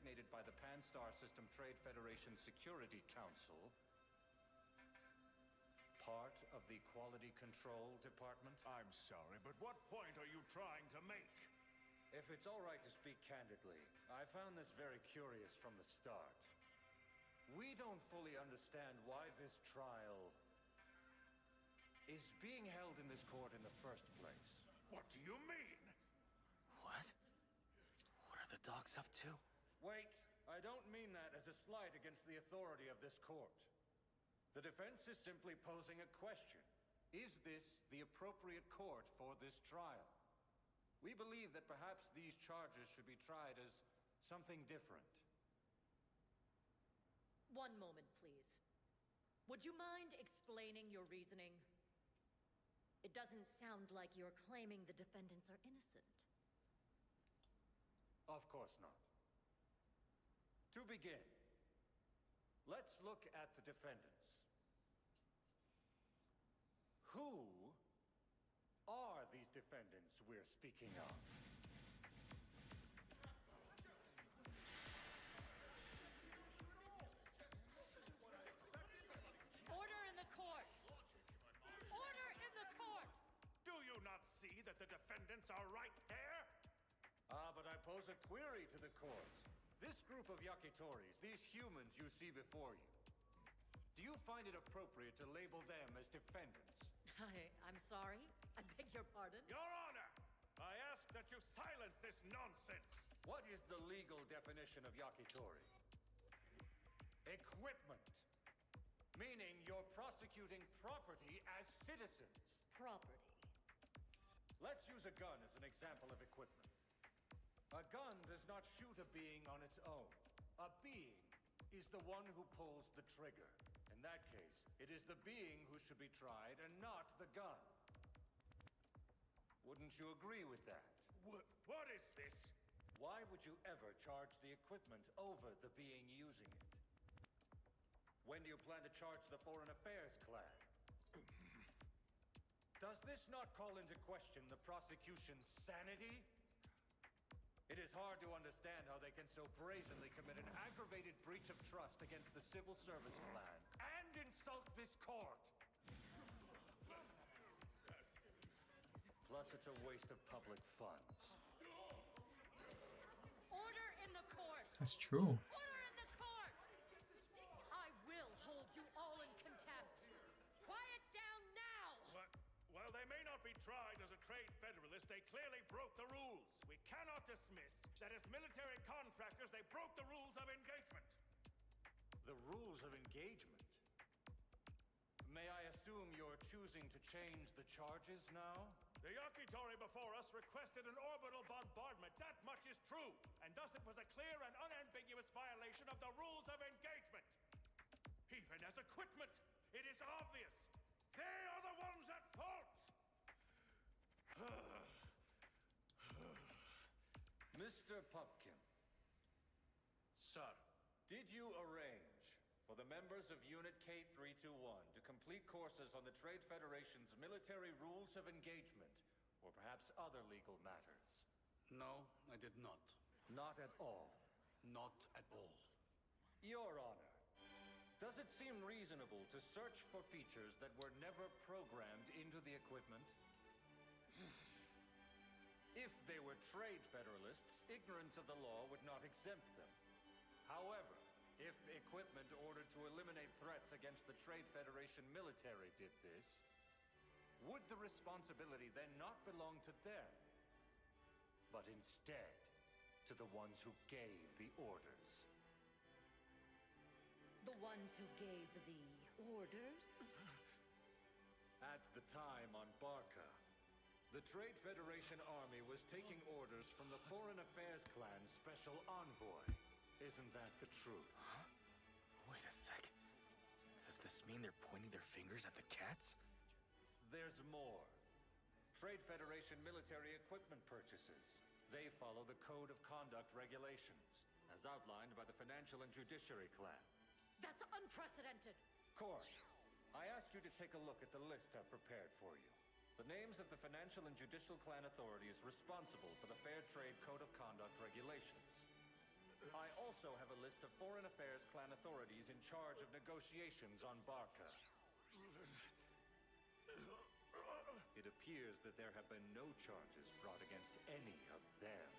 designated by the Pan-Star System Trade Federation Security Council part of the Quality Control Department? I'm sorry, but what point are you trying to make? If it's all right to speak candidly, I found this very curious from the start. We don't fully understand why this trial is being held in this court in the first place. What do you mean? What? What are the dogs up to? Wait, I don't mean that as a slight against the authority of this court. The defense is simply posing a question. Is this the appropriate court for this trial? We believe that perhaps these charges should be tried as something different. One moment, please. Would you mind explaining your reasoning? It doesn't sound like you're claiming the defendants are innocent. Of course not. To begin, let's look at the defendants. Who are these defendants we're speaking of? Order in the court! Order in the court! Do you not see that the defendants are right there? But I pose a query to the court. This group of Yakitoris, these humans you see before you, do you find it appropriate to label them as defendants? I'm sorry. I beg your pardon. Your Honor! I ask that you silence this nonsense! What is the legal definition of Yakitori? Equipment. Meaning you're prosecuting property as citizens. Property. Let's use a gun as an example of equipment. A gun does not shoot a being on its own. A being is the one who pulls the trigger. In that case, it is the being who should be tried and not the gun. Wouldn't you agree with that? What is this? Why would you ever charge the equipment over the being using it? When do you plan to charge the Foreign Affairs clan? Does this not call into question the prosecution's sanity? It is hard to understand how they can so brazenly commit an aggravated breach of trust against the civil service clan and insult this court. Plus, it's a waste of public funds. Order in the court! That's true. Order in the court! I will hold you all in contempt. Quiet down now! What? While they may not be tried as a trade federalist, they clearly broke the rules. We cannot dismiss that as military contractors, they broke the rules of engagement. The rules of engagement? May I assume you're choosing to change the charges now? The Yakitori before us requested an orbital bombardment. That much is true. And thus it was a clear and unambiguous violation of the rules of engagement. Even as equipment, it is obvious. They are the ones at fault! Mr. Pumpkin. Sir. Did you arrange for the members of Unit K321 to complete courses on the Trade Federation's military rules of engagement, or perhaps other legal matters? No, I did not. Not at all. Not at all. Your Honor, does it seem reasonable to search for features that were never programmed into the equipment? If they were trade federalists, ignorance of the law would not exempt them. However, if equipment ordered to eliminate threats against the Trade Federation military did this, would the responsibility then not belong to them, but instead to the ones who gave the orders? The ones who gave the orders? At the time on Barca, the Trade Federation army was taking orders from the Foreign Affairs clan's special envoy. Isn't that the truth? Huh? Wait a sec. Does this mean they're pointing their fingers at the cats? There's more. Trade Federation military equipment purchases. They follow the Code of Conduct regulations, as outlined by the Financial and Judiciary clan. That's unprecedented! Court, I ask you to take a look at the list I've prepared for you. The names of the Financial and Judicial clan authorities responsible for the Fair Trade Code of Conduct regulations. I also have a list of Foreign Affairs clan authorities in charge of negotiations on Barca. It appears that there have been no charges brought against any of them.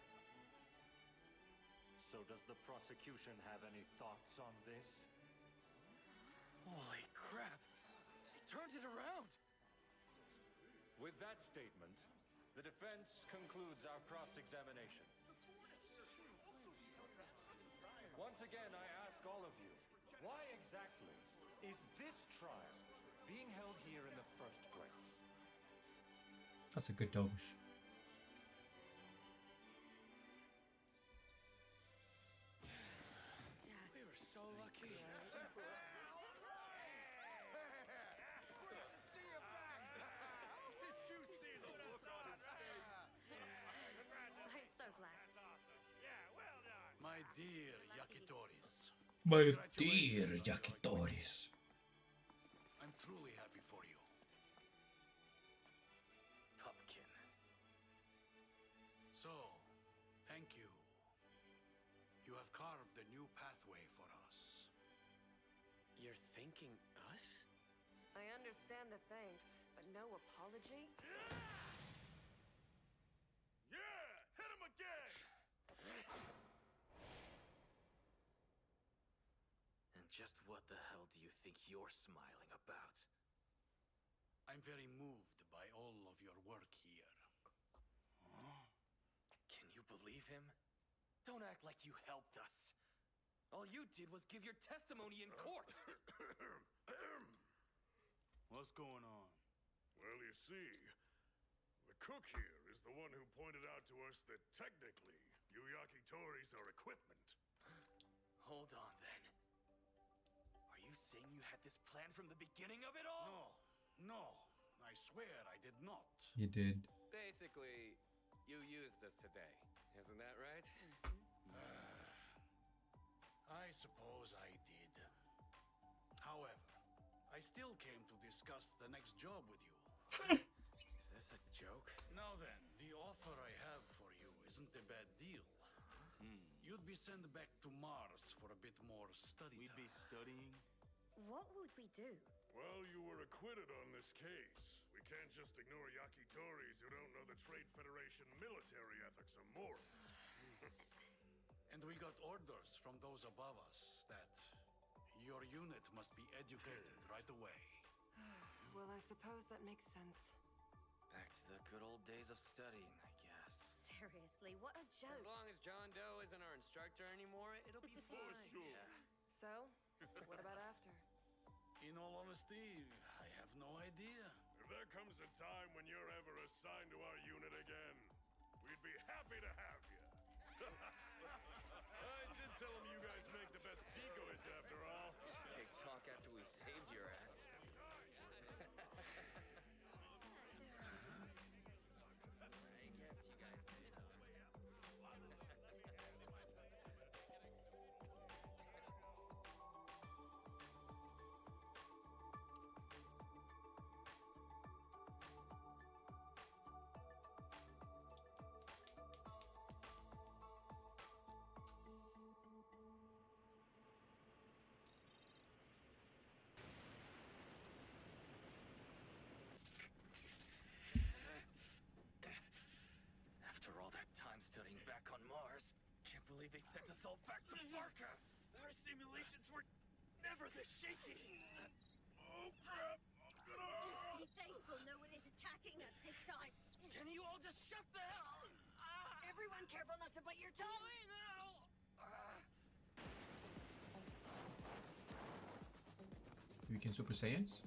So does the prosecution have any thoughts on this? Holy crap! He turned it around! With that statement, the defense concludes our cross-examination. Once again, I ask all of you, why exactly is this trial being held here in the first place? That's a good dodge. We were so lucky. I'm so glad. That's awesome. Yeah, well done. My dear Yakitoris, My dear Yakitoris. I'm truly happy for you. Pumpkin. So, thank you. You have carved a new pathway for us. You're thanking us? I understand the thanks, but no apology? Yeah, hit him again. And just what the hell do you think you're smiling about? I'm very moved by all of your work here. Can you believe him? Don't act like you helped us. All you did was give your testimony in court. What's going on? Well, you see, the cook here is the one who pointed out to us that technically, you Yakitoris are equipment. Hold on, then. Are you saying you had this plan from the beginning of it all? No, I swear I did not. You did. Basically, you used us today. Isn't that right? I suppose I did. However, I still came to discuss the next job with you. Is this a joke? Now then, the offer I have for you isn't a bad deal. You'd be sent back to Mars for a bit more study time. We'd be studying? What would we do? Well, you were acquitted on this case. We can't just ignore Yakitoris who don't know the Trade Federation military ethics or morals. And we got orders from those above us that your unit must be educated right away. Well, I suppose that makes sense. Back to the good old days of studying, I guess. Seriously, what a As joke. long as John Doe isn't our instructor anymore, it'll be fine. sure. Yeah. So, what about after? In all honesty, I have no idea. If there comes a time when you're ever assigned to our unit again, we'd be happy to have you. I did tell him you guys make the best decoys after all. Big talk after we saved your ass. After all that time studying back on Mars, can't believe they sent us all back to Barca. Our simulations were never this shaky. Oh crap! Just be thankful no one is attacking us this time. Can you all just shut the hell? Everyone careful not to bite your tongue. We can Super Saiyans.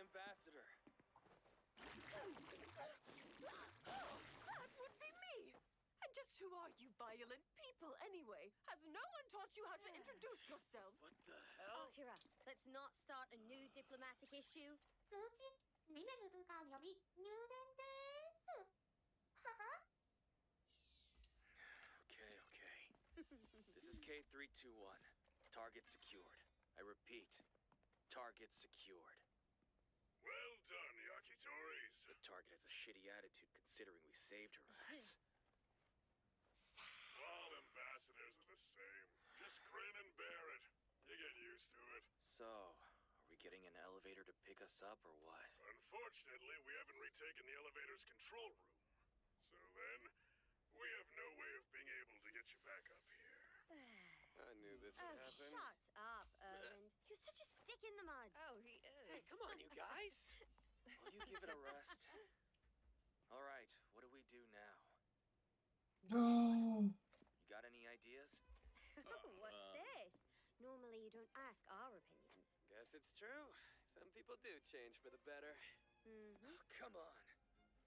ambassador. That would be me! And just who are you violent people, anyway? Has no one taught you how to introduce yourselves? What the hell? Akira, let's not start a new diplomatic issue. 通知你们の文化により入電ですはは Okay, okay. This is K321. Target secured. I repeat, target secured. Well done, Yakitoris. The target has a shitty attitude considering we saved her ass. All ambassadors are the same. Just grin and bear it. You get used to it. So, are we getting an elevator to pick us up or what? Unfortunately, we haven't retaken the elevator's control room. So then, we have no way of being able to get you back up here. I knew this Oh, would happen. shut up, Erwin. You're such a stick in the mud. Oh, he is. Hey, come on, you guys. Will you give it a rest? All right, what do we do now? No. You got any ideas? What's this? Normally you don't ask our opinions. Guess it's true. Some people do change for the better. Mm-hmm. Oh, come on.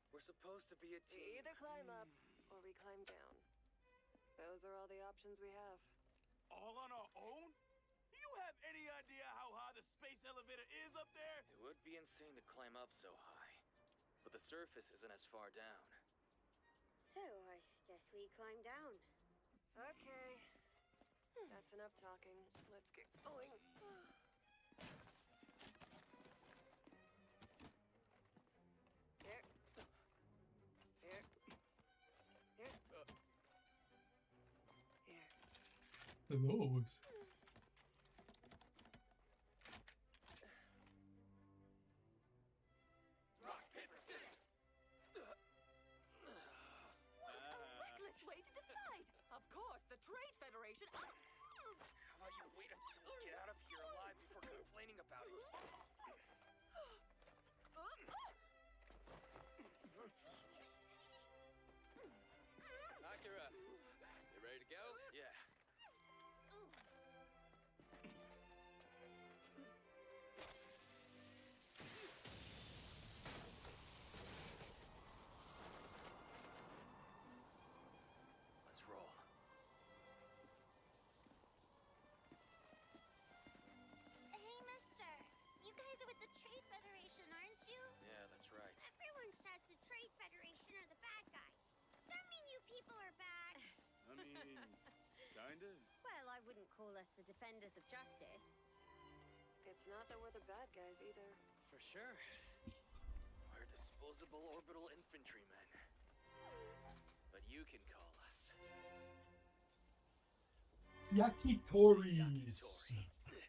We're supposed to be a team. Either climb up, or we climb down. Those are all the options we have. All on our own? Do you have any idea how high the space elevator is up there? It would be insane to climb up so high. But the surface isn't as far down. So, I guess we climb down. Okay. That's enough talking. Let's get going. Here. Here. Here. Here. The nose. Rock, paper, scissors! What a reckless way to decide! Of course, the Trade Federation. How about you wait until we get out of here alive before complaining about it? Akira, you ready to go? Yeah. Let's roll. Hey, mister. You guys are with the Trade Federation, aren't you? Yeah, that's right. Everyone says the Trade Federation are the bad guys. Does that mean you people are bad? I mean, kinda. Well, I wouldn't call us the defenders of justice. It's not that we're the bad guys either. For sure. We're disposable orbital infantrymen. But you can call us Yakitoris. Yakitori.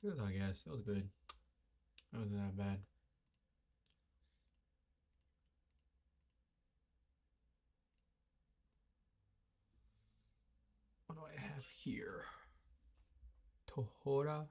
Good, I guess. That was good. That wasn't that bad. What do I have here? Tohora.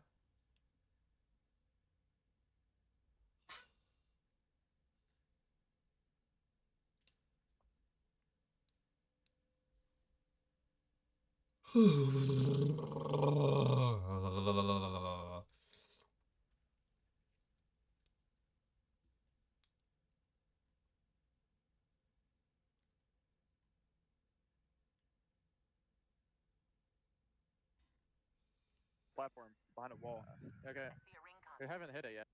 Platform behind a wall. Okay. We haven't hit it yet.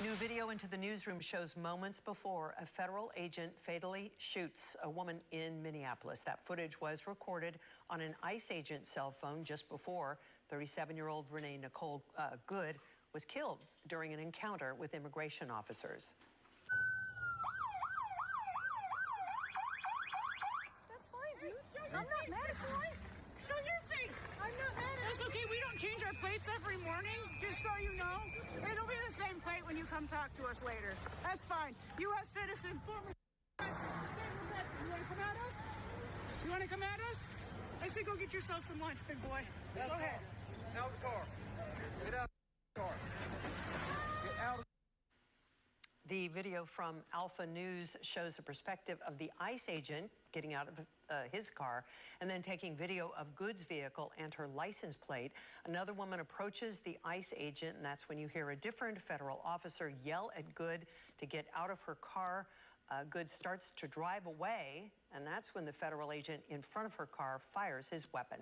New video into the newsroom shows moments before a federal agent fatally shoots a woman in Minneapolis. That footage was recorded on an ICE agent's cell phone just before 37-year-old Renee Nicole Good was killed during an encounter with immigration officers. That's fine, dude. I'm not mad at you. Show your face. I'm not mad at you. That's okay. We don't change our plates every morning, just so you know. It'll be the same plate when you come talk to us later. That's fine. U.S. citizen, former. You want to come at us? You want to come at us? I say go get yourself some lunch, big boy. Go ahead. Out of the car. Get out of the car. Get out. The video from Alpha News shows the perspective of the ICE agent getting out of his car and then taking video of Good's vehicle and her license plate. Another woman approaches the ICE agent, and that's when you hear a different federal officer yell at Good to get out of her car. Good starts to drive away, and that's when the federal agent in front of her car fires his weapon.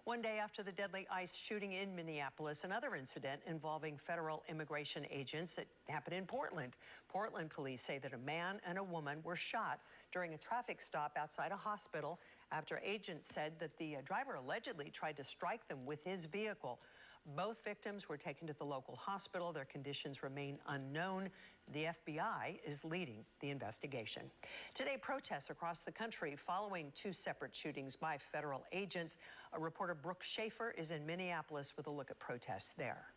One day after the deadly ICE shooting in Minneapolis, another incident involving federal immigration agents. It happened in Portland. Portland police say that a man and a woman were shot during a traffic stop outside a hospital after agents said that the driver allegedly tried to strike them with his vehicle. Both victims were taken to the local hospital. Their conditions remain unknown. The FBI is leading the investigation. Today, protests across the country following two separate shootings by federal agents. A reporter, Brooke Schaefer, is in Minneapolis with a look at protests there.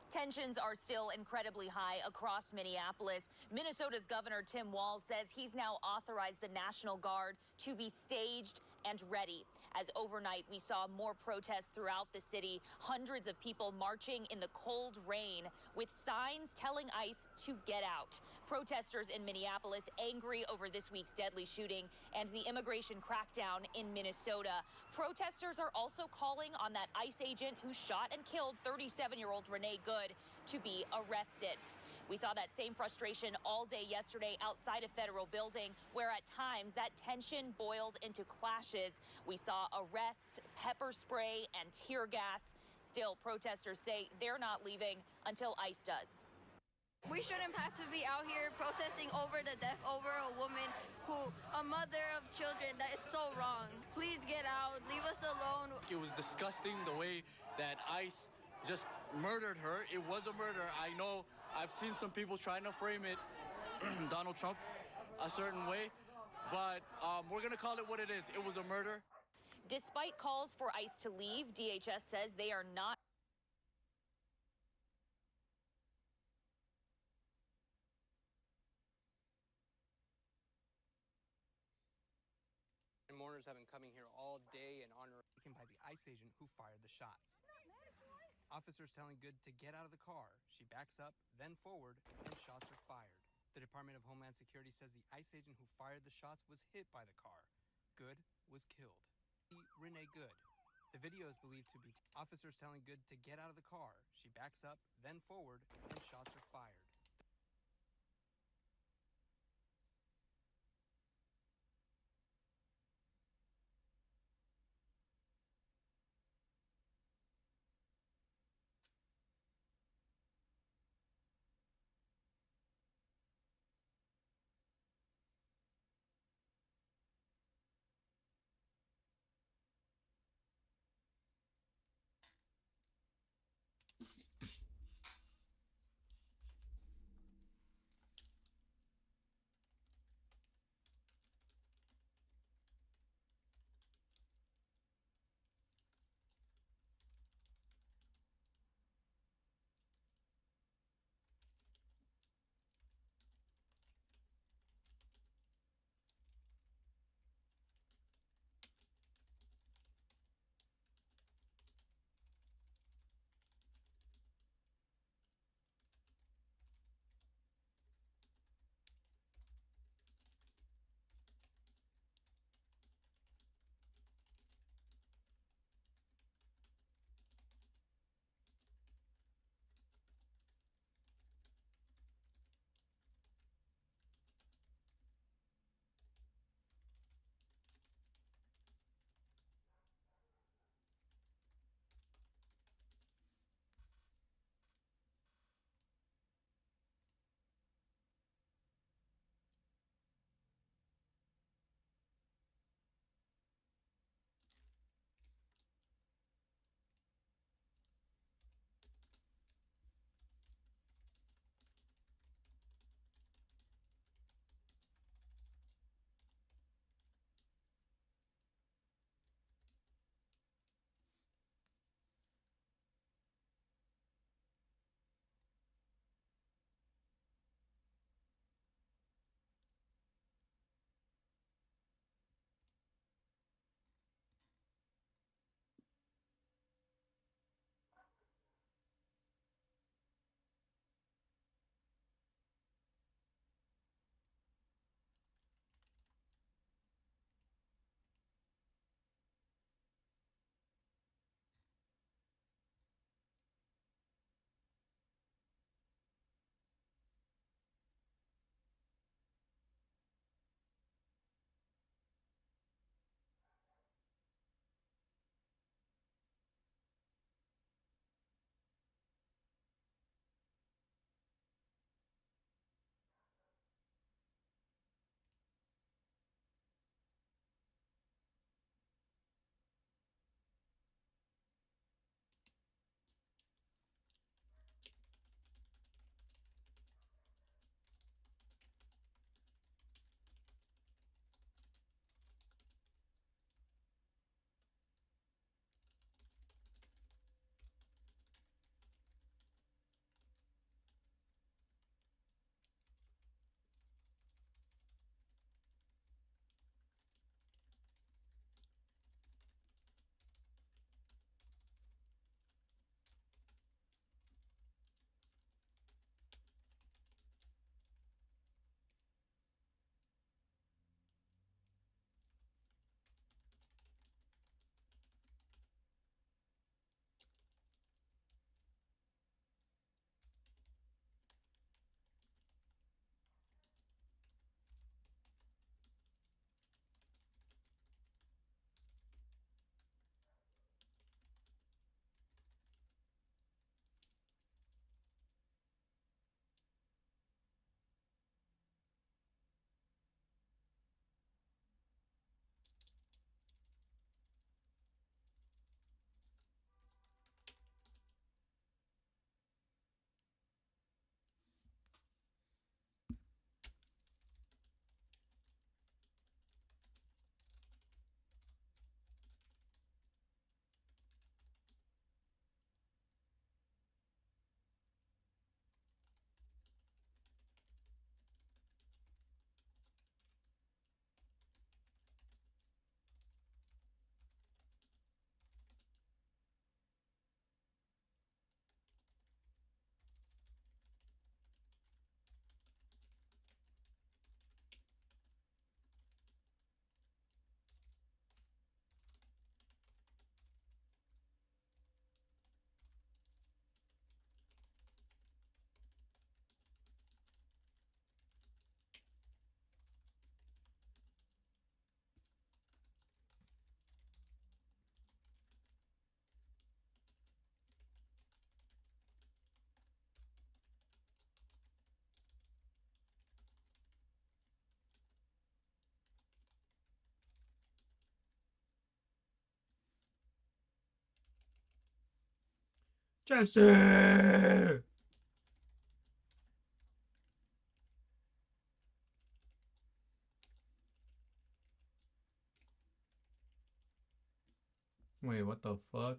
Tensions are still incredibly high across Minneapolis. Minnesota's Governor Tim Walz says he's now authorized the National Guard to be staged and ready. As overnight, we saw more protests throughout the city, hundreds of people marching in the cold rain with signs telling ICE to get out. Protesters in Minneapolis angry over this week's deadly shooting and the immigration crackdown in Minnesota. Protesters are also calling on that ICE agent who shot and killed 37-year-old Renee Good to be arrested. We saw that same frustration all day yesterday outside a federal building, where at times that tension boiled into clashes. We saw arrests, pepper spray, and tear gas. Still, protesters say they're not leaving until ICE does. We shouldn't have to be out here protesting over the death over a woman a mother of children. That it's so wrong. Please get out, leave us alone. It was disgusting the way that ICE just murdered her. It was a murder. I know I've seen some people trying to frame it, Donald Trump, a certain way, but we're gonna call it what it is. It was a murder. Despite calls for ICE to leave, DHS says they are not. Mourners have been coming here all day in honor taken by the ICE agent who fired the shots. Officers telling Good to get out of the car. She backs up, then forward, and shots are fired. The Department of Homeland Security says the ICE agent who fired the shots was hit by the car. Good was killed. Renee Good. The video is believed to be officers telling Good to get out of the car. She backs up, then forward, and shots are fired. Jesse! Wait, what the fuck?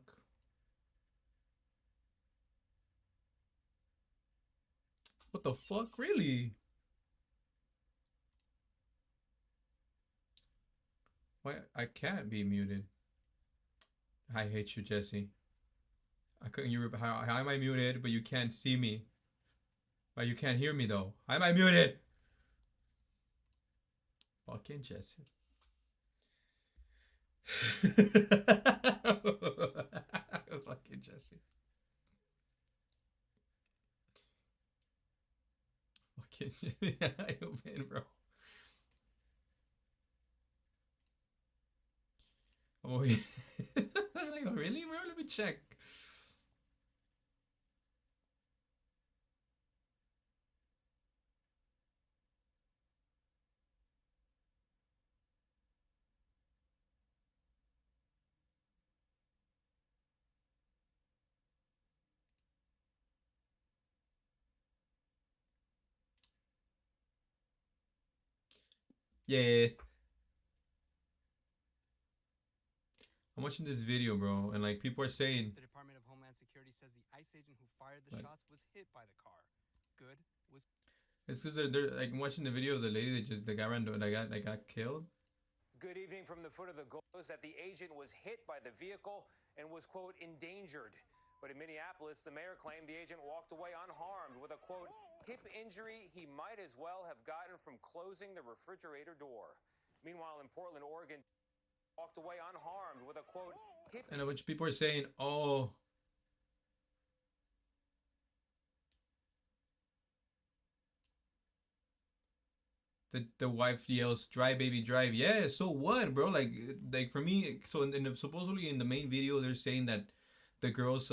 What the fuck? Really? Why? I can't be muted. I hate you, Jesse. I couldn't. How am I muted? But you can't see me. But you can't hear me though. How am I muted? Fucking Jesse. Fucking Jesse. Fucking I open, bro. Oh, like, really, bro? Let me check. Yeah. I'm watching this video, bro, and like people are saying The Department of Homeland Security says the ICE agent who fired the shots was hit by the car. Good was. It's because they're like watching the video of the lady that just the guy ran that got killed. Good evening from the foot of the goals that the agent was hit by the vehicle and was, quote, endangered. But in Minneapolis, the mayor claimed the agent walked away unharmed with a, quote, hip injury he might as well have gotten from closing the refrigerator door. Meanwhile, in Portland, Oregon, walked away unharmed with a, quote, hip. And a bunch of people are saying, oh, the wife yells, "Drive, baby, drive." Yeah, so what, bro? Like for me, so supposedly in the main video, they're saying that the girl's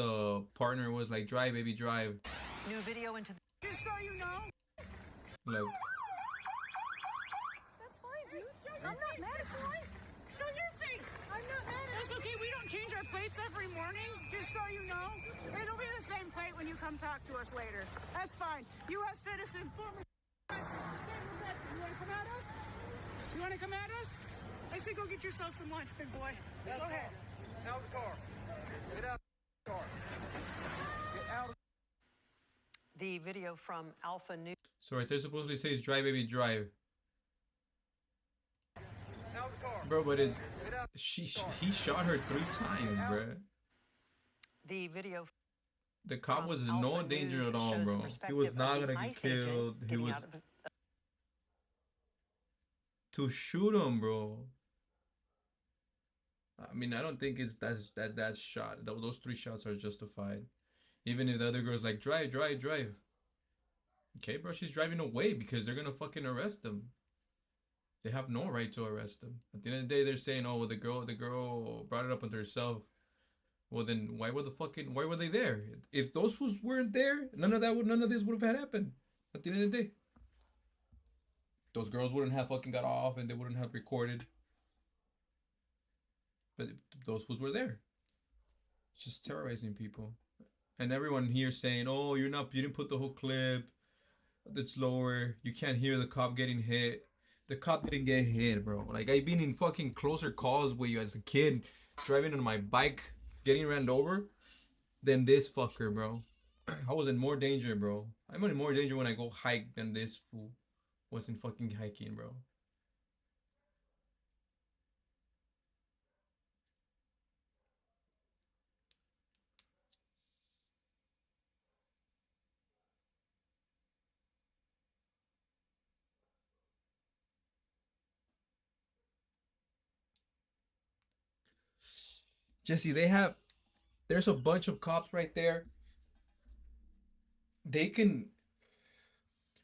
partner was like, "Drive, baby, drive." New video into. Just so you know. Like. That's fine, dude. I'm not mad at you. Show your face. I'm not mad at you. That's okay. We don't change our plates every morning. Just so you know, it'll be the same plate when you come talk to us later. That's fine. U.S. citizen, former. You want to come at us? You want to come at us? I say go get yourself some lunch, big boy. Go ahead. Out of the car. Get out of the car. Get out of the video from Alpha News. So right there supposedly says "Drive, baby, drive." Out of the car. Bro, but he shot her 3 times, bro. The video. The cop was in no danger at all, bro. He was not gonna get killed. He was to shoot him, bro. I mean, I don't think it's that shot. Those 3 shots are justified. Even if the other girl's like, drive, drive, drive. Okay, bro, she's driving away because they're gonna fucking arrest them. They have no right to arrest them. At the end of the day, they're saying, oh, well, the girl brought it up on herself. Well, then why were they there? If those fools weren't there, none of this would have happened. At the end of the day, those girls wouldn't have fucking got off and they wouldn't have recorded. But those fools were there, just terrorizing people. And everyone here saying, "Oh, you didn't put the whole clip. It's lower. You can't hear the cop getting hit." The cop didn't get hit, bro. Like, I've been in fucking closer calls where you as a kid driving on my bike, getting ran over, than this fucker, bro. I was in more danger, bro. I'm in more danger when I go hike than this fool was in fucking hiking, bro. Jesse, there's a bunch of cops right there.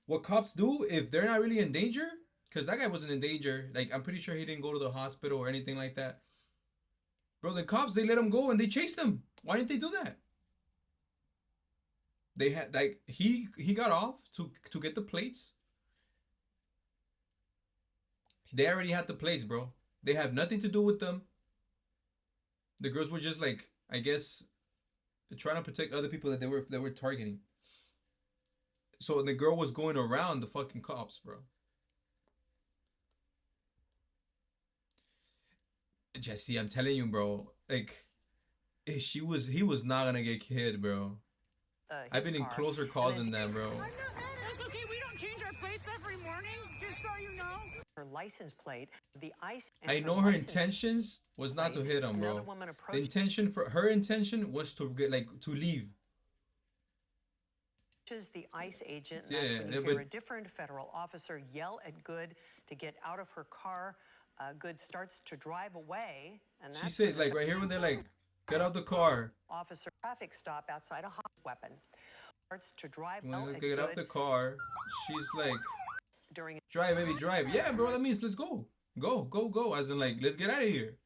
What cops do if they're not really in danger, because that guy wasn't in danger. Like, I'm pretty sure he didn't go to the hospital or anything like that. Bro, the cops, they let him go and they chased him. Why didn't they do that? They had, like, he got off to get the plates. They already had the plates, bro. They have nothing to do with them. The girls were just like, I guess, trying to protect other people that they were targeting. So the girl was going around the fucking cops, bro. Jesse, I'm telling you, bro. Like, he was not gonna get killed, bro. I've been in closer calls than that, bro. That's okay. We don't change our plates every morning, just so you know. Her license plate, the ICE. I know her intentions was not to hit him, bro. The intention for her intention was to get to leave. The ICE agent, and that's when you hear a different federal officer yell at Good to get out of her car. Good starts to drive away, and She says right here when they're like, get out the car. Officer traffic stop outside a hot weapon. Starts to drive. When they get out the car, she's like, drive, baby, drive. Yeah, bro, that means let's go. Go. As in let's get out of here.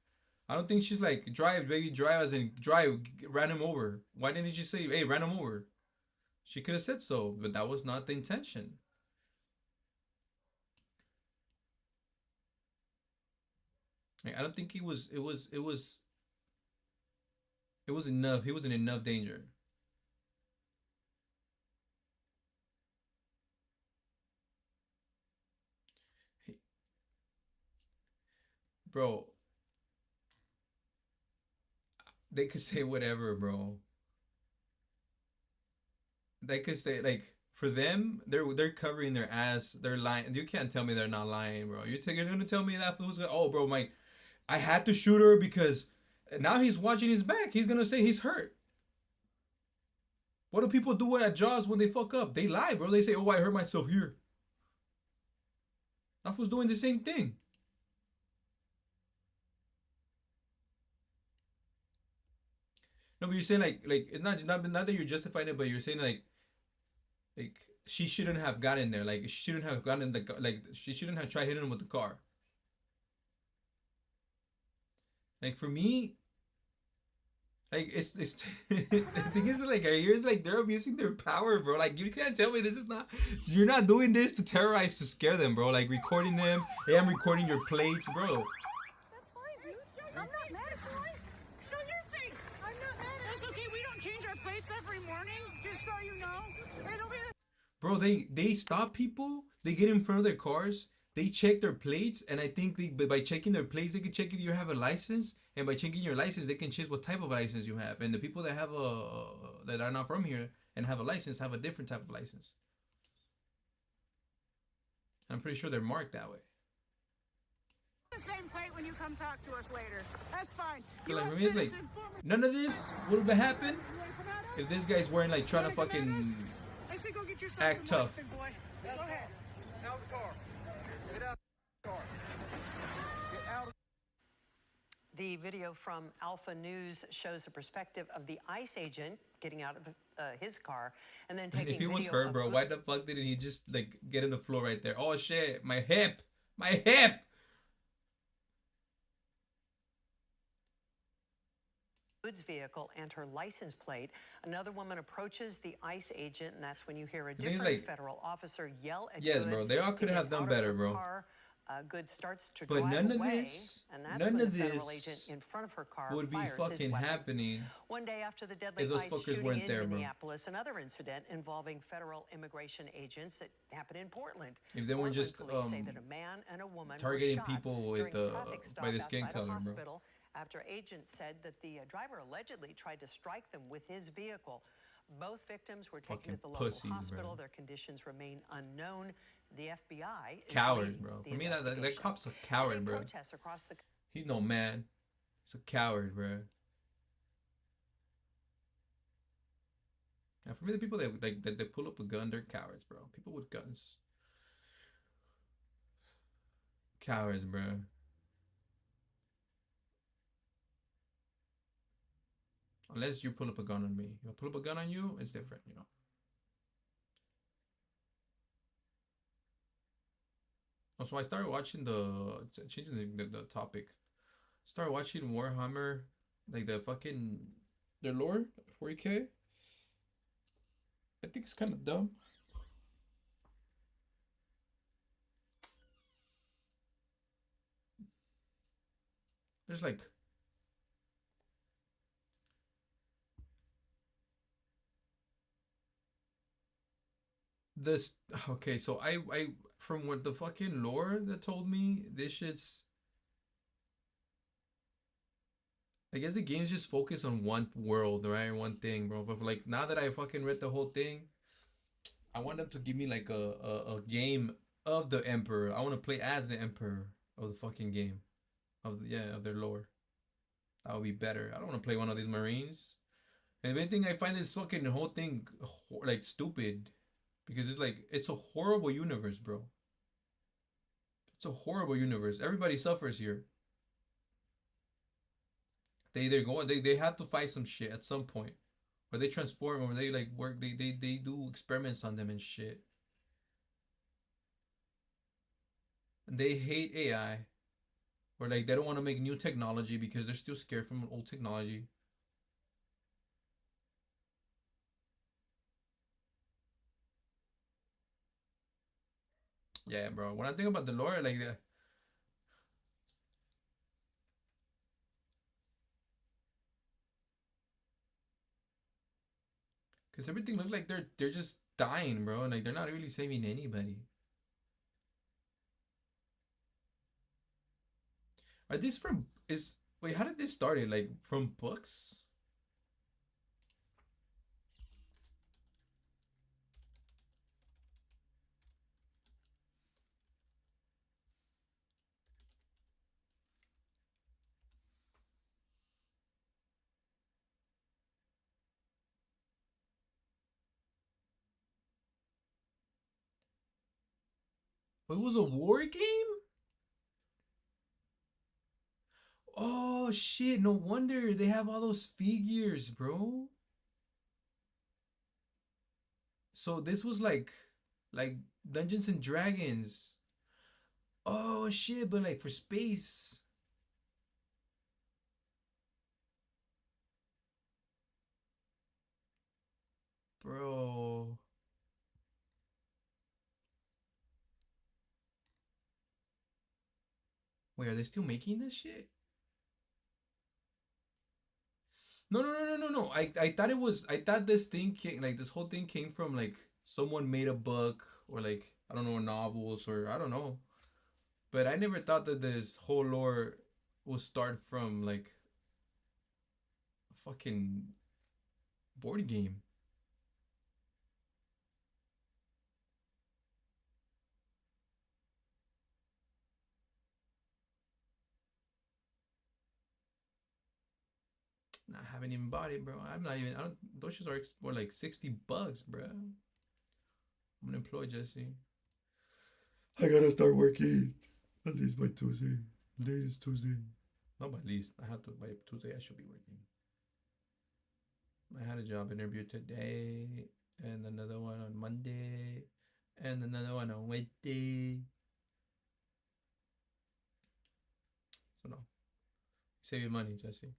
I don't think she's like, drive, baby, drive, as in drive, ran him over. Why didn't she say, hey, ran him over? She could have said so, but that was not the intention. I don't think it was enough. He was in enough danger. Bro, they could say whatever, bro. They could say for them, they're covering their ass. They're lying. You can't tell me they're not lying, bro. You're gonna tell me that who's bro, I had to shoot her because now he's watching his back. He's gonna say he's hurt. What do people do at jobs when they fuck up? They lie, bro. They say, oh, I hurt myself here. That was doing the same thing. No, but you're saying it's not that you're justifying it, but you're saying like she shouldn't have gotten there. She shouldn't have gotten she shouldn't have tried hitting him with the car. For me, it's the thing is here's they're abusing their power, bro. You can't tell me you're not doing this to terrorize, to scare them, bro. Recording them. Hey, I'm recording your plates, bro. That's fine, dude. I'm not mad at you. Show your face. I'm not mad. That's okay. We don't change our plates every morning, just so you know. It'll be Bro, they stop people. They get in front of their cars. They check their plates, and I think by checking their plates, they can check if you have a license, and by checking your license, they can check what type of license you have. And the people that have that are not from here and have a license have a different type of license. I'm pretty sure they're marked that way. the same plate when you come talk to us later. That's fine. For me, it's none of this would have happened if this guy's wearing trying to fucking act tough. Go ahead. Out of the car. Get out of the car. Get out of The video from Alpha News shows the perspective of the ICE agent getting out of his car and then taking. If he was hurt, bro, why the fuck didn't he just get in the floor right there? Oh shit, my hip, my hip. Goods vehicle and her license plate. Another woman approaches the ICE agent, and that's when you hear a different federal officer yell at Yes, bro, they all could have done better, bro. Good starts to but drive none of away, this, and that's none when of the federal this agent in front of her car would be fires his fucking weapon. happening. One day after the deadly if those ICE fuckers shooting weren't in there, bro. Minneapolis, another incident involving federal immigration agents that happened in Portland. If they weren't just police say that a man and a woman targeting were shot people with during a traffic stop by the skin outside a color, bro. hospital after agents said that the driver allegedly tried to strike them with his vehicle. Both victims were taken to the local hospital. Bro. Their conditions remain unknown. The FBI is Coward, bro. the For me, that cop's a coward, bro. Across the He's no man. He's a coward, bro. And for me, the people that they pull up a gun, they're cowards, bro. People with guns, cowards, bro. Unless you pull up a gun on me. If I pull up a gun on you, it's different, you know. Also, I started watching changing the topic. Started watching Warhammer, the fucking their lore 40K. I think it's kind of dumb. There's this okay, so I from what the fucking lore that told me, this shit's, I guess the game's just focused on one world, right? One thing, bro. But like now that I fucking read the whole thing, I want them to give me like a game of the Emperor. I want to play as the Emperor of the fucking game. Of the, yeah, of their lore. That would be better. I don't want to play one of these Marines. And if anything, I find this fucking whole thing like stupid. Because it's like, it's a horrible universe, bro. It's a horrible universe. Everybody suffers here. They either go, they have to fight some shit at some point. Or they transform, or they like work, they do experiments on them and shit. And they hate AI. Or like they don't want to make new technology because they're still scared from old technology. Yeah, bro. When I think about the lore, like that. Because everything looks like they're just dying, bro. And like they're not really saving anybody. Are these from wait, how did this start? Like from books? It was a war game? Oh shit, no wonder they have all those figures, bro. So this was like Dungeons and Dragons. Oh shit, but like for space. Bro. Wait, are they still making this shit? No, no, no, no, no, no. I thought it was. I thought this thing came, like this whole thing came from like someone made a book or like I don't know, novels or I don't know. But I never thought that this whole lore will start from like a fucking board game. I haven't even bought it, bro. I'm not even. I don't. Those shits are more like $60, bro. I'm unemployed, Jesse. I gotta start working. At least by Tuesday. Today is Tuesday. Not by least. I have to by Tuesday. I should be working. I had a job interview today, and another one on Monday, and another one on Wednesday. So no, save your money, Jesse.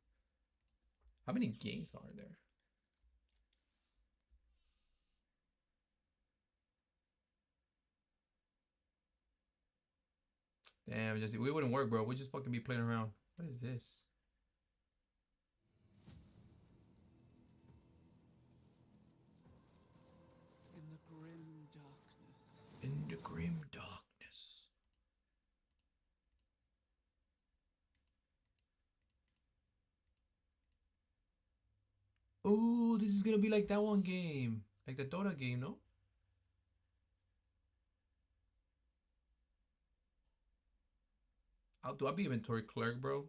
How many games are there? Damn, Jesse, we wouldn't work, bro. We'd just fucking be playing around. What is this? In the grim darkness. In the grim darkness. Oh, this is gonna be like that one game. Like the Dota game, no? I'll be inventory clerk, bro.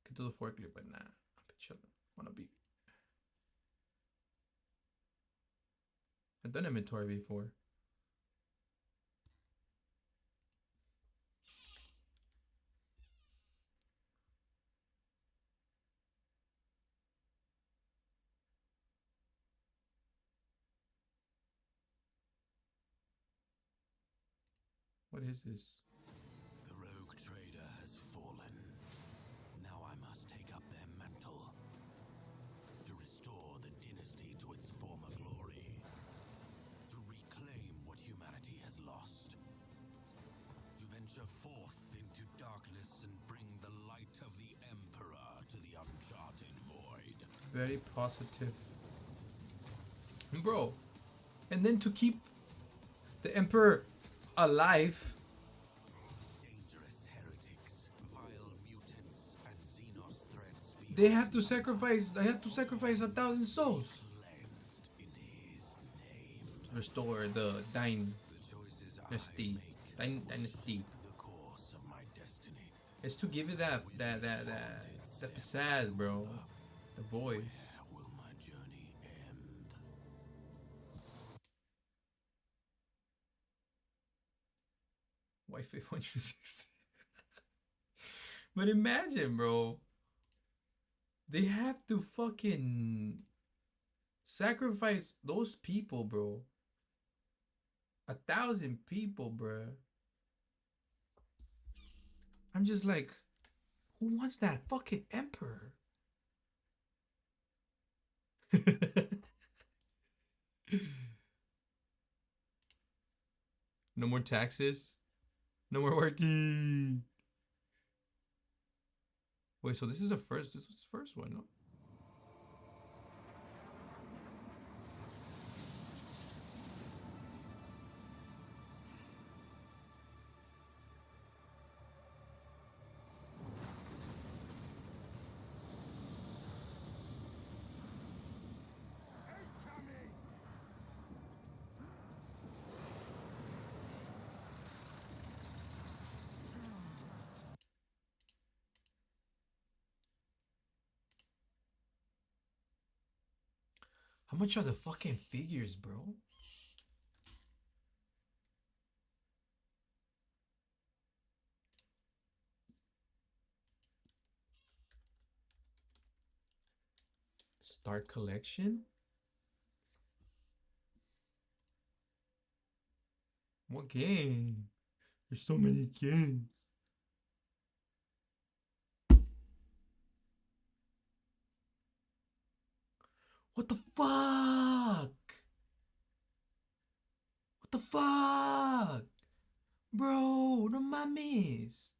Could do the forklift, but nah. I'll be chilling. Wanna be. I've done inventory before. What is this? The rogue trader has fallen. Now I must take up their mantle to restore the dynasty to its former glory, to reclaim what humanity has lost, to venture forth into darkness and bring the light of the Emperor to the uncharted void. Very positive. Bro, And then to keep the emperor alive, Dangerous heretics, vile mutants, and Xenos threats they have to sacrifice 1,000 souls to restore the dynasty. Dynasty. It's to give you that pizzazz, bro. The voice. Wi-Fi 160. But imagine, bro. They have to fucking sacrifice those people, bro. 1,000 people, bro. I'm just like, who wants that fucking emperor? No more taxes. No more working. Wait, so this is the first. This was the first one, no? How much are the fucking figures, bro? Start collection? What game? There's so many games. What the fuck? What the fuck? Bro, no mames.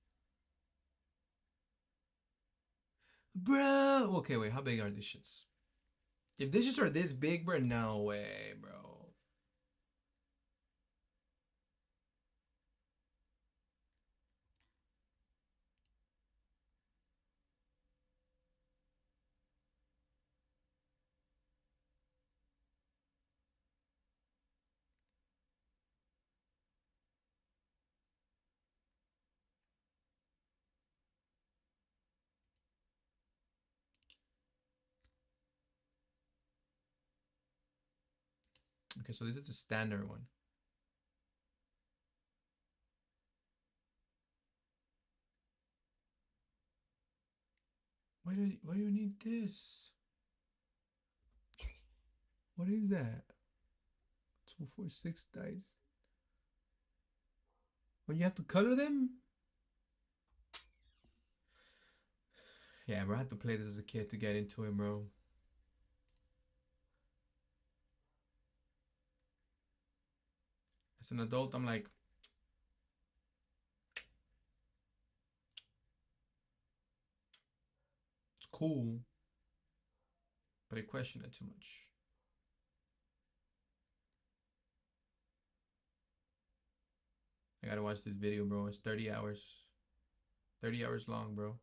Bro. Okay, wait, how big are these shits? If these shits are this big, bro, no way, bro. Okay, so this is the standard one. Why do you need this? What is that? 2, 4, 6 dice. When you have to color them? Yeah, bro, I had to play this as a kid to get into it, bro. As an adult, I'm like, it's cool, but I question it too much. I gotta watch this video, bro. It's 30 hours. 30 hours long, bro.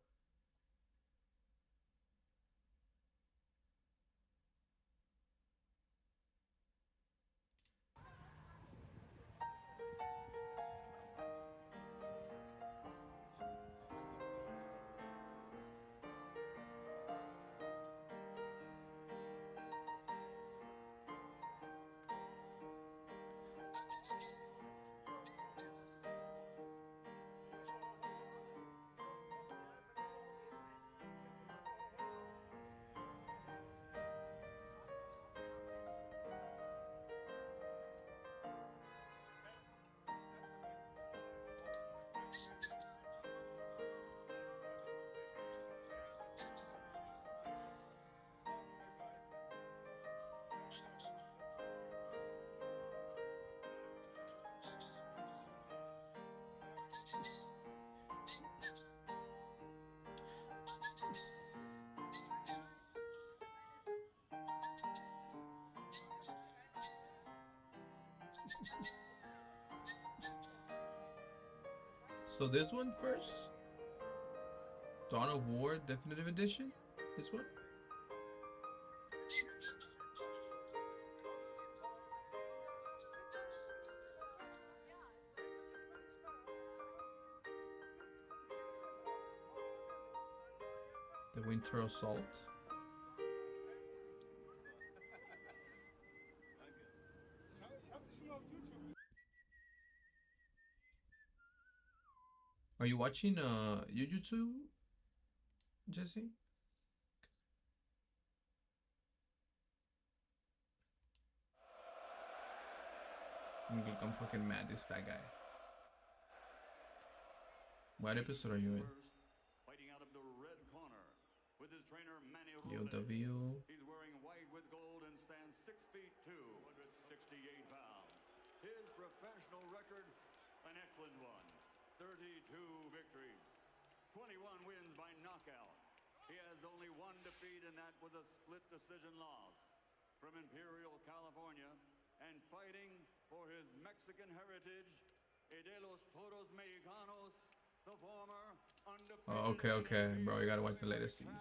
So this one first? Dawn of War Definitive Edition? This one? The Winter Assault. Are you watching Jujutsu, Jesse? I'm fucking mad, this fat guy. What episode are you in? Fighting out of the red corner with his trainer Manny Yo, Robles. W. He's wearing white with gold and stands 6 feet 2, 168 pounds. His professional record, an excellent one. 32 victories, 21 wins by knockout. He has only one defeat, and that was a split decision loss. From Imperial, California, and fighting for his Mexican heritage, de los Toros Mexicanos, the former undefeated. Oh, okay, bro. You gotta watch the latest season.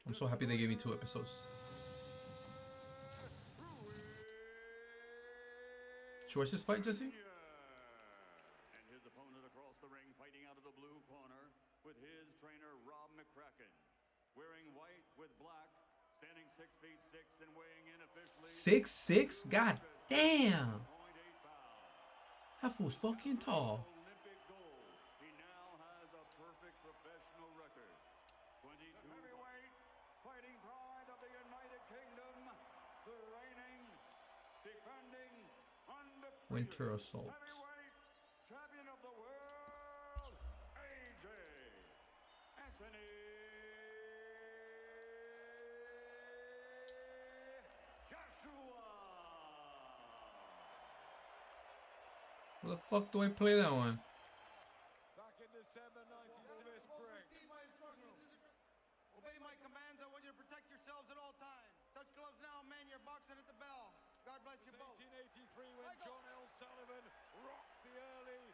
I'm so happy they gave me 2 episodes. Did you watch this fight, Jesse? And his opponent across the ring, fighting out of the blue corner with his trainer Rob McCracken, wearing white with black, standing 6 feet 6 and weighing in officially 6'6"? God damn! That fool's fucking tall. Olympic gold. He now has a perfect professional record. 22 heavyweight, fighting pride of the United Kingdom, the reigning, defending, undefeated Winter Assault. heavyweight champion of the world, AJ Anthony Joshua. Where the fuck do I play that one? Back in December 96 spring. Obey my commands. I want you to protect yourselves at all times. Touch gloves now, men. You're boxing at the bell. God bless you both. 1883 when John L. Sullivan rocked the early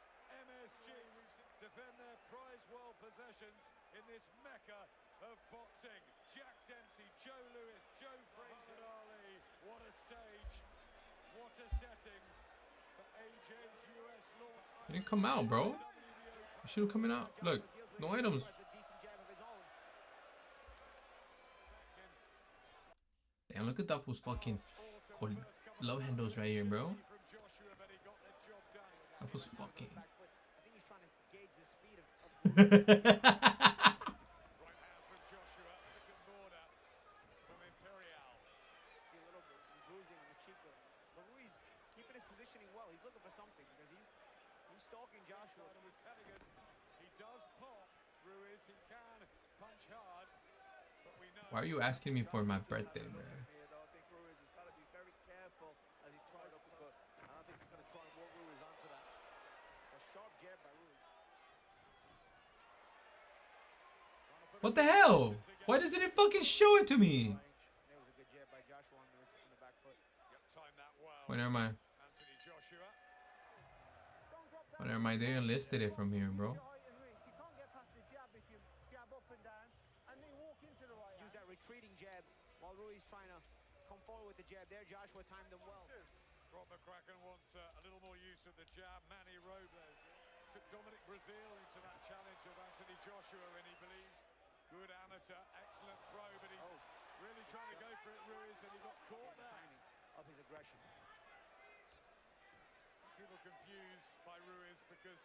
MSGs, defend their prized world possessions in this mecca of boxing. Jack Dempsey, Joe Louis, Joe Frazier Ali. What a stage. What a setting for AJ's US launch. It didn't come out, bro. It should have come out. Look, no items. Damn, look at that fool's fucking love handles right here, bro. That was fucking. I think he's trying to gauge the speed of from Imperial. See a little bit bruising on the cheek, but Ruiz keeping his positioning well. He's looking for something because he's stalking Joshua. Was telling us he does pop. Ruiz, he can punch hard, but we know. Why are you asking me for my birthday, bro? I think Ruiz has got to be very careful as he tries to put. I don't think he's going to try and walk Ruiz onto that. A sharp jab by Ruiz. What the hell? Why doesn't it fucking show it to me? There was a good jab by Joshua on the back foot. Time that well. Wait, never mind. Anthony Joshua. Oh, never mind. They enlisted it from here, bro. You can't get past the jab if you jab up and down and then walk into the right. Use that retreating jab while Ruiz trying to come forward with the jab there. Joshua timed him well. Rob McCracken wants a little more use of the jab. Manny Robles took Dominic Brazil into that challenge of Anthony Joshua, and he believes good amateur, excellent throw, but he's really trying to go for it, Ruiz, and he got caught there. Timing of his aggression. People confused by Ruiz because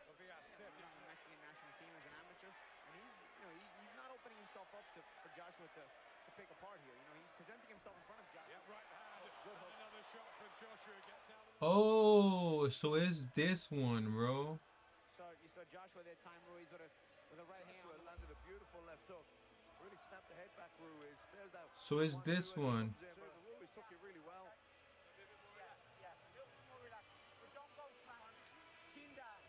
of the aesthetic. He's on the Mexican national team as an amateur, and he's not opening himself up for Joshua to pick apart here. He's presenting himself in front of Joshua. Yeah, right hand. Good hook. Another shot from Joshua, gets out of the Oh, so it's this one, bro. So you saw Joshua there time Ruiz with a right hand. Joshua landed a beautiful left hook. Really snapped the head back, Ruiz. There's that. So it's this one. Ruiz took it really well. Yeah. A little bit more relaxed. But don't go flat. Chin down.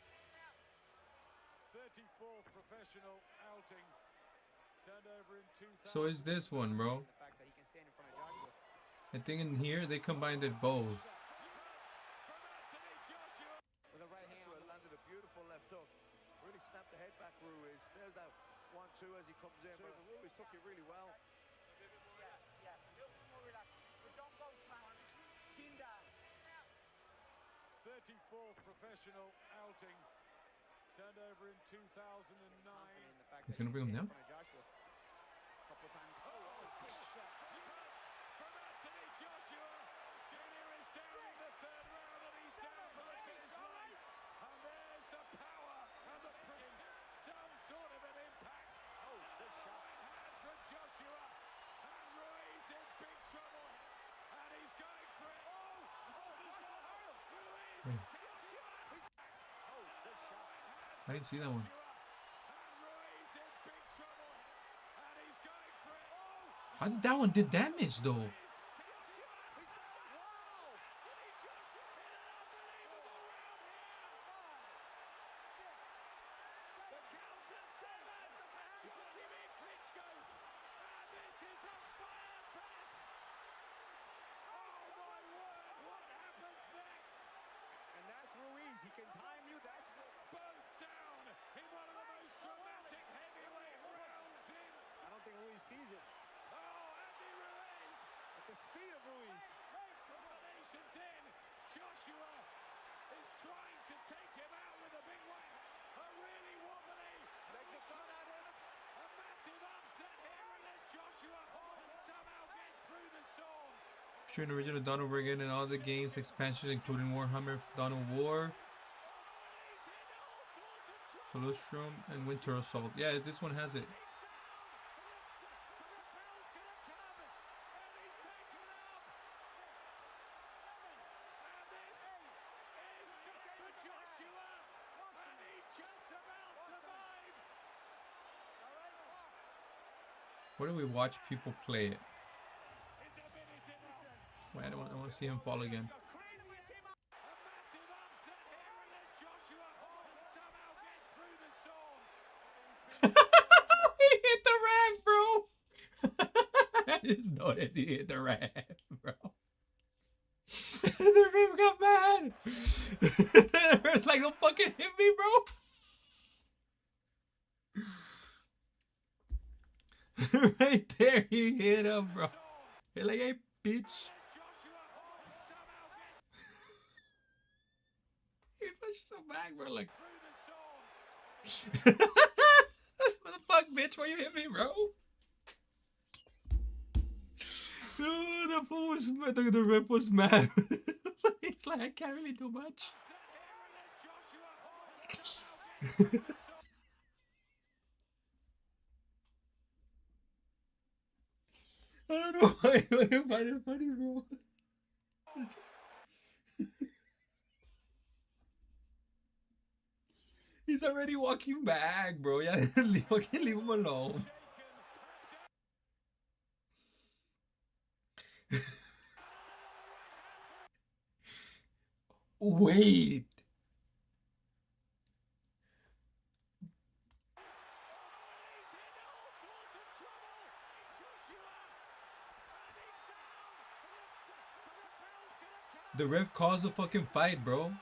34th professional outing. Turned over in 2000. So it's this one, bro. The fact that he can stand in front of Joshua. I think in here they combined it both. With a right hand, landed a beautiful left hook. Really snapped the head back, Ruiz. There's that 1-2 as he comes in, but Ruiz took it really well. Yeah, a little bit more relaxed. But don't go flat. Chin down. 34th professional outing. Turned over in 2009. He's gonna bring him down? Couple times. Oh, big shot. From Anthony Joshua. Junior is down in the third round and he's down for the finish line. And there's the power and the some sort of an impact. Oh, good shot. Hand from Joshua. And Ruiz in big trouble. And he's going for it. Oh, Ruiz. Wait. Oh, good shot. I didn't see that one. How did that one did damage though? And that's Ruiz. He can time you. That's both down in one of the most dramatic heavyweight rounds in. I don't think Ruiz sees it. Oh, Andy Ruiz! At the speed of Ruiz. Combinations in. Joshua is trying to take him out with a big one. A really wobbly. Legs have gone at him. A massive upset here unless Joshua and somehow gets through the storm. Featuring original Dawn of War again and all the games expansions including Warhammer Dawn of War, Solustrum, and Winter Assault. Yeah, this one has it. Where do we watch people play it? Wait, I want to see him fall again. He hit the ramp, bro. I just noticed he hit the ramp, bro. The ramp got mad. It's like, don't fucking hit me, bro. Right there, he hit him, bro. You're like, hey, bitch. He pushes him back, bro. Like, what the fuck, bitch? Why you hit me, bro? The fool was mad. The ref was mad. It's like, I can't really do much. I don't know why I find it funny, bro. He's already walking back, bro. Yeah, fucking leave him alone. Wait. The ref calls the fucking fight, bro.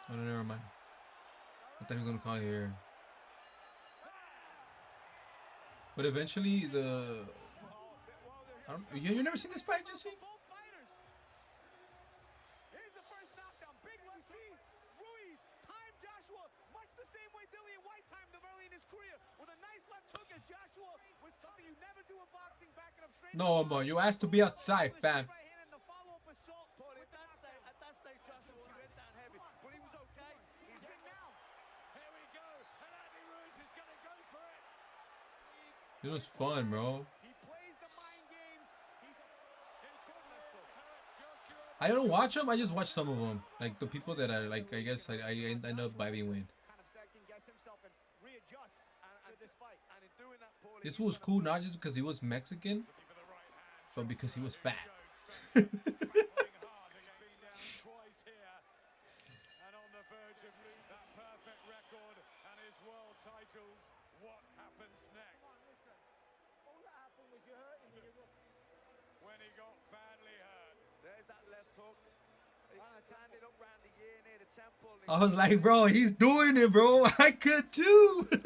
Oh, no, never mind. I thought he was gonna call it here. But eventually, you never seen this fight, Jesse? Here's the first knockdown. Big left hook. Ruiz timed Joshua much the same way Dillian White timed him early in his career with a nice left hook as Joshua was something you never do in boxing, backing up straight. No, man, you asked to be outside, fam. At that stage, Joshua went down heavy, but he was okay. He's in now. Here we go, and Andy Ruiz is gonna go for it. It was fun, bro. He plays the mind games. I don't watch them. I just watch some of them. Like the people that I like. I guess I end up vibing with. Kind of second guess himself and readjust to this fight. And in doing that poorly, This was cool not just because he was Mexican, but because he was fat. titles, what happens next? All that happened was you hurting me. When he got badly hurt. There's that left hook. He landed up round the ear near the temple. I was like, bro, he's doing it, bro. I could too. Lovely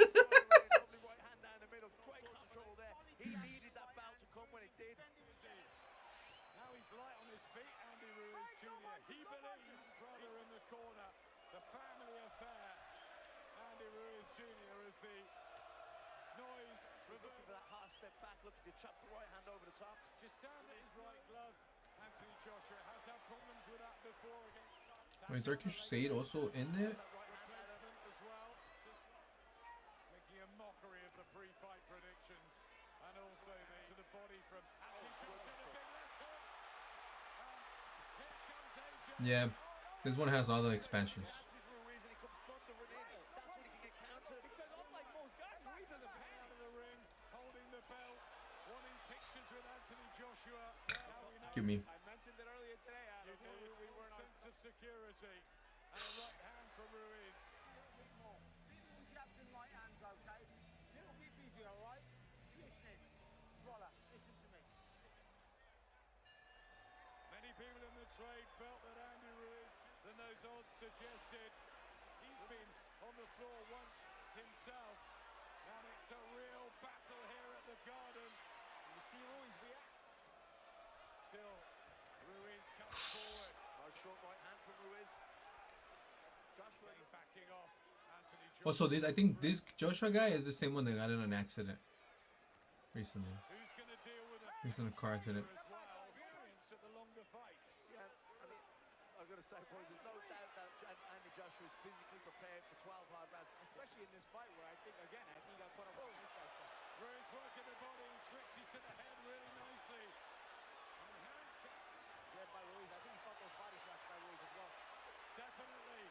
right hand down the middle. Great control there. He needed that bout to come when it did. Now he's light on his feet, Andy Ruiz Jr. He believes brother in the corner. The family affair. Andy Ruiz Jr. as the noise Looking for that half step back, looking to chop the right hand over the top. just down at his right glove. Anthony Joshua has had problems with that before against Wait, is Turkish Said also in there? replacement as well. Just making a mockery of the pre-fight predictions and also to the body from Anthony Joshua. The big left hook. And here comes AJ. Yeah, this one has all the expansions. Ruiz and he comes thundering in. That's when he can get countered. Because unlike most guys, Ruiz is a man out of the ring, holding the belts, wanting pictures with Anthony Joshua. Now we know. Give me. I mentioned it earlier today, Adam. You need We weren't on. sense of security and a right hand from Ruiz. More. Little jabs and right hands, okay? Little bit busy, all right? Listening. Swallow, listen to me. Many people in the trade felt that Andy Ruiz, than those odds suggested, he's been on the floor once himself, and it's a real battle here at the Garden. You see Ruiz react. Still, Ruiz comes forward. Nice short right hand from Ruiz. Joshua Backing off Anthony Joshua. Also, I think this Joshua guy is the same one that got in an accident recently. Who's going to deal with He was in a car accident. as well? Experience at the longer fights. Yeah, and I've got to say, boys, there's no doubt that Andy Joshua is physically prepared for 12 hard rounds. Especially in this fight where I think he got put up on this guy's stuff. Ruiz working the body and switches to the head really nicely. And hands Yeah, by Ruiz. I think he felt those body shots by Ruiz as well. definitely.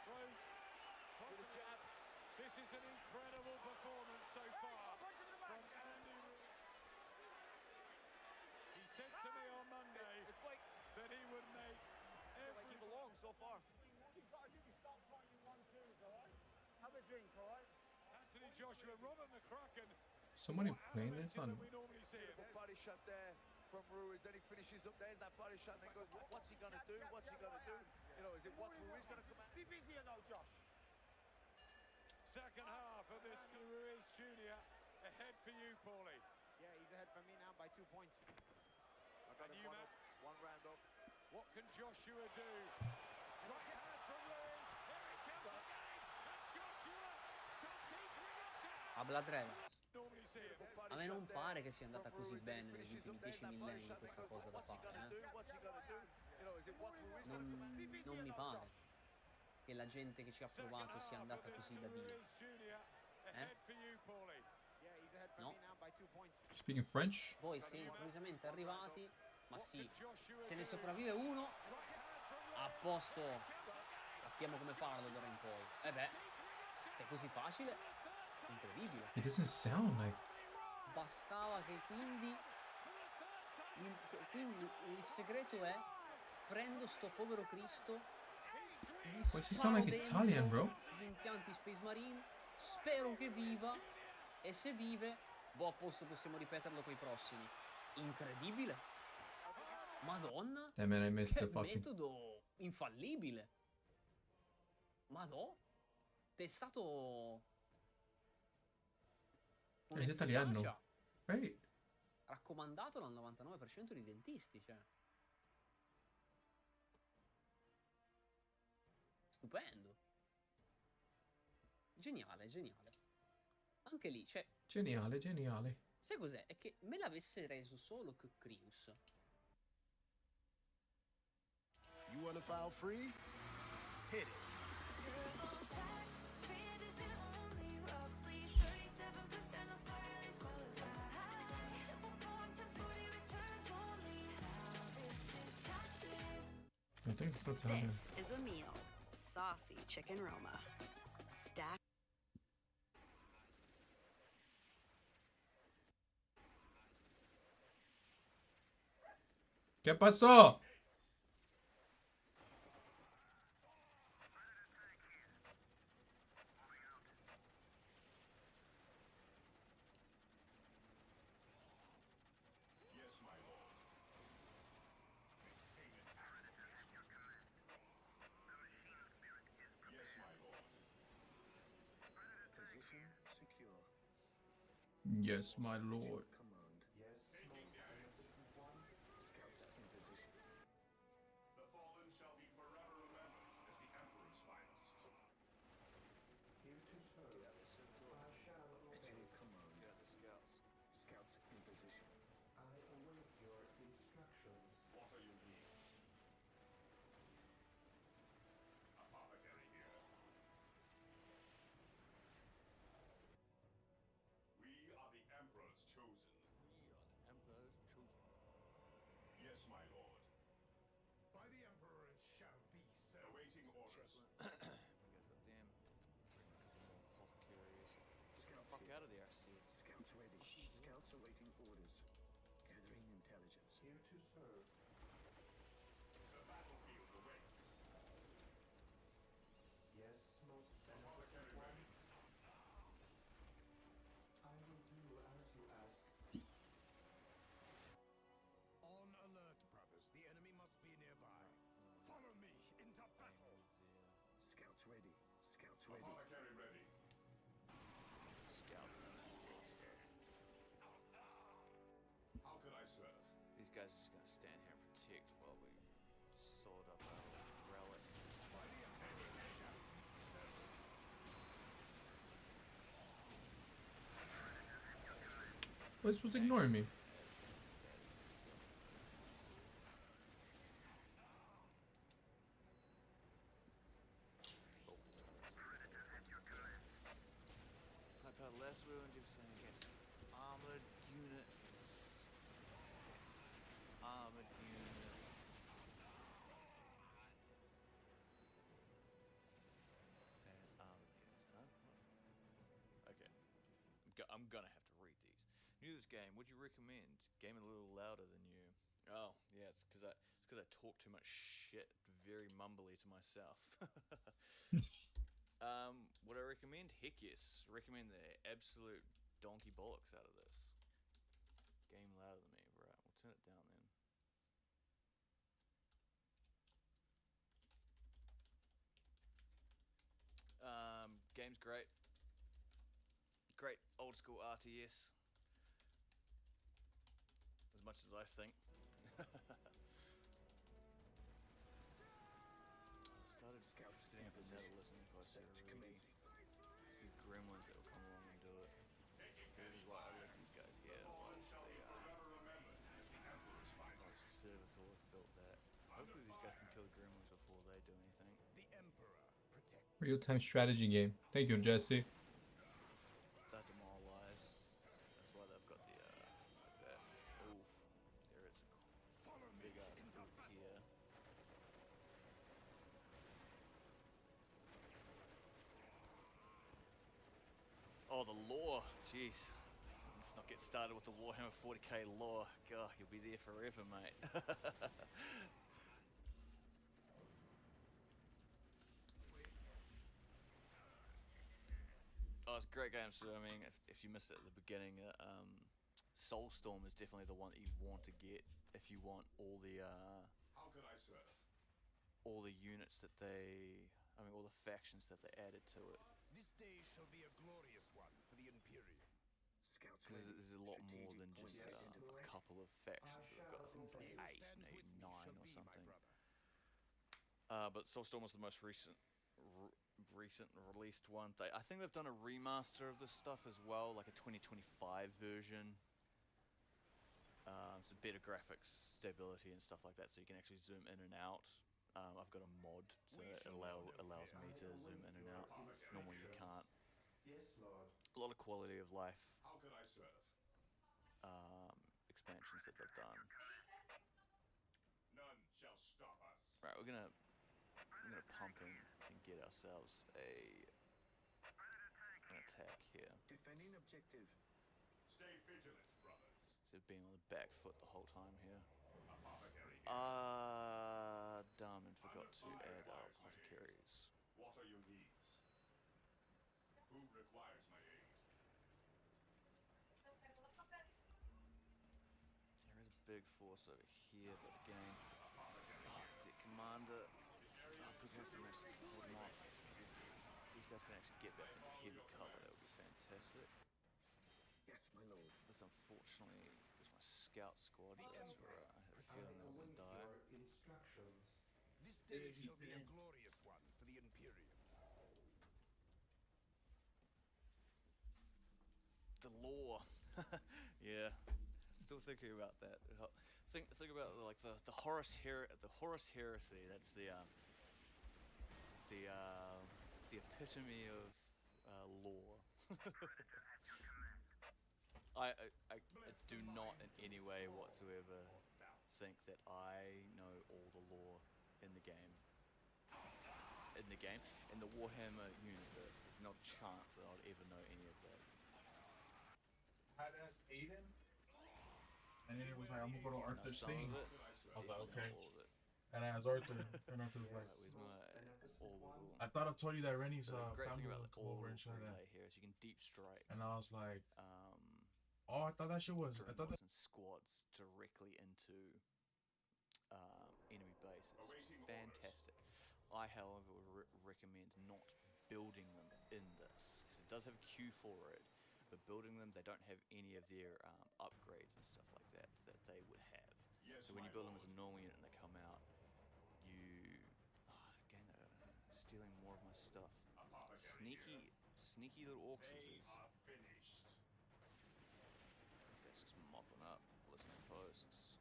Throws with a jab. This is an incredible performance so far from Andy Ruiz. He said to me on Monday that he would make Like he belongs so far. You've got to do is stop fighting 1-2s, all right? Have a drink, all right? Anthony Joshua, Robert McCracken. Somebody playing this on. We normally see it. Body shot there from Ruiz. Then he finishes up. There's that body shot. And then goes, what's he going to do? What's he going to do? You know, is it what's Ruiz going to come out? Be busier now, Josh. Second half of this Ruiz Jr. ahead for you, Paulie. Yeah, he's ahead for me now by 2 points. I got him one round up. What can Joshua do? Right hand from Ruiz. Here he comes again. And Joshua teetering up down. A Bloodred. Normally see it. A me non pare che sia andata così bene negli ultimi 10 millenni questa cosa da fare, Non mi pare che la gente che ci ha provato sia andata così da Dio. No? Speaking French? Poi si è improvvisamente arrivati, ma sì, se ne sopravvive uno, a posto, sappiamo come farlo d'ora in poi. E beh, è così facile, incredibile. It doesn't sound like. Bastava che quindi il segreto è prendo sto povero Cristo, gli Why does he sound like sparo Italian, dentro bro? gli impianti Space Marine, spero che viva, e se vive, boh, a posto, possiamo ripeterlo coi prossimi. Incredibile. Madonna. Damn it, I missed Che the fucking. metodo infallibile. Madò. È stato È italiano. Right. raccomandato dal 99% dei dentisti, cioè. Stupendo. Geniale, geniale. Anche lì, cioè, Geniale, geniale. sai cos'è? È che me l'avesse reso solo Crius. You want to file free? Hit it. I think it's still Italian. This is a meal. Saucy chicken Roma. Stack. ¿Qué pasó? Position secure. Yes, my lord. Command. Yes, most beneficent one. Scouts in position. The fallen shall be forever remembered as the Emperor's finest. Here to serve. I shall obey. At your command. Yeah, the scouts. Scouts in position. I await your instructions. What are your needs? Apothecary here. We are the Emperor's chosen. We are the Emperor's chosen. Yes, my lord. By the Emperor it shall be so. Awaiting orders. You guys got them. Bring a couple more apothecaries. Get the fuck out of there, I said. Scouts ready. Scouts awaiting orders. Gathering intelligence. Here to serve. The battlefield awaits. Yes, most beneficent Apothecary one. ready. I will do as you ask. On alert, brothers. The enemy must be nearby. Follow me into battle. Scouts ready. Scouts ready. Apothecary ready. Scouts. How can I serve? These guys are just gonna stand here and protect while we sort up our relic. By the Emperor it shall be so. Why are you supposed to ignore me? Type out less wound if saying against armored units. Armored units. And armored units, huh? Okay. I'm gonna have to read these. New to this game, would you recommend? Game a little louder than you. Oh, yeah, it's because I talk too much shit, very mumbly to myself. Would I recommend? Heck yes. Recommend the absolute donkey bollocks out of this. Game louder than me. Right, we'll turn it down then. Game's great. Great old school RTS. As much as I think. I started setting up a nether listening post there already. These gremlins that will come along and do it. So this is why I left these guys here. Servitor built that. Hopefully these guys can kill the gremlins before they do anything. The Emperor protects. Real-time strategy game. Thank you, Jesse. That demoralize. That's why they've got the like that. Oof. There is a big ass group here. Oh, the lore. Jeez. Let's not get started with the Warhammer 40k lore. God, you'll be there forever, mate. Oh, it's a great game. So I mean, if you missed it at the beginning, Soulstorm is definitely the one that you want to get if you want all the How can I serve? all the units that all the factions that they added to it. This day shall be a glorious one for the Imperium. Because there's a lot more than just a couple of factions that they've got. I think it's like 8, maybe 9 or something. But Soulstorm was the most recent released one. I think they've done a remaster of this stuff as well, like a 2025 version. So better graphics, stability and stuff like that, so you can actually zoom in and out. I've got a mod, so it allows me to zoom in and out. Normally you can't. Yes, Lord. A lot of quality of life How can I serve? expansions that they've done. None shall stop us. Right, we're gonna pump in and get ourselves an attack here. Defending objective. Stay vigilant, brothers. So being on the back foot the whole time here. Apothecary here. Damn, and forgot to add our apothecaries. What are your needs? Who requires my aid? There is a big force over here, but again, it's the commander. People have to actually hold them off. If these guys can actually get back into heavy cover, that would be fantastic. fantastic. Yes, my lord. This unfortunately is my scout squad. That's where I have a feeling they're gonna die. This day shall be a glorious one for the Imperium. The law. Yeah. Still thinking about that. Think about like the Horus heresy. That's the epitome of law. I do not in any way whatsoever think that I know all the lore in the game. In the Warhammer universe, there's not a chance that I'd ever know any of that. I had asked Aiden, and then it was like, I'm gonna go to Arthur's thing. I was like, okay. And I asked Arthur, and Arthur was like, I thought I told you that Rennie's family would come over and shit like that. Here is you can deep strike. And I was like, oh, I thought that shit was. I thought that squads directly into enemy bases. Fantastic. I, however, would recommend not building them in this because it does have a queue for it. But building them, they don't have any of their upgrades and stuff like that that they would have. Yes, so when you build them as a normal unit and they come out, you again they're stealing more of my stuff. Sneaky little orcs. These guys just mopping up, listening posts.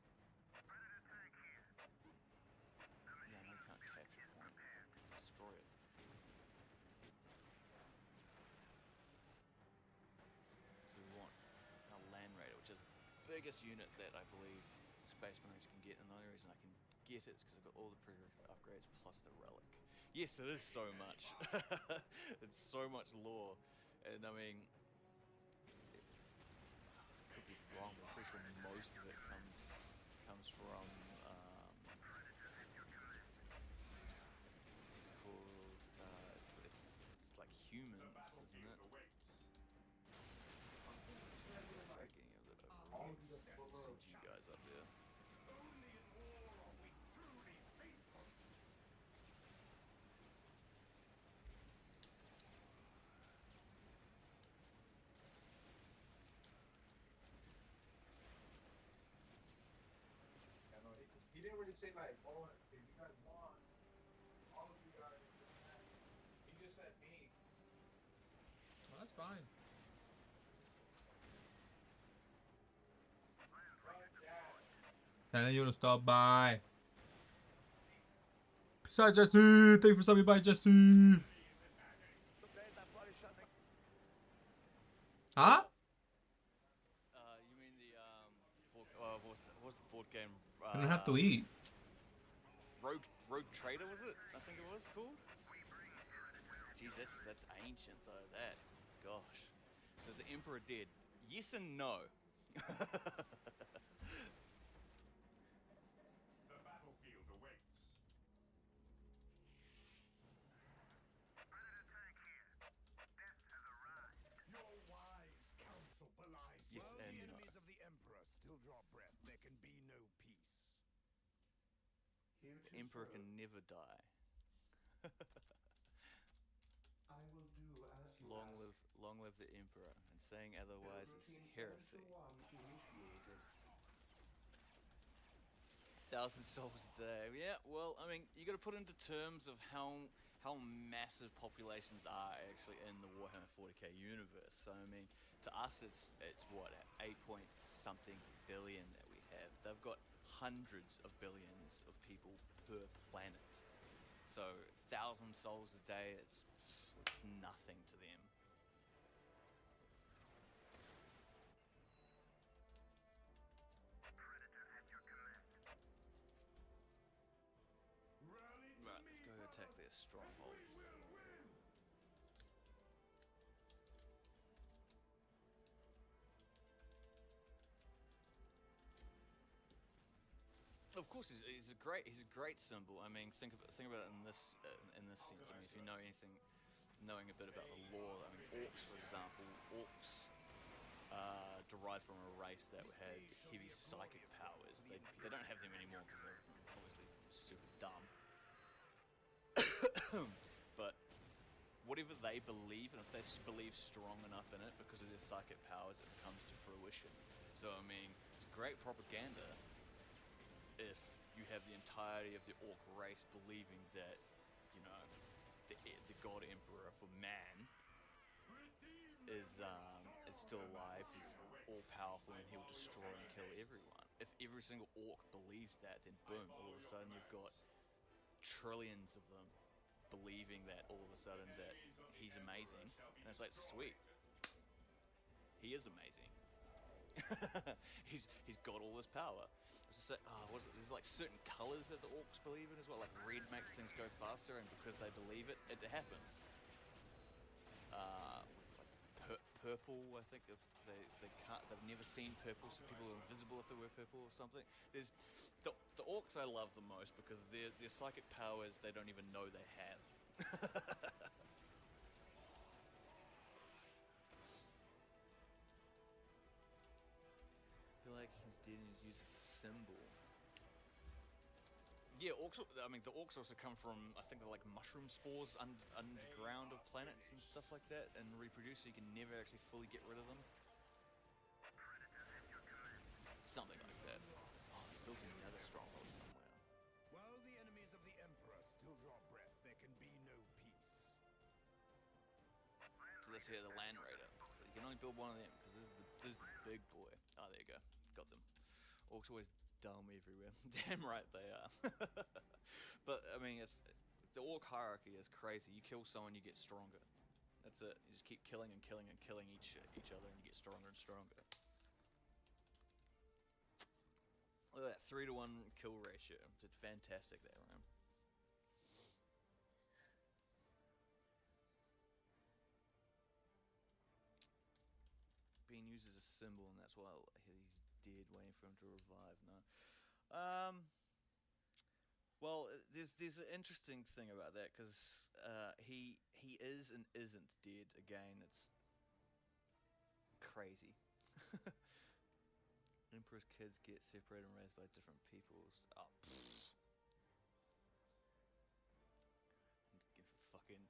Yeah, no, you can't capture point. Destroy it. Biggest unit that I believe Space Marines can get, and the only reason I can get it is because I've got all the prerequisite upgrades plus the relic. Yes, it is so much. It's so much lore, and I mean, I could be wrong, but I'm pretty sure most of it comes from what's it called? It's like humans, isn't it? CG guys up there. Only in war are we truly faithful. he didn't really say like, oh, if you guys want, all of you guys, he just said me. Well, that's fine. Telling you to stop by. Peace out, Jesse. Thank you for stopping by, Jesse. Huh? You mean the what's the board game? You don't have to eat. Rogue Trader was it? I think it was called. Jeez, that's ancient though. That, gosh. So is the Emperor dead? Yes and no. Yes, while the enemies of the Emperor still draw breath, there can be no peace. The Emperor can never die. I will do as you long live the Emperor, and saying otherwise is heresy. 1,000 souls a day. Yeah, well, I mean, you got to put into terms of how massive populations are actually in the Warhammer 40k universe. So I mean, to us, it's what 8-point-something billion that we have. They've got hundreds of billions of people per planet. So 1,000 souls a day, it's nothing to them. Right, let's go attack their stronghold. Of course, he's a great symbol. I mean, think about it in this sense. I mean, if you know anything, knowing a bit about the lore. I mean, orcs, for example, derived from a race that had heavy psychic powers. They don't have them anymore because they're obviously super dumb. But whatever they believe, and if they believe strong enough in it because of their psychic powers, it comes to fruition. So I mean, it's great propaganda if you have the entirety of the orc race believing that, you know, the god emperor for man is still alive, he's all powerful, and he'll destroy and kill everyone. If every single orc believes that, then boom, all of a sudden you've got trillions of them believing that all of a sudden that he's amazing, and it's like, sweet, he is amazing. he's got all this power. It's just like, there's like certain colors that the orcs believe in as well. Like red makes things go faster, and because they believe it, it happens. Purple, I think, if they've never seen purple, so people are invisible if they wear purple or something. There's the orcs I love the most because their psychic powers they don't even know they have. I feel like he's dead and he's used as a symbol. Yeah, orcs. I mean, the orcs also come from, I think, like mushroom spores underground of planets and stuff like that, and reproduce, so you can never actually fully get rid of them. Something like that. Oh, they built another stronghold somewhere. While the enemies of the Emperor still draw breath, there can be no peace. So let's hear the Land Raider. So you can only build one of them because this is the big boy. Oh, there you go. Got them. Orcs always dumb everywhere. Damn right they are. But I mean, the orc hierarchy is crazy. You kill someone, you get stronger. That's it. You just keep killing and killing and killing each other, and you get stronger and stronger. Look at that 3-to-1 kill ratio. Did fantastic that round. Being used as a symbol, and that's why he's dead, waiting for him to revive. No. Well, there's an interesting thing about that because he is and isn't dead. Again, it's crazy. Emperor's kids get separated and raised by different peoples. Oh, fucking,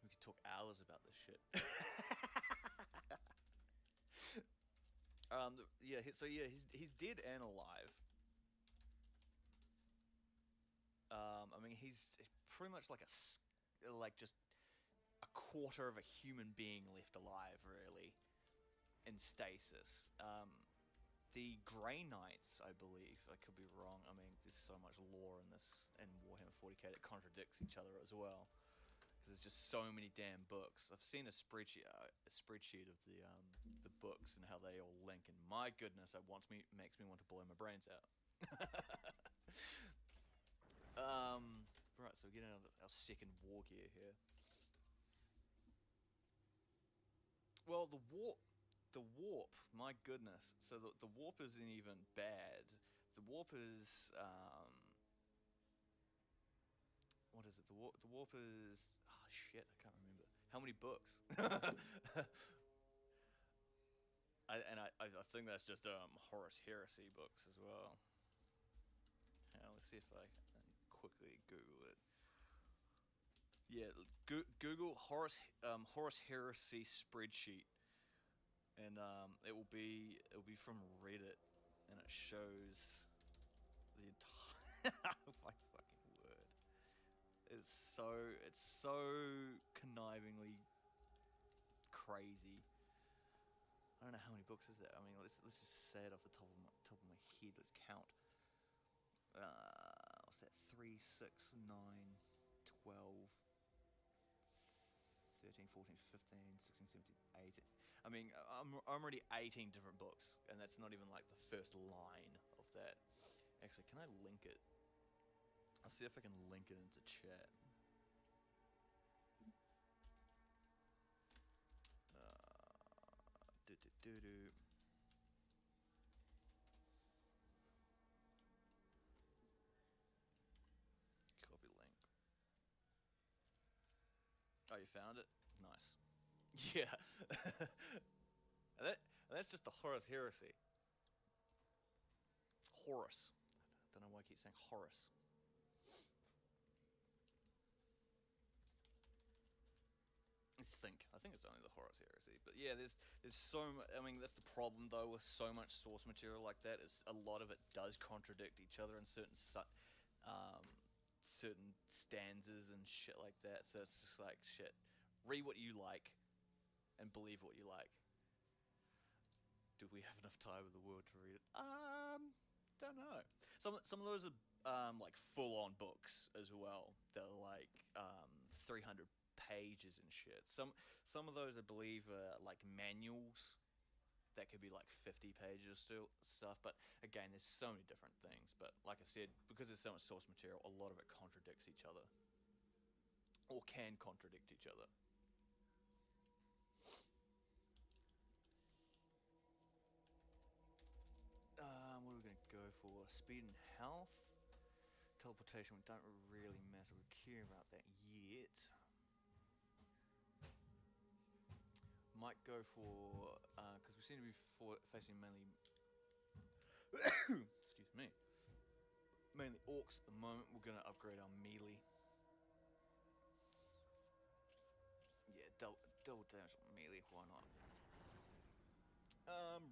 we could talk hours about this shit. He's dead and alive. I mean, he's pretty much like just a quarter of a human being left alive, really, in stasis. The Grey Knights, I believe, I could be wrong. I mean, there's so much lore in this in Warhammer 40k that contradicts each other as well. There's just so many damn books. I've seen a spreadsheet of the books and how they all link, and my goodness, it makes me want to blow my brains out. Right, so we're getting our second war gear here. Well, the warp, my goodness. So the warp isn't even bad. The warp is what is it? The warp is, oh shit, I can't remember. How many books? I think that's just Horus Heresy books as well. Let's see if I can quickly Google it. Yeah, Google Horus Heresy spreadsheet, and it will be from Reddit, and it shows the entire my fucking word. It's so connivingly crazy. I don't know how many books is that. I mean, let's just say it off the top of my head. Let's count. What's that? 3, 6, 9, 12, 13, 14, 15, 16, 17, 18. I mean, I'm already 18 different books, and that's not even like the first line of that. Actually, can I link it? I'll see if I can link it into chat. Copy link. Oh, you found it? Nice. Yeah. and that's just the Horus Heresy. Horus. I don't know why I keep saying Horus. I think it's only the Horus Heresy. But yeah, there's so I mean, that's the problem though with so much source material like that, is a lot of it does contradict each other in certain certain stanzas and shit like that. So it's just like, shit, read what you like and believe what you like. Do we have enough time in the world to read it? Don't know. Some of those are like full-on books as well. They're like 300 pages and shit. Some of those, I believe, are like manuals that could be like 50 pages still stuff. But again, there's so many different things. But like I said, because there's so much source material, a lot of it contradicts each other, or can contradict each other. What are we going to go for? Speed and health? Teleportation, we don't really massively care about that yet. Might go for, because we seem to be facing mainly, excuse me, mainly orcs at the moment. We're going to upgrade our melee. Yeah, double damage on melee, why not?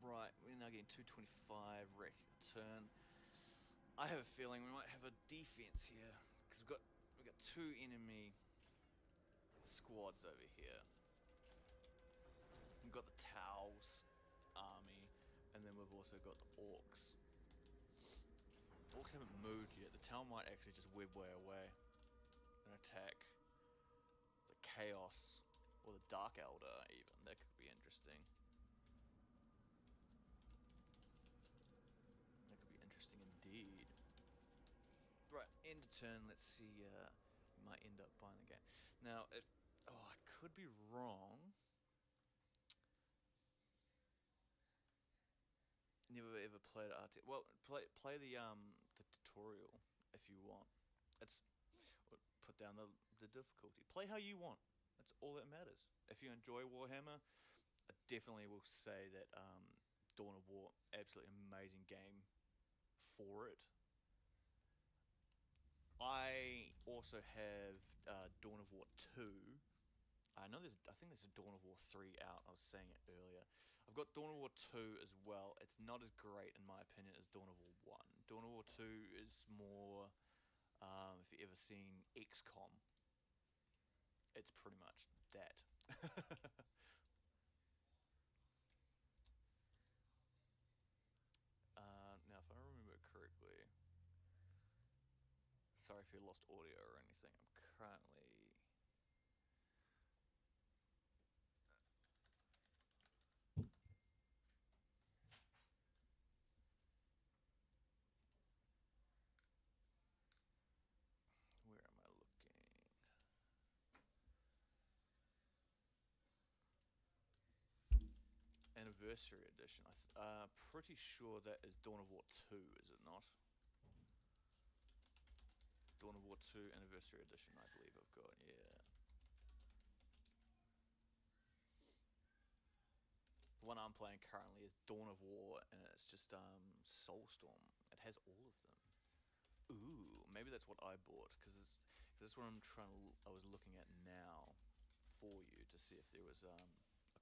Right, we're now getting 225 wreck turn. I have a feeling we might have a defense here, because we've got two enemy squads over here. We've got the Tau's army, and then we've also got the orcs. Orcs haven't moved yet. The Tau might actually just web way away and attack the Chaos or the Dark Elder even. That could be interesting. That could be interesting indeed. Right, end of turn. Let's see. Might end up buying the game. Now, if I could be wrong. Never ever played RT. Well, play the tutorial if you want. It's put down the difficulty. Play how you want. That's all that matters. If you enjoy Warhammer, I definitely will say that Dawn of War, absolutely amazing game for it. I also have Dawn of War 2. I think there's a Dawn of War 3 out. I was saying it earlier. I've got Dawn of War 2 as well. It's not as great, in my opinion, as Dawn of War 1. Dawn of War 2 is more, if you've ever seen XCOM, it's pretty much that. Now, if I remember correctly, sorry if you lost audio or anything, I'm currently... Where am I looking? Anniversary Edition. Pretty sure that is Dawn of War 2, is it not? Dawn of War 2 Anniversary Edition, I believe I've got, yeah. The one I'm playing currently is Dawn of War, and it's just Soulstorm. It has all of them. Ooh, maybe that's what I bought, because that's what I was looking at now for you to see if there was a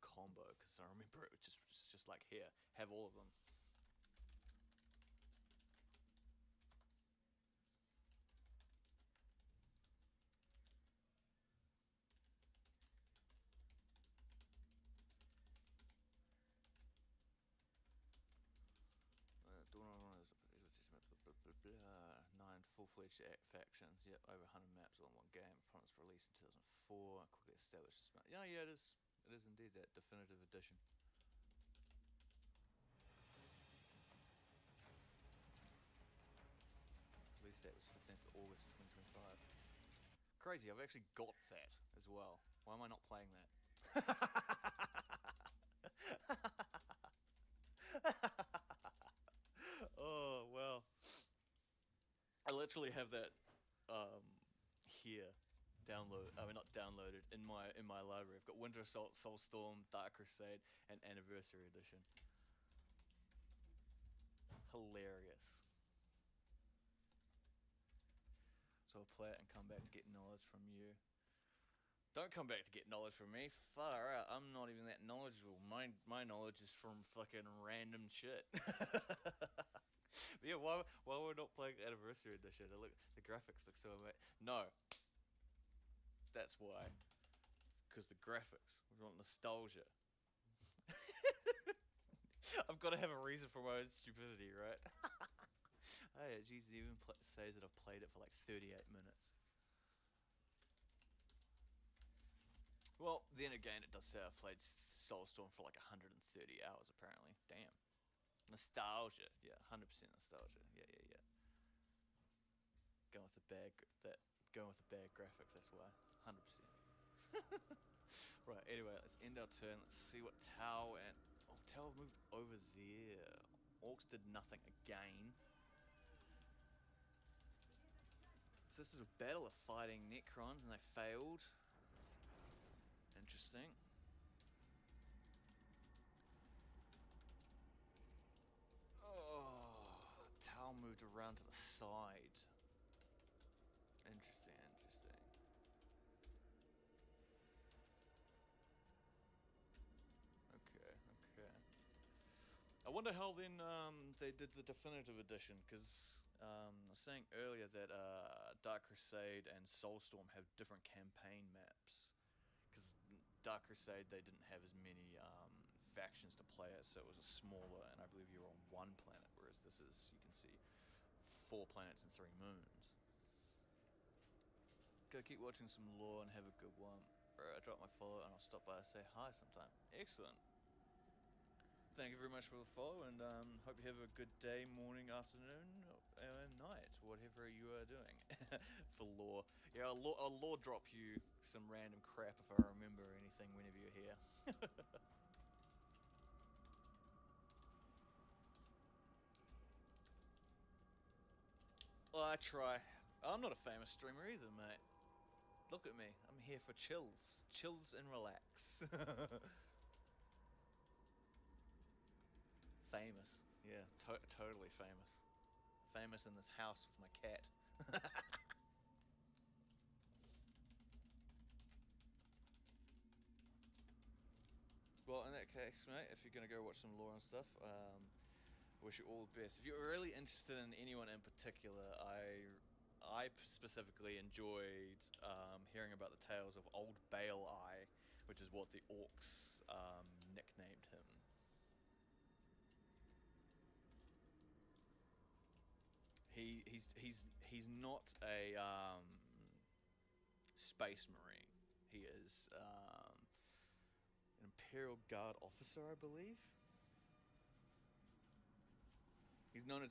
combo, because I remember it was just like, here, have all of them. Nine full-fledged factions, yep, over 100 maps on one game. Promised release in 2004. Quickly established. Yeah, it is. It is indeed that definitive edition. Release date was 15th of August 2025. Crazy, I've actually got that as well. Why am I not playing that? Oh, well. I literally have that here not downloaded in my library. I've got Winter Assault, Soulstorm, Dark Crusade, and Anniversary Edition. Hilarious. So I'll play it and come back to get knowledge from you. Don't come back to get knowledge from me. Far out. I'm not even that knowledgeable. My knowledge is from fucking random shit. But yeah, why we're not playing Anniversary Edition? The graphics look so amazing. No, that's why. Because the graphics. We want nostalgia. I've got to have a reason for my own stupidity, right? Hey, geez, it even says that I've played it for like 38 minutes. Well, then again, it does say I've played Soulstorm for like 130 hours, apparently. Damn. Nostalgia. Yeah, 100% nostalgia. Yeah. Going with the bad graphics, that's why. 100%. Right, anyway, let's end our turn. Let's see what Tau and... Oh, Tau moved over there. Orcs did nothing again. So this is a battle of fighting Necrons and they failed. Interesting. Oh, Tau moved around to the side. Interesting. Okay. I wonder how then they did the definitive edition, because I was saying earlier that Dark Crusade and Soulstorm have different campaign maps. Because Dark Crusade, they didn't have as many factions to play as, so it was a smaller, and I believe you were on one planet, whereas this is, you can see 4 planets and 3 moons. Go keep watching some lore and have a good one. I drop my follow and I'll stop by and say hi sometime. Excellent. Thank you very much for the follow, and hope you have a good day, morning, afternoon, and night, whatever you are doing. For lore. Yeah, I'll lore drop you some random crap if I remember anything whenever you're here. Well, I try. I'm not a famous streamer either, mate. Look at me. I'm here for chills. Chills and relax. Famous. Yeah, totally famous. Famous in this house with my cat. Well, in that case, mate, if you're going to go watch some lore and stuff, wish you all the best. If you're really interested in anyone in particular, I specifically enjoyed hearing about the tales of Old Bale Eye, which is what the orcs nicknamed him. He's not a space marine. He is an Imperial Guard officer, I believe. He's known as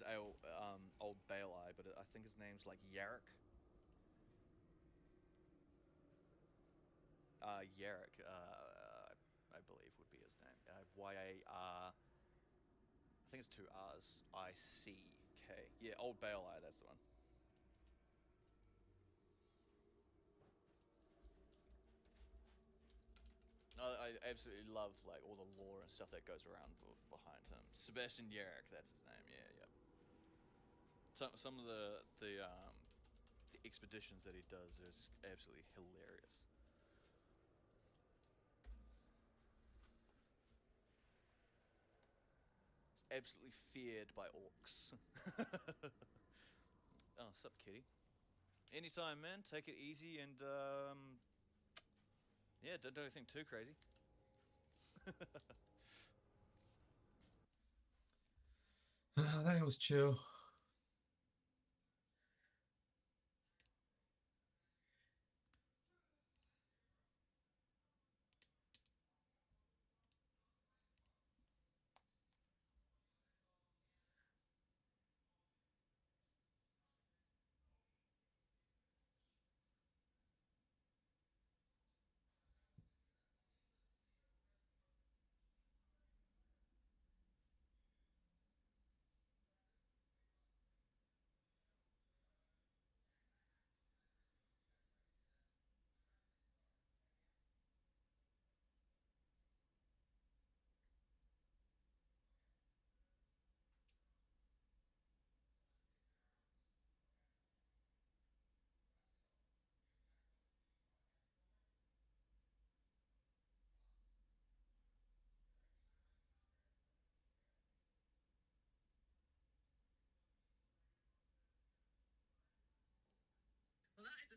Old Bale Eye, but I think his name's like Yarrick. Yarrick, I believe would be his name. Y-A-R... I think it's 2 R's. I-C-K. Yeah, Old Bale Eye, that's the one. I absolutely love like all the lore and stuff that goes around behind him. Sebastian Yarrick, that's his name. Yeah. Some of the expeditions that he does is absolutely hilarious. He's absolutely feared by orcs. Oh, sup, kitty? Anytime, man. Take it easy and yeah, don't do anything too crazy. That was chill.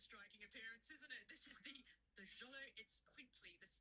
a striking appearance, isn't it? This is the Jolo, it's quickly, this...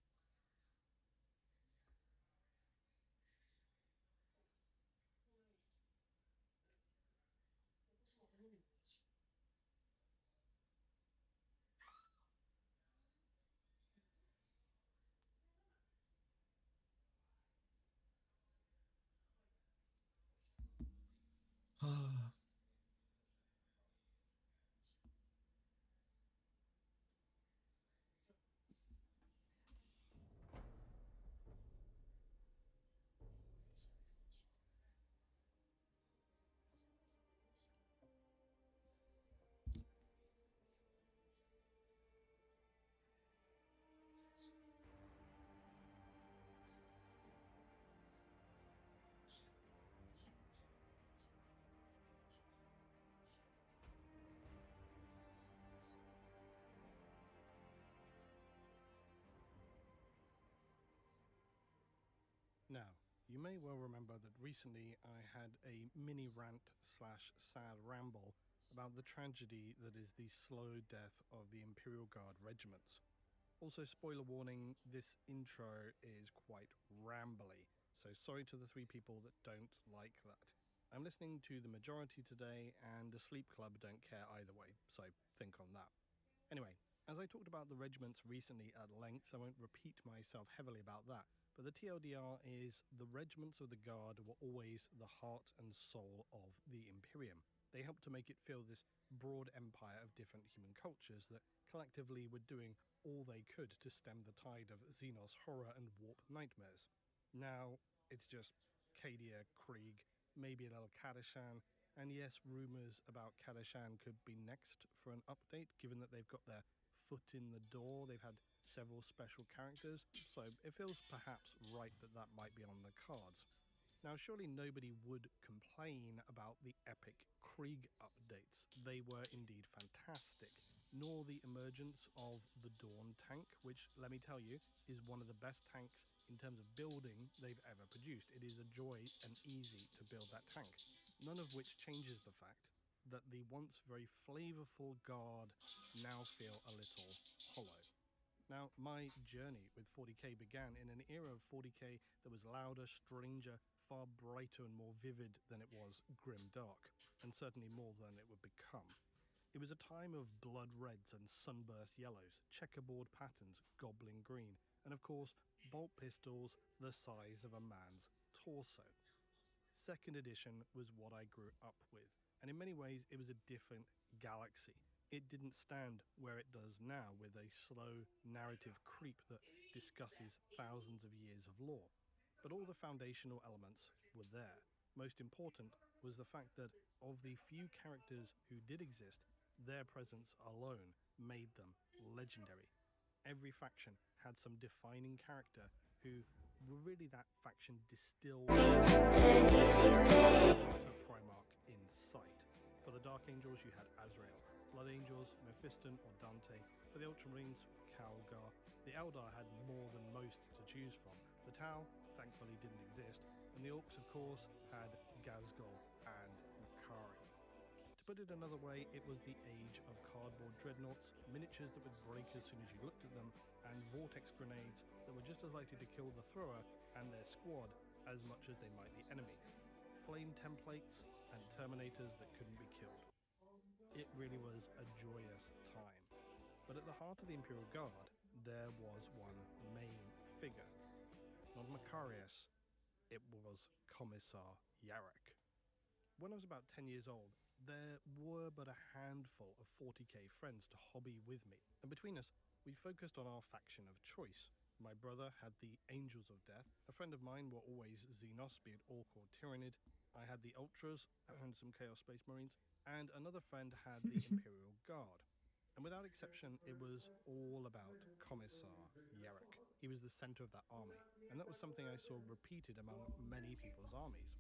Now, you may well remember that recently I had a mini rant slash sad ramble about the tragedy that is the slow death of the Imperial Guard regiments. Also, spoiler warning, this intro is quite rambly, so sorry to the 3 people that don't like that. I'm listening to the majority today, and the Sleep Club don't care either way, so think on that. Anyway, as I talked about the regiments recently at length, I won't repeat myself heavily about that, but the TLDR is the regiments of the Guard were always the heart and soul of the Imperium. They helped to make it feel this broad empire of different human cultures that collectively were doing all they could to stem the tide of Xenos horror and warp nightmares. Now, it's just Cadia, Krieg, maybe a little Kadashan, and yes, rumours about Kadashan could be next for an update, given that they've got their foot in the door. They've had several special characters, so it feels perhaps right that that might be on the cards. Now, surely nobody would complain about the epic Krieg updates. They were indeed fantastic, nor the emergence of the Dawn tank, which, let me tell you, is one of the best tanks in terms of building they've ever produced. It is a joy and easy to build that tank. None of which changes the fact that the once very flavourful Guard now feel a little hollow. Now, my journey with 40k began in an era of 40k that was louder, stranger, far brighter and more vivid than it was grim dark, and certainly more than it would become. It was a time of blood reds and sunburst yellows, checkerboard patterns, goblin green, and of course, bolt pistols the size of a man's torso. Second edition was what I grew up with, and in many ways it was a different galaxy. It didn't stand where it does now, with a slow narrative creep that discusses thousands of years of lore. But all the foundational elements were there. Most important was the fact that of the few characters who did exist, their presence alone made them legendary. Every faction had some defining character who were really that faction distilled to Primarch in sight. For the Dark Angels, you had Azrael. Blood Angels, Mephiston or Dante. For the Ultramarines, Calgar. The Eldar had more than most to choose from. The Tau, thankfully, didn't exist. And the Orcs, of course, had Ghazghkull and Makari. To put it another way, it was the age of cardboard dreadnoughts, miniatures that would break as soon as you looked at them, and vortex grenades that were just as likely to kill the thrower and their squad as much as they might the enemy. Flame templates and Terminators that couldn't be killed. It really was a joyous time. But at the heart of the Imperial Guard, there was one main figure. Not Macarius, it was Commissar Yarrick. When I was about 10 years old, there were but a handful of 40k friends to hobby with me, and between us, we focused on our faction of choice. My brother had the Angels of Death, a friend of mine were always Xenos, be it Orc or Tyranid, I had the Ultras and some Chaos Space Marines, and another friend had the Imperial Guard. And without exception, it was all about Commissar Yarrick. He was the center of that army, and that was something I saw repeated among many people's armies.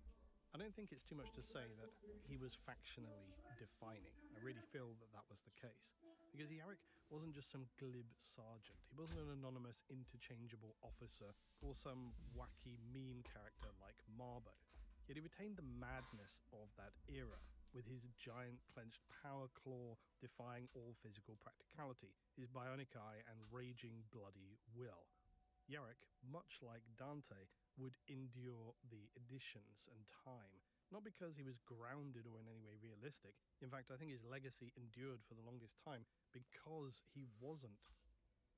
I don't think it's too much to say that he was factionally defining. I really feel that that was the case. Because Yarrick wasn't just some glib sergeant. He wasn't an anonymous interchangeable officer or some wacky meme character like Marbo. Yet he retained the madness of that era. with his giant clenched power claw defying all physical practicality, his bionic eye and raging bloody will. Yarrick, much like Dante, would endure the additions and time, not because he was grounded or in any way realistic. In fact, I think his legacy endured for the longest time because he wasn't.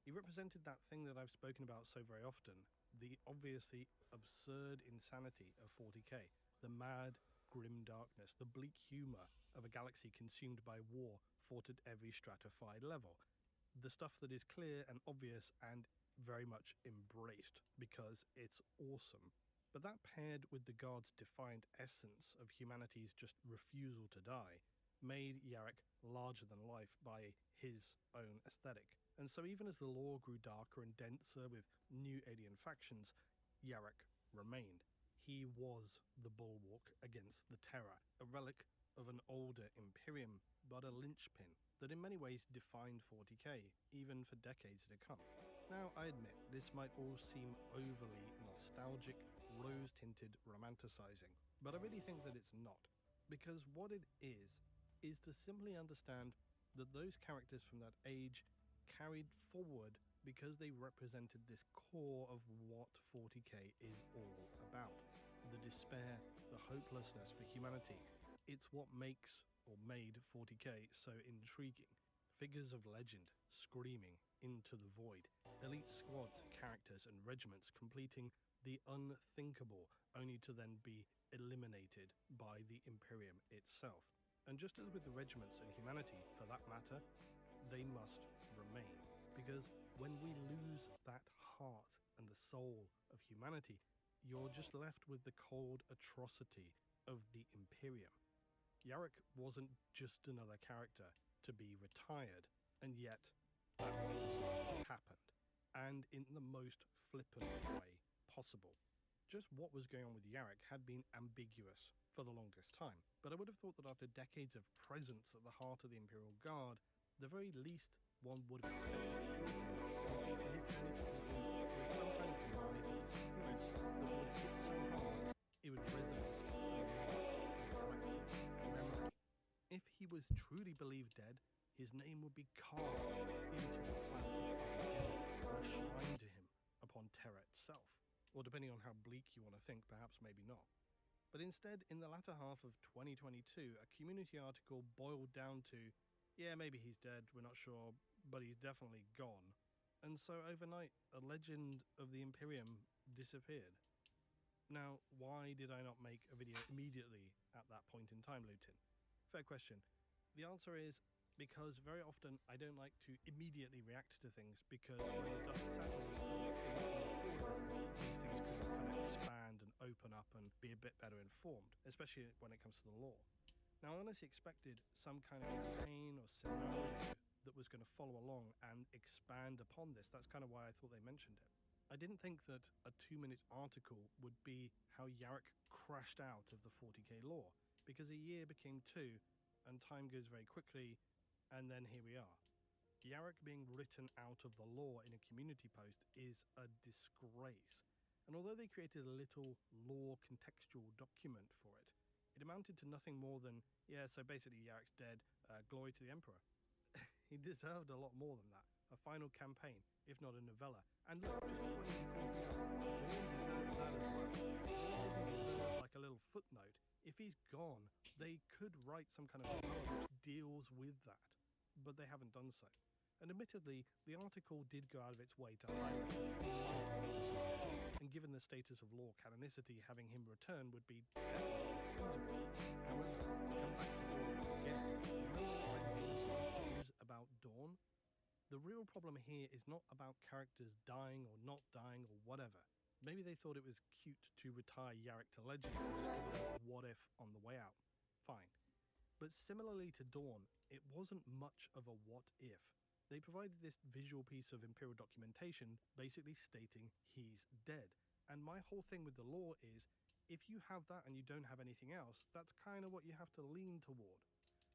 He represented that thing that I've spoken about so very often, the obviously absurd insanity of 40k, the mad, grim darkness, the bleak humour of a galaxy consumed by war fought at every stratified level. The stuff that is clear and obvious and very much embraced because it's awesome. But that paired with the Guard's defiant essence of humanity's just refusal to die made Yarrick larger than life by his own aesthetic. And so even as the lore grew darker and denser with new alien factions, Yarrick remained. He was the bulwark against the Terror, a relic of an older Imperium, but a linchpin that in many ways defined 40k, even for decades to come. Now, I admit, this might all seem overly nostalgic, rose-tinted romanticizing, but I really think that it's not, because what it is to simply understand that those characters from that age carried forward because they represented this core of what 40k is all about. The despair, the hopelessness for humanity. It's what makes or made 40k so intriguing. Figures of legend screaming into the void. Elite squads, characters and regiments completing the unthinkable only to then be eliminated by the Imperium itself. And just as with the regiments and humanity, for that matter, they must remain. Because when we lose that heart and the soul of humanity, you're just left with the cold atrocity of the Imperium. Yarrick wasn't just another character to be retired, and yet that's what happened. And in the most flippant way possible. Just what was going on with Yarrick had been ambiguous for the longest time, but I would have thought that after decades of presence at the heart of the Imperial Guard, the very least one would have expected some kind of disappearance that would hit so hard it would resonate collective memory. If he was truly believed dead, his name would be carved into the planet or a shrine to him upon Terra itself. Or depending on how bleak you want to think, perhaps maybe not. But instead, in the latter half of 2022, a community article boiled down to, yeah, maybe he's dead, we're not sure, but he's definitely gone. And so overnight, a legend of the Imperium disappeared. Now, why did I not make a video immediately at that point in time, Lutin? Fair question. The answer is because very often I don't like to immediately react to things because when the dust settles, these things can kind of expand and open up and be a bit better informed, especially when it comes to the lore. Now, I honestly expected some kind of campaign or scenario that was going to follow along and expand upon this. That's kind of why I thought they mentioned it. I didn't think that a 2-minute article would be how Yarrick crashed out of the 40k lore, because a year became 2, and time goes very quickly, and then here we are. Yarrick being written out of the lore in a community post is a disgrace. And although they created a little lore contextual document for it, it amounted to nothing more than, yeah, so basically Yarrick's dead, glory to the Emperor. He deserved a lot more than that. A final campaign, if not a novella. And look, just deserves that as well. Deserves like a little footnote. If he's gone, they could write some kind of novella which deals with that, but they haven't done so. And admittedly, the article did go out of its way to highlight and given the status of lore canonicity, having him return would be definitely feasible. However, to come back to Dawn again, remember what I mentioned about Dawn? The real problem here is not about characters dying or not dying or whatever. Maybe they thought it was cute to retire Yarrick to legend and just give it a what if on the way out. Fine. But similarly to Dawn, it wasn't much of a what if. They provided this visual piece of Imperial documentation basically stating he's dead. And my whole thing with the lore is, if you have that and you don't have anything else, that's kind of what you have to lean toward.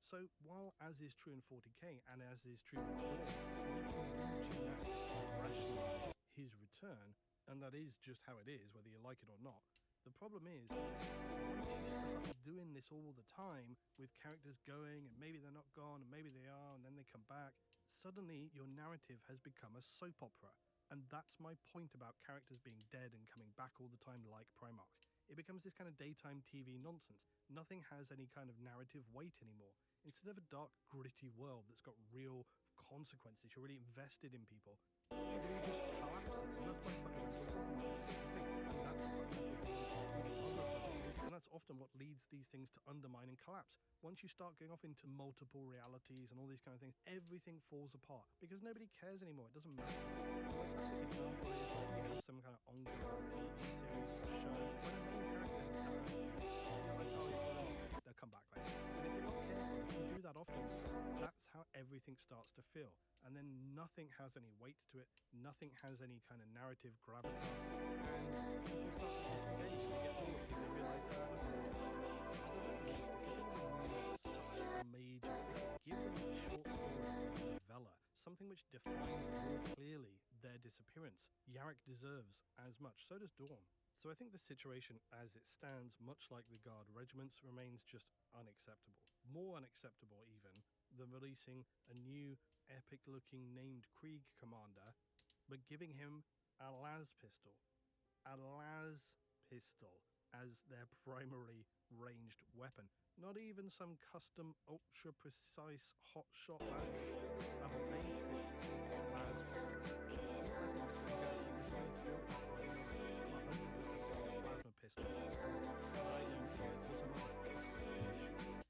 So while as is true in 40k and as is true with Dawn, we can do gymnastics to rationalize his return, and that is just how it is, whether you like it or not, The problem is, once you start doing this all the time with characters going and maybe they're not gone and maybe they are and then they come back, suddenly your narrative has become a soap opera. And that's my point about characters being dead and coming back all the time like Primarchs. It becomes this kind of daytime TV nonsense. Nothing has any kind of narrative weight anymore. Instead of a dark, gritty world that's got real consequences, you're really invested in people, it all just collapses. And that's my fundamental problem. And that's often what leads these things to undermine and collapse. Once you start going off into multiple realities and all these kind of things, everything falls apart because nobody cares anymore. It doesn't matter. A classic example is when you have some kind of ongoing TV series show when a main character dies, you're like, oh yeah, they'll come back later. And if you're not careful, if you do that often, that's how everything starts to feel. And then nothing has any weight to it, nothing has any kind of narrative gravitas, and people start to disengage and they get bored because they realise that other than just a major figure, give them a short story novella, something which defines more clearly their disappearance. Yarrick deserves as much, so does Dawn. So I think the situation as it stands, much like the Guard regiments, remains just unacceptable. More unacceptable even than releasing a new epic-looking named Krieg commander, but giving him a las pistol. A las pistol as their primary ranged weapon. Not even some custom ultra-precise hotshot las, a basic las pistol.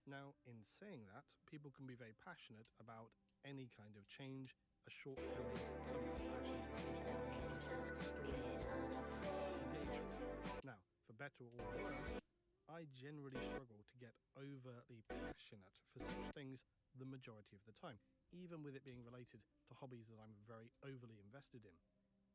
Now, in saying that, people can be very passionate about any kind of change, a shortcoming, some passion about just engagement. Now, for better or worse, I generally struggle to get overtly passionate for such things the majority of the time, even with it being related to hobbies that I'm very overly invested in.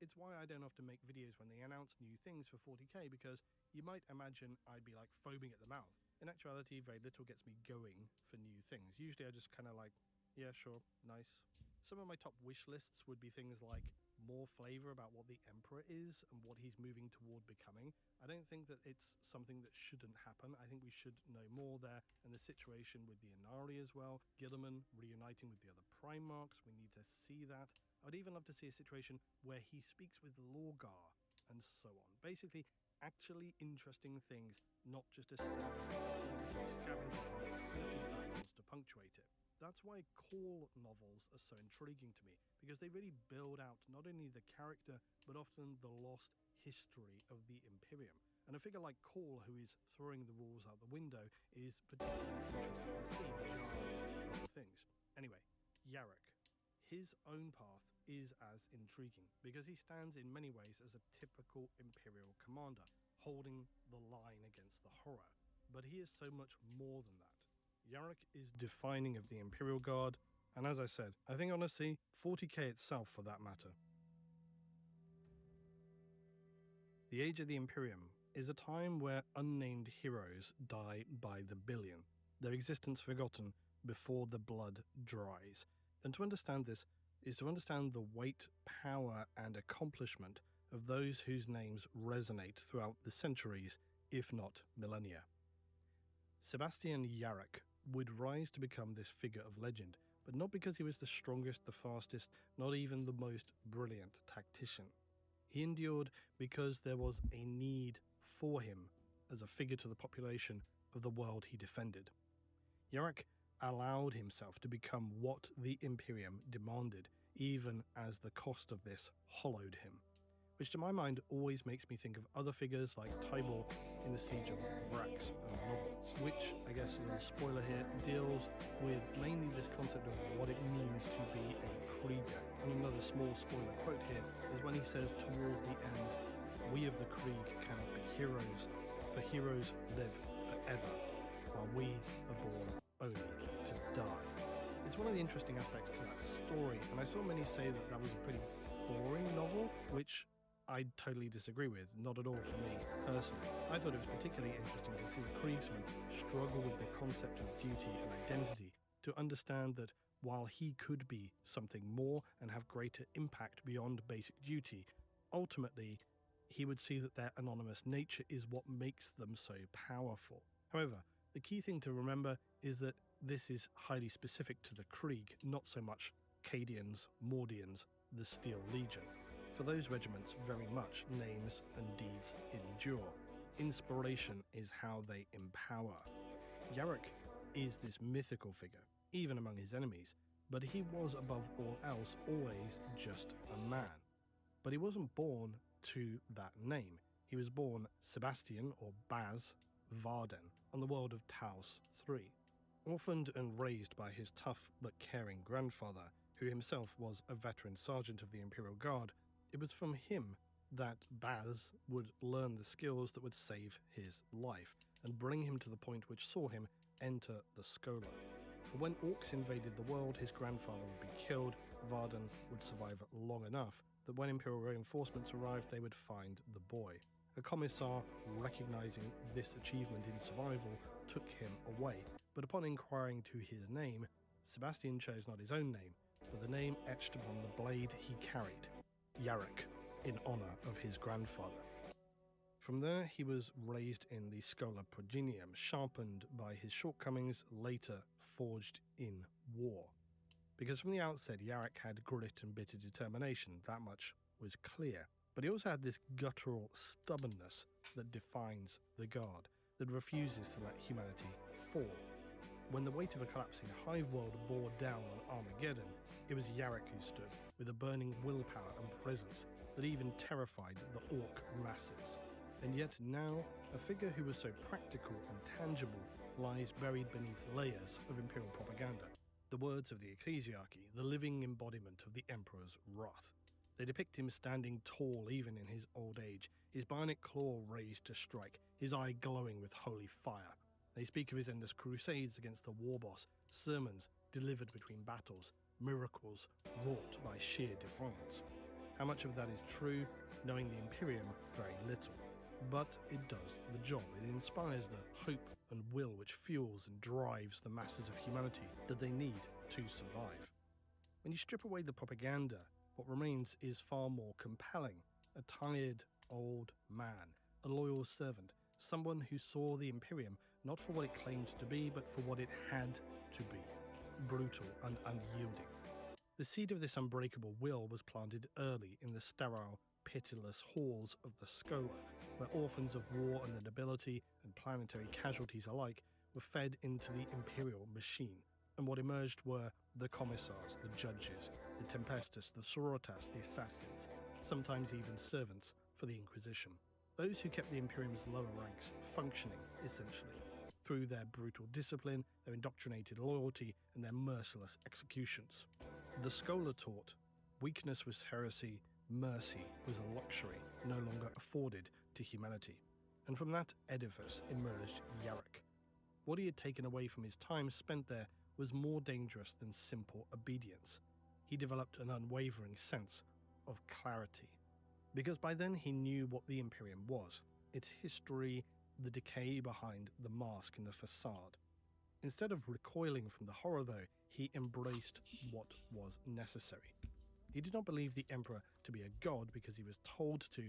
It's why I don't often make videos when they announce new things for 40k, because you might imagine I'd be like foaming at the mouth. In actuality, very little gets me going for new things. Usually I just kind of like, yeah, sure, nice. Some of my top wish lists would be things like more flavor about what the Emperor is and what he's moving toward becoming. I don't think that it's something that shouldn't happen. I think we should know more there, and the situation with the Inari as well. Guilliman reuniting with the other Primarchs, we need to see that. I'd even love to see a situation where he speaks with Lorgar and so on. Basically, actually interesting things, not just a scavenger titles to punctuate it. That's why Call novels are so intriguing to me, because they really build out not only the character, but often the lost history of the Imperium. And a figure like Call, who is throwing the rules out the window, is particularly interesting to see other things. Anyway, Yarrick. His own path is as intriguing, because he stands in many ways as a typical Imperial commander, holding the line against the horror. But he is so much more than that. Yarrick is defining of the Imperial Guard, and as I said, I think honestly, 40k itself for that matter. The Age of the Imperium is a time where unnamed heroes die by the billion, their existence forgotten before the blood dries. And to understand this is to understand the weight, power, and accomplishment of those whose names resonate throughout the centuries, if not millennia. Sebastian Yarrick would rise to become this figure of legend, but not because he was the strongest, the fastest, not even the most brilliant tactician. He endured because there was a need for him as a figure to the population of the world he defended. Yarrick allowed himself to become what the Imperium demanded, even as the cost of this hollowed him. Which to my mind always makes me think of other figures like Tybor in the Siege of Vrax novel, which, I guess a little spoiler here, deals with mainly this concept of what it means to be a Krieger. And another small spoiler quote here is when he says toward the end, "We of the Krieg cannot be heroes, for heroes live forever, while we are born only to die." It's one of the interesting aspects to that story, and I saw many say that that was a pretty boring novel, which I totally disagree with, not at all for me personally. I thought it was particularly interesting to see Kriegsman struggle with the concept of duty and identity, to understand that while he could be something more and have greater impact beyond basic duty, ultimately he would see that their anonymous nature is what makes them so powerful. However, the key thing to remember is that this is highly specific to the Krieg, not so much Cadians, Mordians, the Steel Legion. For those regiments, very much names and deeds endure. Inspiration is how they empower. Yarrick is this mythical figure, even among his enemies, but he was above all else always just a man. But he wasn't born to that name. He was born Sebastian, or Baz, Varden, on the world of Taos III. Orphaned and raised by his tough but caring grandfather, who himself was a veteran sergeant of the Imperial Guard, it was from him that Baz would learn the skills that would save his life and bring him to the point which saw him enter the Schola. For when orcs invaded the world, his grandfather would be killed. Varden would survive long enough that when Imperial reinforcements arrived, they would find the boy. A commissar, recognizing this achievement in survival, took him away, but upon inquiring to his name, Sebastian chose not his own name, but the name etched upon the blade he carried, Yarrick, in honor of his grandfather. From there, he was raised in the Schola Progenium, sharpened by his shortcomings, later forged in war. Because from the outset, Yarrick had grit and bitter determination, that much was clear. But he also had this guttural stubbornness that defines the Guard, that refuses to let humanity fall. When the weight of a collapsing hive world bore down on Armageddon, it was Yarrick who stood, with a burning willpower and presence that even terrified the orc masses. And yet now, a figure who was so practical and tangible lies buried beneath layers of imperial propaganda. The words of the ecclesiarchy, the living embodiment of the emperor's wrath. They depict him standing tall even in his old age, his bionic claw raised to strike, his eye glowing with holy fire. They speak of his endless crusades against the war boss, sermons delivered between battles, miracles wrought by sheer defiance. How much of that is true, knowing the Imperium, very little. But it does the job. It inspires the hope and will which fuels and drives the masses of humanity that they need to survive. When you strip away the propaganda, what remains is far more compelling. A tired, old man, a loyal servant, someone who saw the Imperium not for what it claimed to be, but for what it had to be. Brutal and unyielding. The seed of this unbreakable will was planted early in the sterile, pitiless halls of the Schola, where orphans of war and the nobility and planetary casualties alike were fed into the imperial machine. And what emerged were the commissars, the judges, the Tempestus, the Sororitas, the assassins, sometimes even servants for the Inquisition. Those who kept the Imperium's lower ranks functioning, essentially, through their brutal discipline, their indoctrinated loyalty, and their merciless executions. The Schola taught weakness was heresy, mercy was a luxury no longer afforded to humanity. And from that edifice emerged Yarrick. What he had taken away from his time spent there was more dangerous than simple obedience. He developed an unwavering sense of clarity. Because by then he knew what the Imperium was, its history, the decay behind the mask and the facade. Instead of recoiling from the horror, though, he embraced what was necessary. He did not believe the Emperor to be a god because he was told to.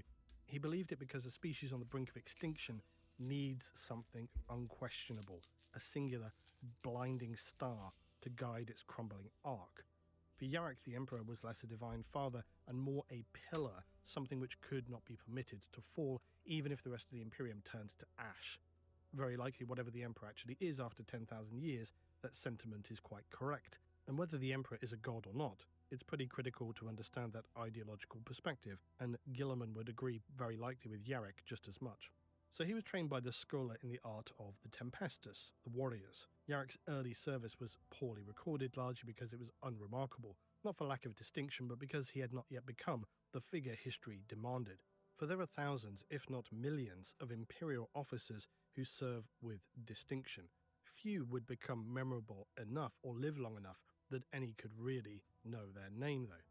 He believed it because a species on the brink of extinction needs something unquestionable, a singular, blinding star to guide its crumbling arc. For Yarrick, the Emperor was less a divine father and more a pillar, something which could not be permitted to fall, even if the rest of the Imperium turned to ash. Very likely, whatever the Emperor actually is after 10,000 years, that sentiment is quite correct. And whether the Emperor is a god or not, it's pretty critical to understand that ideological perspective, and Guilliman would agree very likely with Yarrick just as much. So he was trained by the Schola in the art of the Tempestus, the warriors. Yarrick's early service was poorly recorded, largely because it was unremarkable, not for lack of distinction, but because he had not yet become the figure history demanded. For there are thousands, if not millions, of imperial officers who serve with distinction. Few would become memorable enough or live long enough that any could really know their name, though.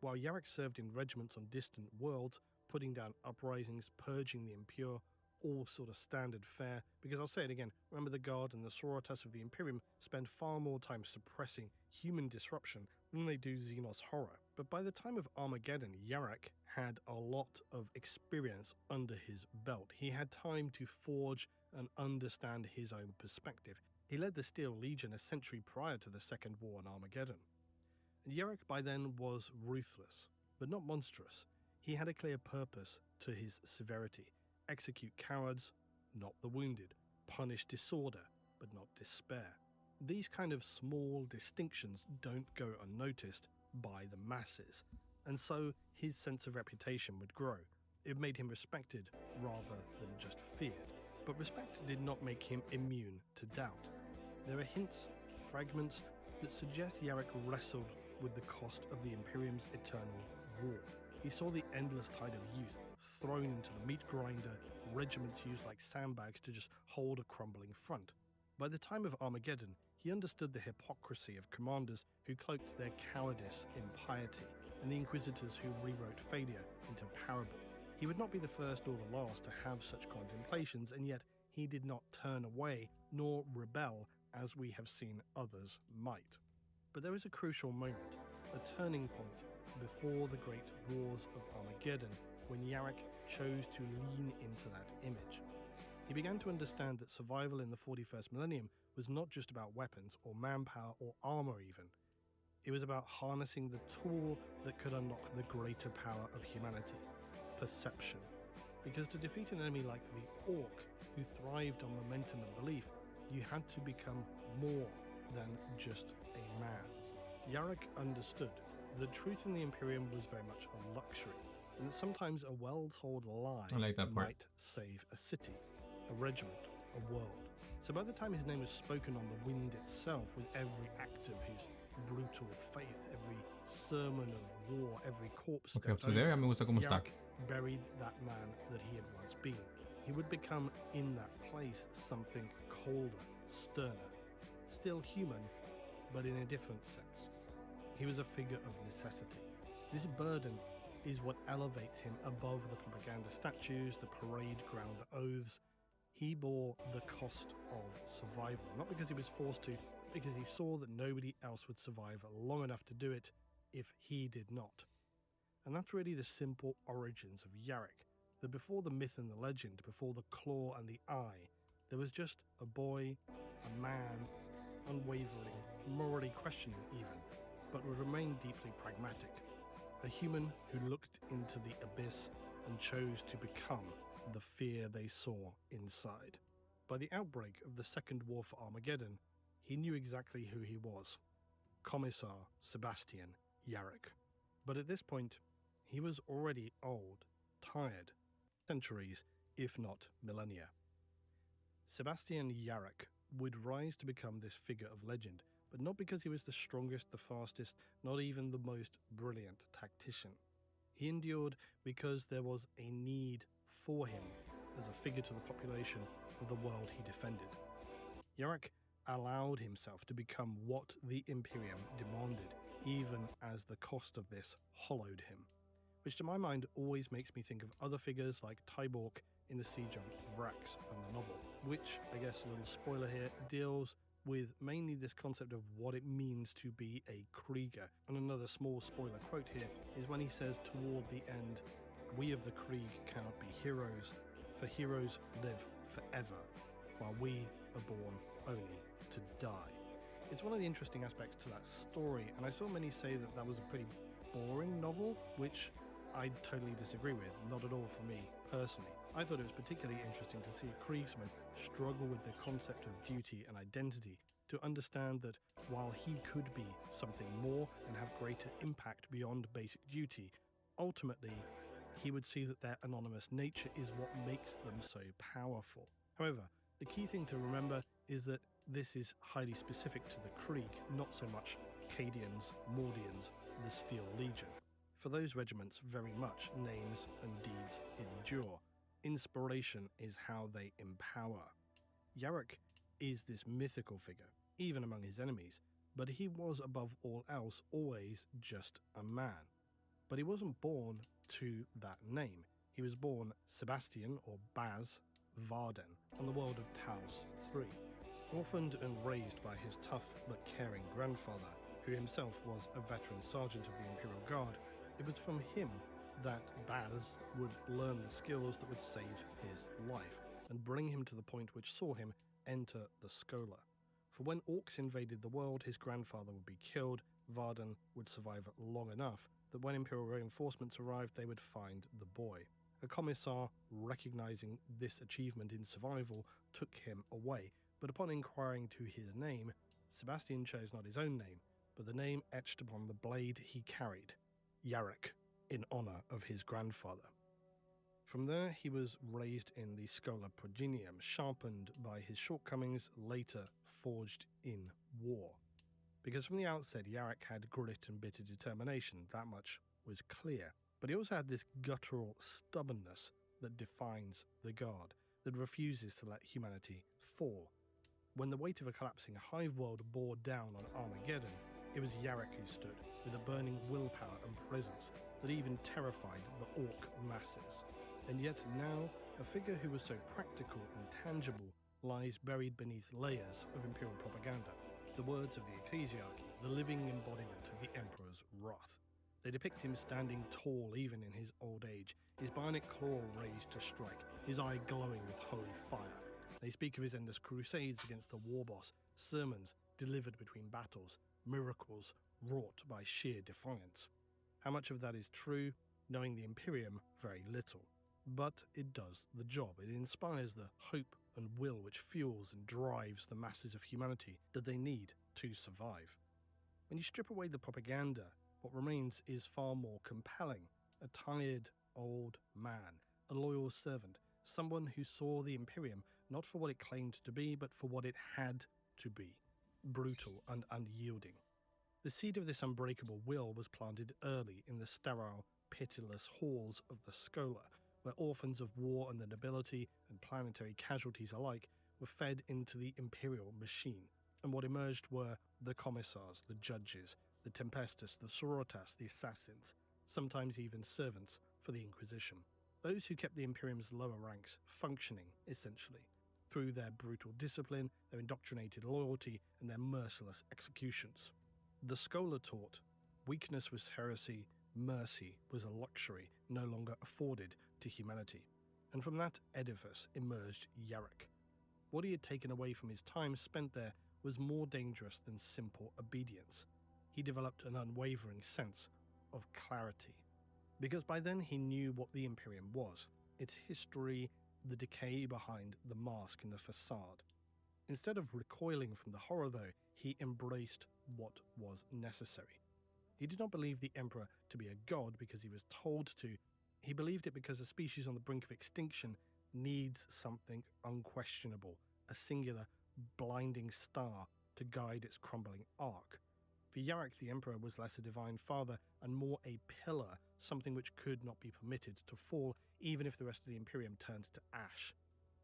While Yarrick served in regiments on distant worlds, putting down uprisings, purging the impure, all sort of standard fare, because I'll say it again, remember the Guard and the Sororitas of the Imperium spend far more time suppressing human disruption than they do Xenos horror. But by the time of Armageddon, Yarrick had a lot of experience under his belt. He had time to forge and understand his own perspective. He led the Steel Legion a century prior to the Second War in Armageddon. And Yarrick by then was ruthless, but not monstrous. He had a clear purpose to his severity: execute cowards, not the wounded; punish disorder, but not despair. These kind of small distinctions don't go unnoticed by the masses, and so his sense of reputation would grow. It made him respected rather than just feared. But respect did not make him immune to doubt. There are hints, fragments, that suggest Yarrick wrestled with the cost of the Imperium's eternal war. He saw the endless tide of youth thrown into the meat grinder, regiments used like sandbags to just hold a crumbling front. By the time of Armageddon, he understood the hypocrisy of commanders who cloaked their cowardice in piety, and the inquisitors who rewrote failure into parable. He would not be the first or the last to have such contemplations, and yet he did not turn away nor rebel as we have seen others might. But there was a crucial moment, a turning point before the great wars of Armageddon, when Yarrick chose to lean into that image. He began to understand that survival in the 41st millennium was not just about weapons or manpower or armor even. It was about harnessing the tool that could unlock the greater power of humanity: perception. Because to defeat an enemy like the Orc, who thrived on momentum and belief, you had to become more than just a man. Yarrick understood that truth in the Imperium was very much a luxury, and that sometimes a well-told lie I like that part. might save a city, a regiment, a world. So by the time his name was spoken on the wind itself, with every act of his brutal faith, every sermon of war, every corpse Okay, up stepped to there, over, me gusta cómo está. Yarrick buried that man that he had once been. He would become, in that place, something colder, sterner, still human, but in a different sense. He was a figure of necessity. This burden is what elevates him above the propaganda statues, the parade ground oaths. He bore the cost of survival, not because he was forced to, but because he saw that nobody else would survive long enough to do it if he did not. And that's really the simple origins of Yarrick, that before the myth and the legend, before the claw and the eye, there was just a boy, a man, unwavering, morally questioning even, but would remain deeply pragmatic. A human who looked into the abyss and chose to become the fear they saw inside. By the outbreak of the Second War for Armageddon, he knew exactly who he was: Commissar Sebastian Yarrick. But at this point, he was already old, tired, centuries, if not millennia. Sebastian Yarrick would rise to become this figure of legend, but not because he was the strongest, the fastest, not even the most brilliant tactician. He endured because there was a need for him as a figure to the population of the world he defended. Yarrick allowed himself to become what the Imperium demanded, even as the cost of this hollowed him. Which to my mind always makes me think of other figures like Tyborg in the Siege of Vrax and the novel, which, I guess a little spoiler here, deals with mainly this concept of what it means to be a Krieger. And another small spoiler quote here is when he says toward the end, "We of the Krieg cannot be heroes, for heroes live forever, while we are born only to die." It's one of the interesting aspects to that story, and I saw many say that that was a pretty boring novel, which I totally disagree with, not at all for me personally. I thought it was particularly interesting to see a Kriegsman struggle with the concept of duty and identity, to understand that while he could be something more and have greater impact beyond basic duty, ultimately he would see that their anonymous nature is what makes them so powerful. However, the key thing to remember is that this is highly specific to the Krieg, not so much Cadians, Mordians, the Steel Legion. For those regiments, very much names and deeds endure. Inspiration is how they empower. Yarrick is this mythical figure, even among his enemies, but he was above all else always just a man. But he wasn't born to that name. He was born Sebastian, or Baz, Varden, on the world of Taos III. Orphaned and raised by his tough but caring grandfather, who himself was a veteran sergeant of the Imperial Guard, it was from him that Baz would learn the skills that would save his life and bring him to the point which saw him enter the Schola. For when orcs invaded the world, his grandfather would be killed. Varden would survive long enough that when Imperial reinforcements arrived, they would find the boy. A commissar, recognizing this achievement in survival, took him away, but upon inquiring to his name, Sebastian chose not his own name, but the name etched upon the blade he carried, Yarrick, in honor of his grandfather. From there, he was raised in the Schola Progenium, sharpened by his shortcomings, later forged in war. Because from the outset, Yarrick had grit and bitter determination, that much was clear. But he also had this guttural stubbornness that defines the Guard, that refuses to let humanity fall. When the weight of a collapsing hive world bore down on Armageddon, it was Yarrick who stood, with a burning willpower and presence that even terrified the orc masses. And yet now, a figure who was so practical and tangible lies buried beneath layers of imperial propaganda. The words of the ecclesiarchy, the living embodiment of the emperor's wrath. They depict him standing tall even in his old age, his bionic claw raised to strike, his eye glowing with holy fire. They speak of his endless crusades against the war boss, sermons delivered between battles, miracles wrought by sheer defiance. How much of that is true, knowing the Imperium, very little. But it does the job. It inspires the hope and will which fuels and drives the masses of humanity that they need to survive. When you strip away the propaganda, what remains is far more compelling. A tired old man, a loyal servant, someone who saw the Imperium not for what it claimed to be, but for what it had to be, brutal and unyielding. The seed of this unbreakable will was planted early in the sterile, pitiless halls of the Schola, where orphans of war and the nobility and planetary casualties alike were fed into the imperial machine. And what emerged were the commissars, the judges, the Tempestus, the Sororitas, the assassins, sometimes even servants for the Inquisition. Those who kept the Imperium's lower ranks functioning, essentially, through their brutal discipline, their indoctrinated loyalty, and their merciless executions. The Schola taught weakness was heresy, mercy was a luxury no longer afforded to humanity. And from that edifice emerged Yarrick. What he had taken away from his time spent there was more dangerous than simple obedience. He developed an unwavering sense of clarity. Because by then he knew what the Imperium was, its history, the decay behind the mask and the facade. Instead of recoiling from the horror, though, he embraced what was necessary. He did not believe the Emperor to be a god because he was told to. He believed it because a species on the brink of extinction needs something unquestionable, a singular, blinding star to guide its crumbling arc. For Yarrick, the Emperor was less a divine father and more a pillar, something which could not be permitted to fall, even if the rest of the Imperium turned to ash.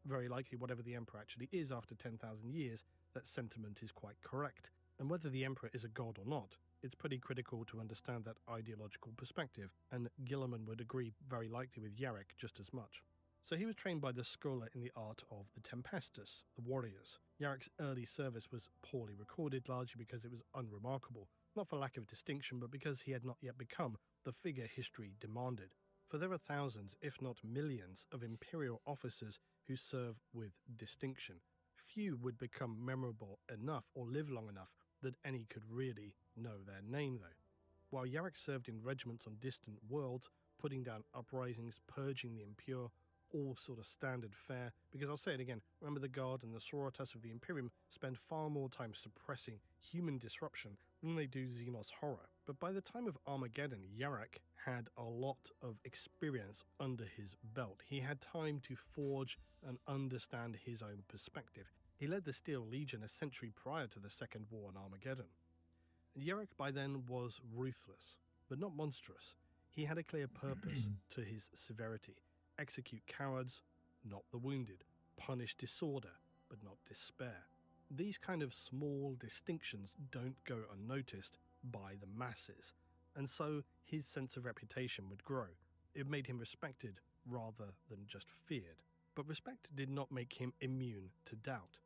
Very likely, whatever the Emperor actually is after 10,000 years, that sentiment is quite correct. And whether the Emperor is a god or not, it's pretty critical to understand that ideological perspective, and Guilliman would agree very likely with Yarrick just as much. So he was trained by the Schola in the art of the Tempestus, the warriors. Yarrick's early service was poorly recorded, largely because it was unremarkable, not for lack of distinction, but because he had not yet become the figure history demanded. For there are thousands, if not millions, of imperial officers who serve with distinction. Few would become memorable enough or live long enough that any could really know their name, though. While Yarrick served in regiments on distant worlds, putting down uprisings, purging the impure, all sort of standard fare, because I'll say it again, remember the Guard and the Sororitas of the Imperium spend far more time suppressing human disruption than they do Xenos horror. But by the time of Armageddon, Yarrick had a lot of experience under his belt. He had time to forge and understand his own perspective. He led the Steel Legion a century prior to the Second War on Armageddon. And Yarrick by then was ruthless, but not monstrous. He had a clear purpose to his severity. Execute cowards, not the wounded. Punish disorder, but not despair. These kind of small distinctions don't go unnoticed by the masses, and so his sense of reputation would grow. It made him respected rather than just feared. But respect did not make him immune to doubt.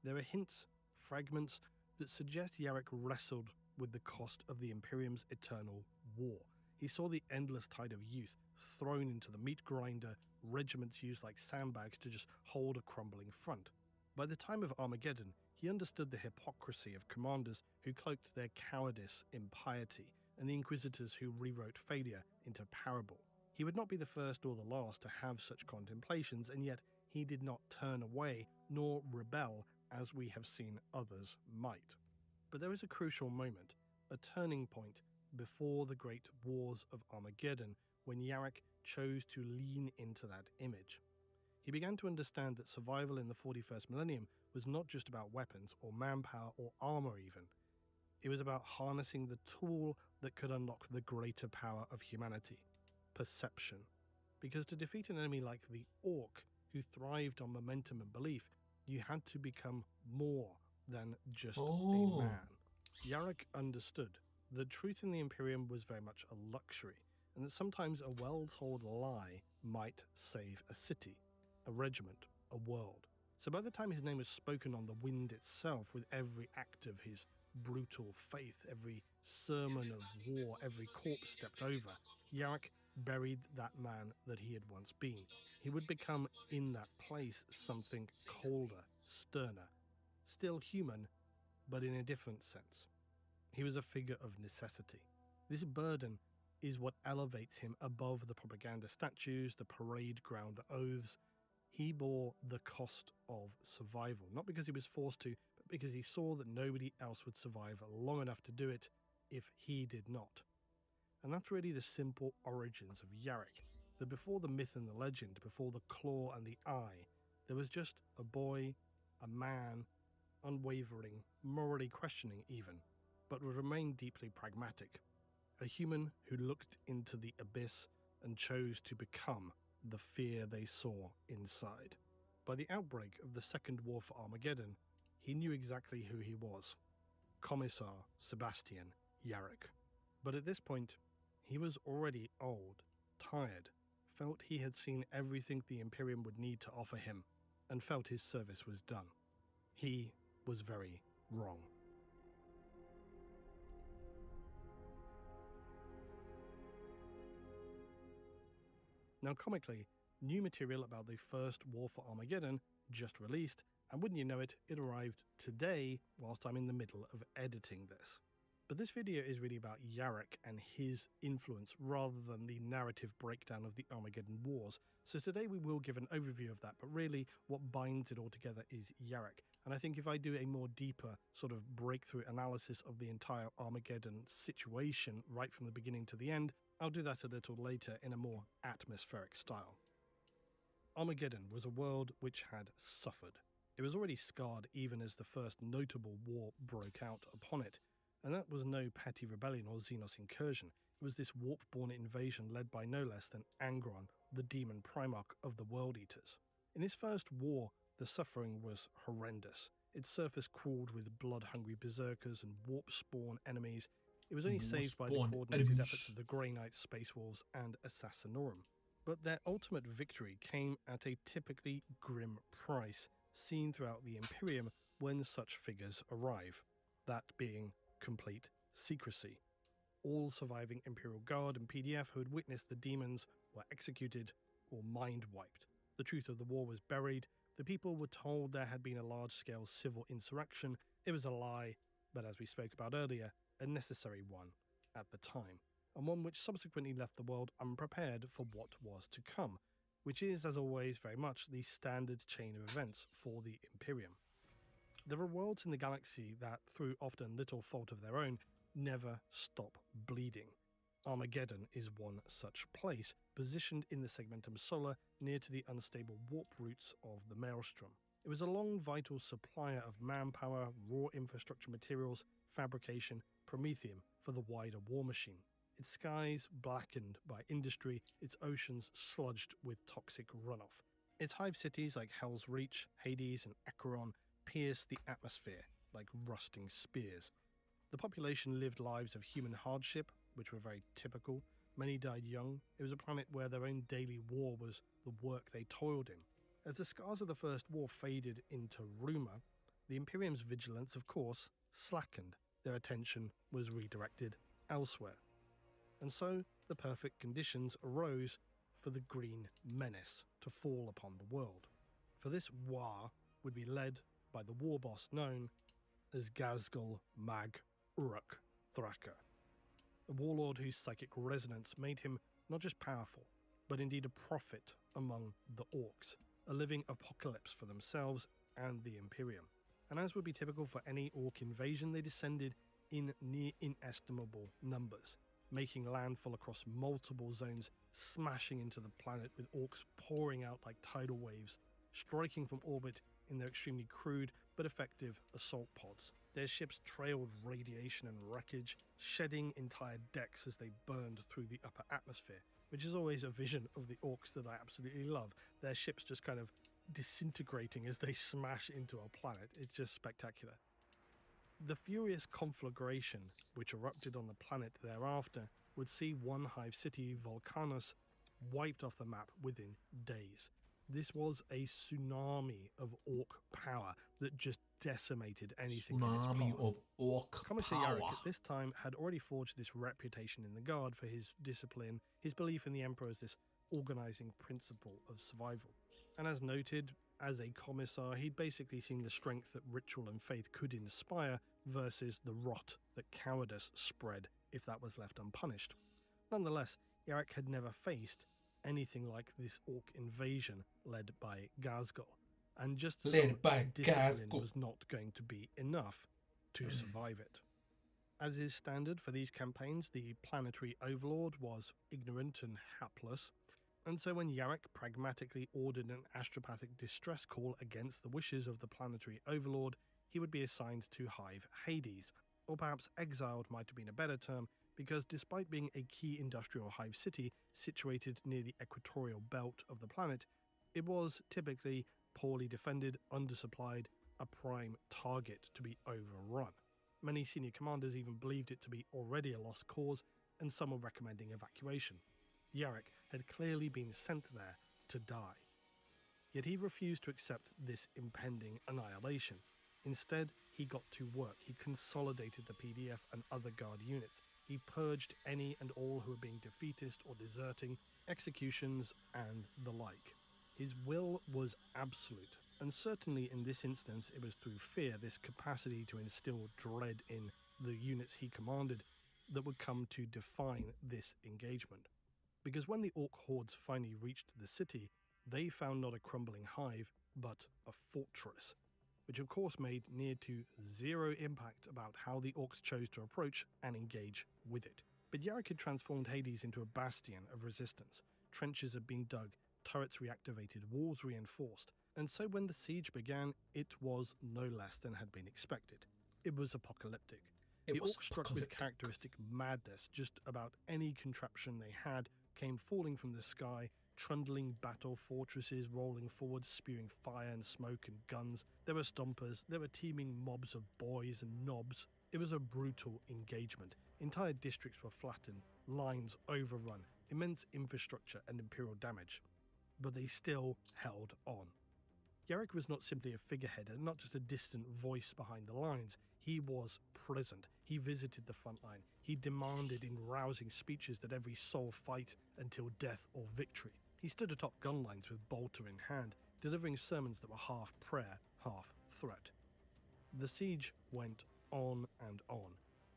There are hints, fragments, that suggest Yarrick wrestled with the cost of the Imperium's eternal war. He saw the endless tide of youth thrown into the meat grinder, regiments used like sandbags to just hold a crumbling front. By the time of Armageddon, he understood the hypocrisy of commanders who cloaked their cowardice in piety, and the inquisitors who rewrote failure into parable. He would not be the first or the last to have such contemplations, and yet he did not turn away nor rebel as we have seen others might. But there is a crucial moment, a turning point before the great wars of Armageddon, when Yarrick chose to lean into that image. He began to understand that survival in the 41st millennium was not just about weapons or manpower or armor even. It was about harnessing the tool that could unlock the greater power of humanity, perception. Because to defeat an enemy like the Orc, who thrived on momentum and belief, you had to become more than just a man. Yarrick understood that truth in the Imperium was very much a luxury, and that sometimes a well-told lie might save a city, a regiment, a world. So by the time his name was spoken on the wind itself, with every act of his brutal faith, every sermon of war, every corpse stepped over, Yarrick buried that man that he had once been. He would become, in that place, something colder, sterner, still human, but in a different sense. He was a figure of necessity. This burden is what elevates him above the propaganda statues, the parade ground oaths. He bore the cost of survival, not because he was forced to, but because he saw that nobody else would survive long enough to do it if he did not. And that's really the simple origins of Yarrick, that before the myth and the legend, before the claw and the eye, there was just a boy, a man, unwavering, morally questioning even, but would remain deeply pragmatic. A human who looked into the abyss and chose to become the fear they saw inside. By the outbreak of the Second War for Armageddon, he knew exactly who he was. Commissar Sebastian Yarrick. But at this point, he was already old, tired, felt he had seen everything the Imperium would need to offer him, and felt his service was done. He was very wrong. Now comically, new material about the First War for Armageddon just released, and wouldn't you know it, it arrived today whilst I'm in the middle of editing this. But this video is really about Yarrick and his influence rather than the narrative breakdown of the Armageddon Wars. So today we will give an overview of that, but really what binds it all together is Yarrick. And I think if I do a more deeper sort of breakthrough analysis of the entire Armageddon situation right from the beginning to the end, I'll do that a little later in a more atmospheric style. Armageddon was a world which had suffered. It was already scarred even as the first notable war broke out upon it. And that was no petty rebellion or Xenos incursion. It was this warp-born invasion led by no less than Angron, the demon primarch of the World Eaters. In this first war, the suffering was horrendous. Its surface crawled with blood-hungry berserkers and warp-spawn enemies. It was only saved by the coordinated efforts of the Grey Knight, Space Wolves, and Assassinorum. But their ultimate victory came at a typically grim price, seen throughout the Imperium when such figures arrive. That being complete secrecy. All surviving Imperial Guard and PDF who had witnessed the demons were executed or mind-wiped. The truth of the war was buried. The people were told there had been a large-scale civil insurrection. It was a lie, but as we spoke about earlier, a necessary one at the time, and one which subsequently left the world unprepared for what was to come, which is, as always, very much the standard chain of events for the Imperium. There are worlds in the galaxy that, through often little fault of their own, never stop bleeding. Armageddon is one such place, positioned in the Segmentum Solar near to the unstable warp routes of the Maelstrom. It was a long vital supplier of manpower, raw infrastructure materials, fabrication, promethium for the wider war machine. Its skies blackened by industry, its oceans sludged with toxic runoff. Its hive cities like Hell's Reach, Hades and Acheron pierced the atmosphere like rusting spears. The population lived lives of human hardship, which were very typical. Many died young. It was a planet where their own daily war was the work they toiled in. As the scars of the First War faded into rumour, the Imperium's vigilance, of course, slackened. Their attention was redirected elsewhere. And so the perfect conditions arose for the Green Menace to fall upon the world. For this war would be led by the war boss known as Ghazghkull Mag Uruk Thraka, a warlord whose psychic resonance made him not just powerful, but indeed a prophet among the Orcs, a living apocalypse for themselves and the Imperium. And as would be typical for any Orc invasion, they descended in near inestimable numbers, making landfall across multiple zones, smashing into the planet with Orcs pouring out like tidal waves, striking from orbit in their extremely crude but effective assault pods. Their ships trailed radiation and wreckage, shedding entire decks as they burned through the upper atmosphere, which is always a vision of the Orcs that I absolutely love. Their ships just kind of disintegrating as they smash into our planet. It's just spectacular. The furious conflagration which erupted on the planet thereafter would see one hive city, Volcanus, wiped off the map within days. This was a tsunami of Orc power that just decimated anything in its Tsunami path. of Orc Commissar power. Yarrick at this time had already forged this reputation in the Guard for his discipline, his belief in the Emperor as this organizing principle of survival. And as noted, as a commissar, he'd basically seen the strength that ritual and faith could inspire versus the rot that cowardice spread if that was left unpunished. Nonetheless, Yarrick had never faced anything like this Orc invasion led by Ghazghkull, and just some discipline was not going to be enough to survive it. As is standard for these campaigns, the planetary overlord was ignorant and hapless, and so when Yarrick pragmatically ordered an astropathic distress call against the wishes of the planetary overlord, he would be assigned to Hive Hades, or perhaps exiled might have been a better term, because despite being a key industrial hive city situated near the equatorial belt of the planet, it was typically poorly defended, undersupplied, a prime target to be overrun. Many senior commanders even believed it to be already a lost cause, and some were recommending evacuation. Yarrick had clearly been sent there to die. Yet he refused to accept this impending annihilation. Instead, he got to work. He consolidated the PDF and other Guard units. He purged any and all who were being defeatist or deserting, executions, and the like. His will was absolute, and certainly in this instance it was through fear, this capacity to instill dread in the units he commanded, that would come to define this engagement. Because when the Orc hordes finally reached the city, they found not a crumbling hive, but a fortress, which of course made near to zero impact about how the Orcs chose to approach and engage with it. But Yarrick had transformed Hades into a bastion of resistance. Trenches had been dug, turrets reactivated, walls reinforced, and so when the siege began, it was no less than had been expected. It was apocalyptic. The Orcs struck with characteristic madness. Just about any contraption they had came falling from the sky, trundling battle fortresses, rolling forward, spewing fire and smoke and guns. There were stompers, there were teeming mobs of boys and knobs. It was a brutal engagement. Entire districts were flattened, lines overrun, immense infrastructure and imperial damage. But they still held on. Yarrick was not simply a figurehead and not just a distant voice behind the lines. He was present. He visited the front line. He demanded in rousing speeches that every soul fight until death or victory. He stood atop gun lines with bolter in hand, delivering sermons that were half prayer, half threat. The siege went on and on.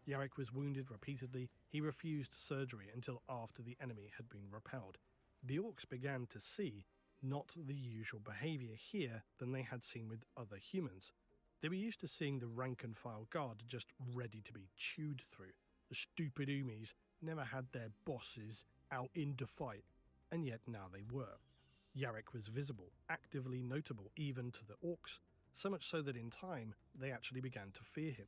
Yarrick was wounded repeatedly. He refused surgery until after the enemy had been repelled. The Orcs began to see not the usual behaviour here than they had seen with other humans. They were used to seeing the rank-and-file Guard just ready to be chewed through. The stupid Umis never had their bosses out in to fight, and yet now they were. Yarrick was visible, actively notable even to the Orcs, so much so that in time they actually began to fear him.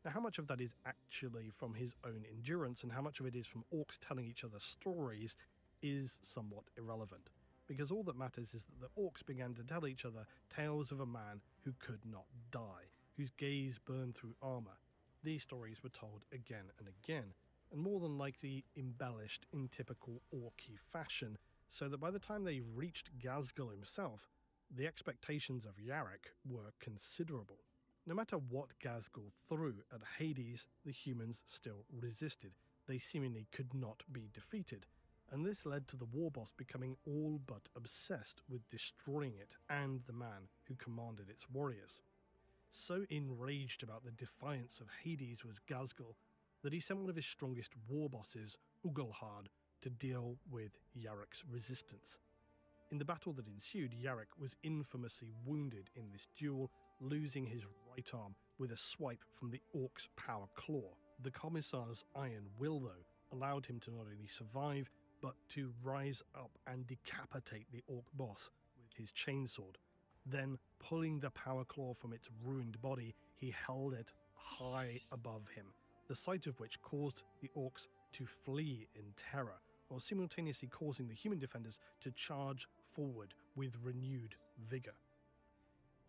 Now, how much of that is actually from his own endurance and how much of it is from Orcs telling each other stories is somewhat irrelevant, because all that matters is that the Orcs began to tell each other tales of a man who could not die, whose gaze burned through armour. These stories were told again and again, and more than likely embellished in typical Orcy fashion, so that by the time they reached Ghazghkull himself, the expectations of Yarrick were considerable. No matter what Ghazghkull threw at Hades, the humans still resisted. They seemingly could not be defeated. and this led to the war boss becoming all but obsessed with destroying it and the man who commanded its warriors. So enraged about the defiance of Hades was Ghazghkull that he sent one of his strongest war bosses, Ugalhard, to deal with Yarek's resistance. In the battle that ensued, Yarek was infamously wounded in this duel, losing his right arm with a swipe from the Orc's power claw. The Commissar's iron will, though, allowed him to not only survive, but to rise up and decapitate the Orc boss with his chainsword. Then, pulling the power claw from its ruined body, he held it high above him, the sight of which caused the Orcs to flee in terror, while simultaneously causing the human defenders to charge forward with renewed vigor.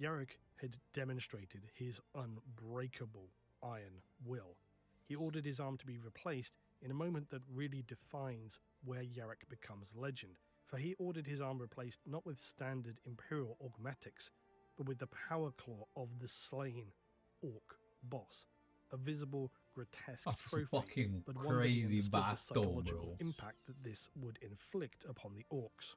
Yarek had demonstrated his unbreakable iron will. He ordered his arm to be replaced in a moment that really defines where Yarek becomes legend, for he ordered his arm replaced not with standard Imperial augmetics, but with the power claw of the slain Orc boss, a visible, grotesque trophy, but one that he understood the psychological impact that this would inflict upon the Orcs.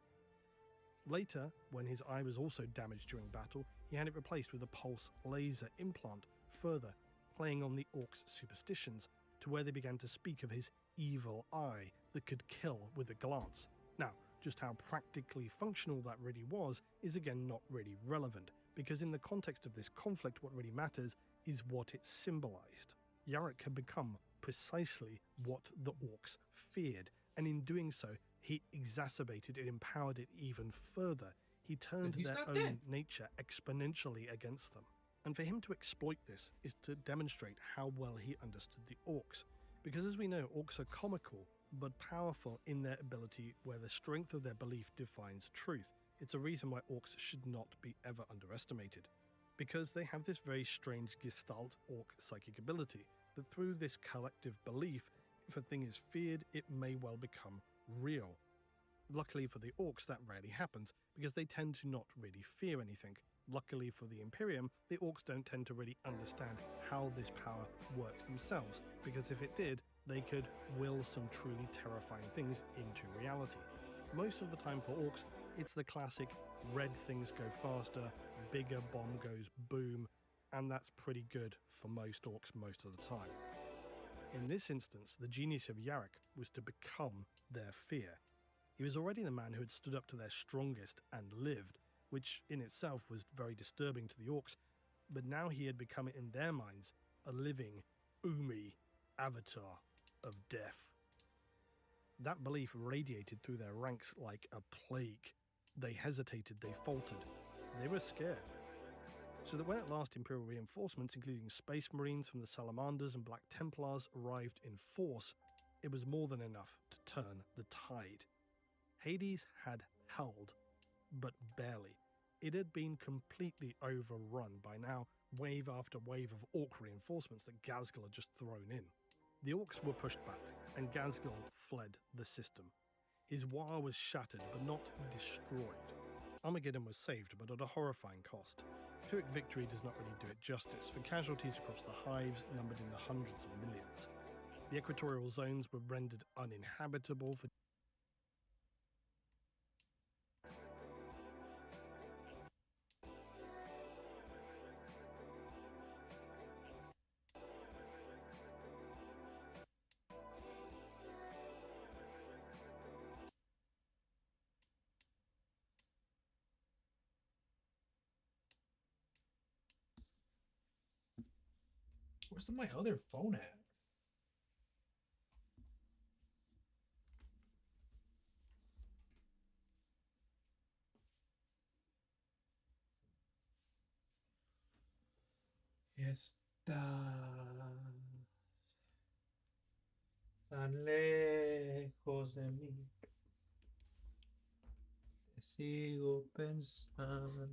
Later, when his eye was also damaged during battle, he had it replaced with a pulse laser implant, further playing on the Orcs' superstitions, to where they began to speak of his evil eye that could kill with a glance. Now, just how practically functional that really was is again not really relevant, because in the context of this conflict what really matters is what it symbolized. Yarek had become precisely what the Orcs feared, and in doing so, he exacerbated and empowered it even further. He turned their own nature exponentially against them. And for him to exploit this is to demonstrate how well he understood the Orcs, because as we know, Orcs are comical, but powerful in their ability where the strength of their belief defines truth. It's a reason why Orcs should not be ever underestimated, because they have this very strange Gestalt Orc psychic ability, that through this collective belief, if a thing is feared, it may well become real. Luckily for the Orcs, that rarely happens, because they tend to not really fear anything. Luckily for the Imperium, the Orcs don't tend to really understand how this power works themselves, because if it did, they could will some truly terrifying things into reality. Most of the time for Orcs, it's the classic red things go faster, bigger bomb goes boom, and that's pretty good for most Orcs most of the time. In this instance, the genius of Yarek was to become their fear. He was already the man who had stood up to their strongest and lived, which in itself was very disturbing to the Orcs, but now he had become, in their minds, a living Umi avatar of death. That belief radiated through their ranks like a plague. They hesitated, they faltered, they were scared. So that when at last Imperial reinforcements, including Space Marines from the Salamanders and Black Templars, arrived in force, it was more than enough to turn the tide. Hades had held, but barely. It had been completely overrun by now, wave after wave of Orc reinforcements that Ghazghkull had just thrown in. The Orcs were pushed back, and Ghazghkull fled the system. His war was shattered, but not destroyed. Armageddon was saved, but at a horrifying cost. Pyrrhic victory does not really do it justice, for casualties across the hives numbered in the hundreds of millions. The equatorial zones were rendered uninhabitable for Where's my other phone at? Estás tan lejos de mí. Te sigo pensando.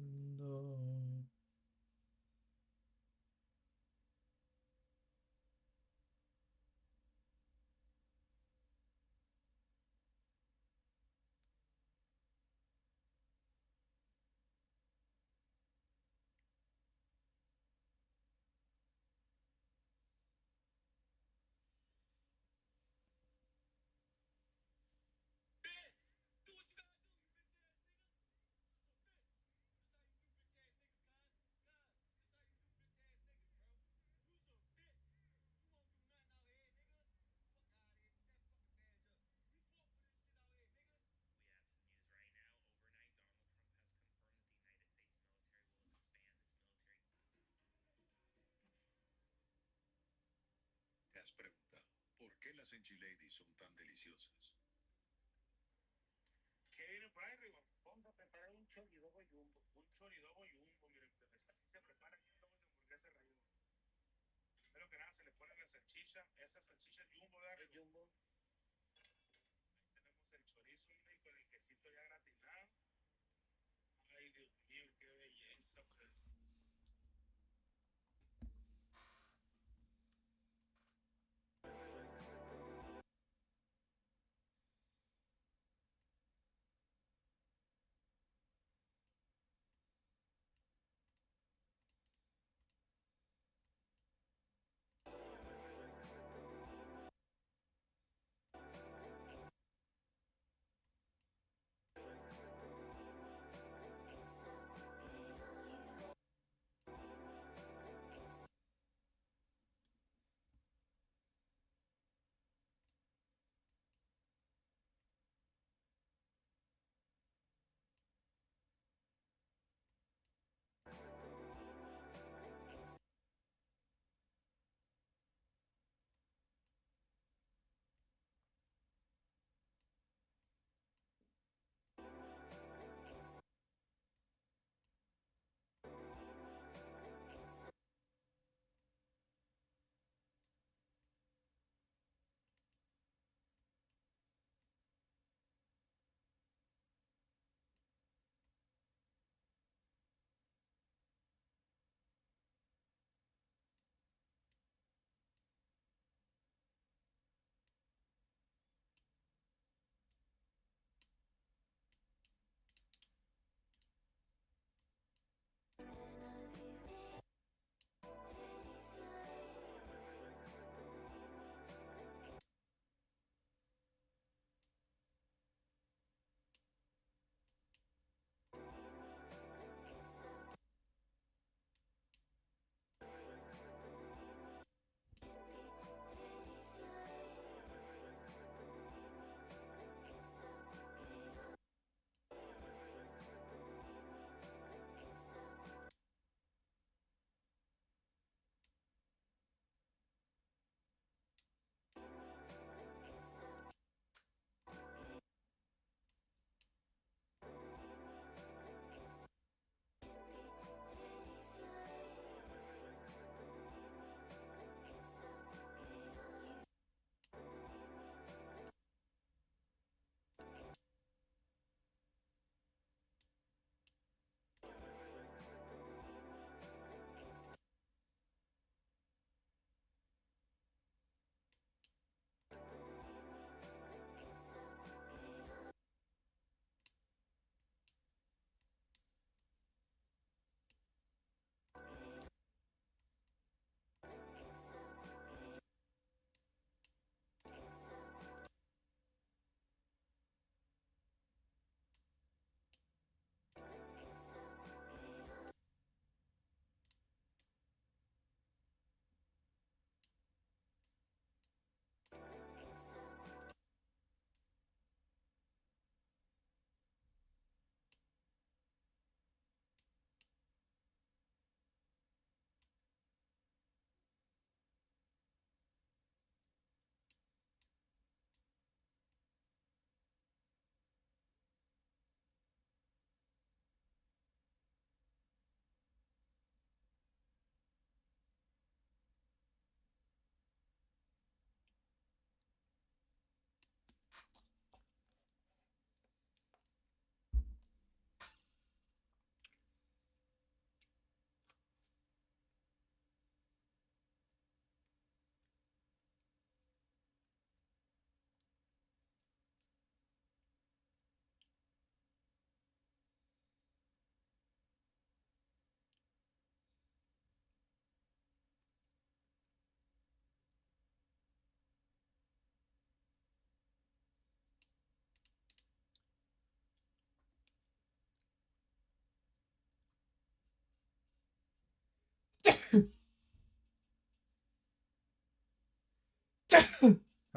las enchiladas son tan deliciosas. ¿Qué viene por ahí, Rigo? Vamos a preparar un choridobo jumbo. Un choridobo jumbo, miren, así se prepara aquí en Domos de Hamburguesa Rayón. Primero que nada se le pone la salchicha, esa salchicha jumbo, ¿verdad? El jumbo. Ahí tenemos el chorizo, mira, y con el quesito ya gratinado. Ay, Dios mío, qué belleza, pues.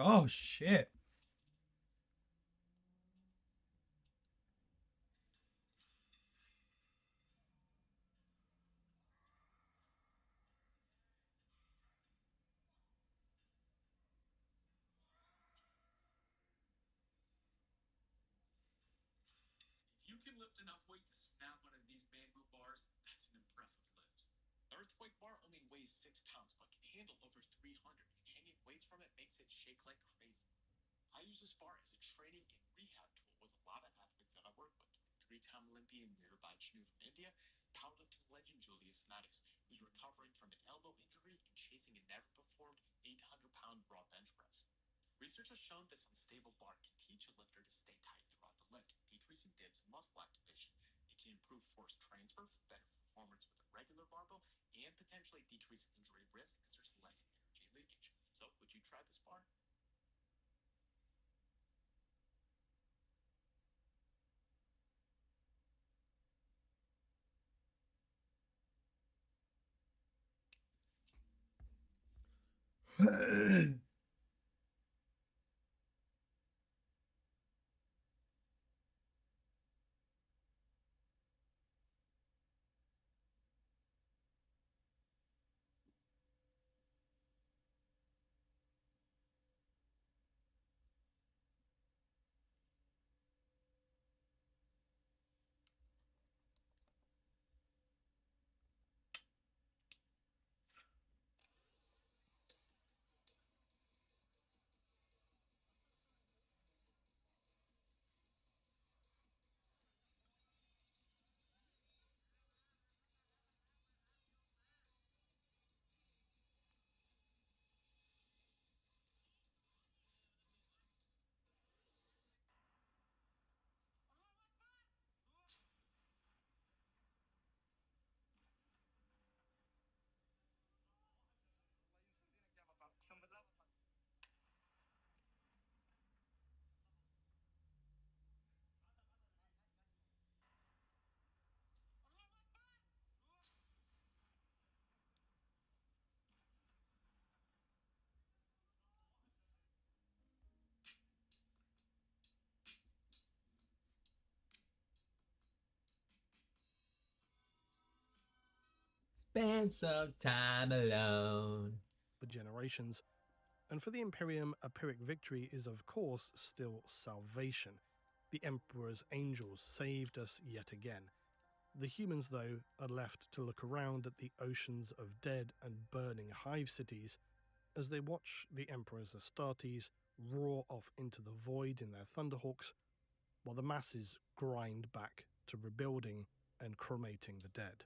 Oh shit. you can lift enough weight to snap one of these bamboo bars, that's an impressive lift. The earthquake bar only weighs 6 pounds, but can handle over 300, and hanging weights from it makes it shake like crazy. I use this bar as a training and rehab tool with a lot of athletes that I work with. 3-time Olympian Mirabai Chanu from India, powerlifting legend Julius Mattis, who's recovering from an elbow injury and chasing a never-performed 800-pound raw bench press. Research has shown this unstable bar can teach a lifter to stay tight throughout the lift, decreasing dips and muscle activation. It can improve force transfer for better performance with a regular barbell and potentially decrease injury risk as there's less energy leakage. So, would you try this bar? Spend some time alone. For generations. And for the Imperium, a Pyrrhic victory is of course still salvation. The Emperor's angels saved us yet again. The humans, though, are left to look around at the oceans of dead and burning hive cities as they watch the Emperor's Astartes roar off into the void in their Thunderhawks, while the masses grind back to rebuilding and cremating the dead.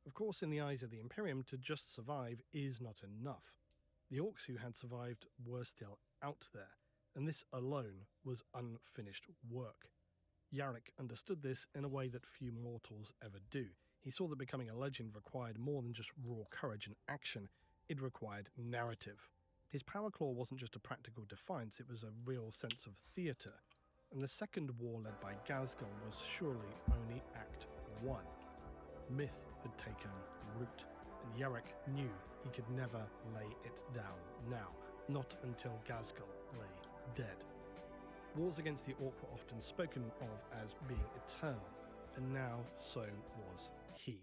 Of course, in the eyes of the Imperium, to just survive is not enough. The orcs who had survived were still out there, and this alone was unfinished work. Yarrick understood this in a way that few mortals ever do. He saw that becoming a legend required more than just raw courage and action, it required narrative. His power claw wasn't just a practical defiance, it was a real sense of theatre. And the second war led by Ghazghkull was surely only Act 1. Myth had taken root, and Yarrick knew he could never lay it down now, not until Ghazghkull lay dead. Wars against the Orc were often spoken of as being eternal, and now so was he.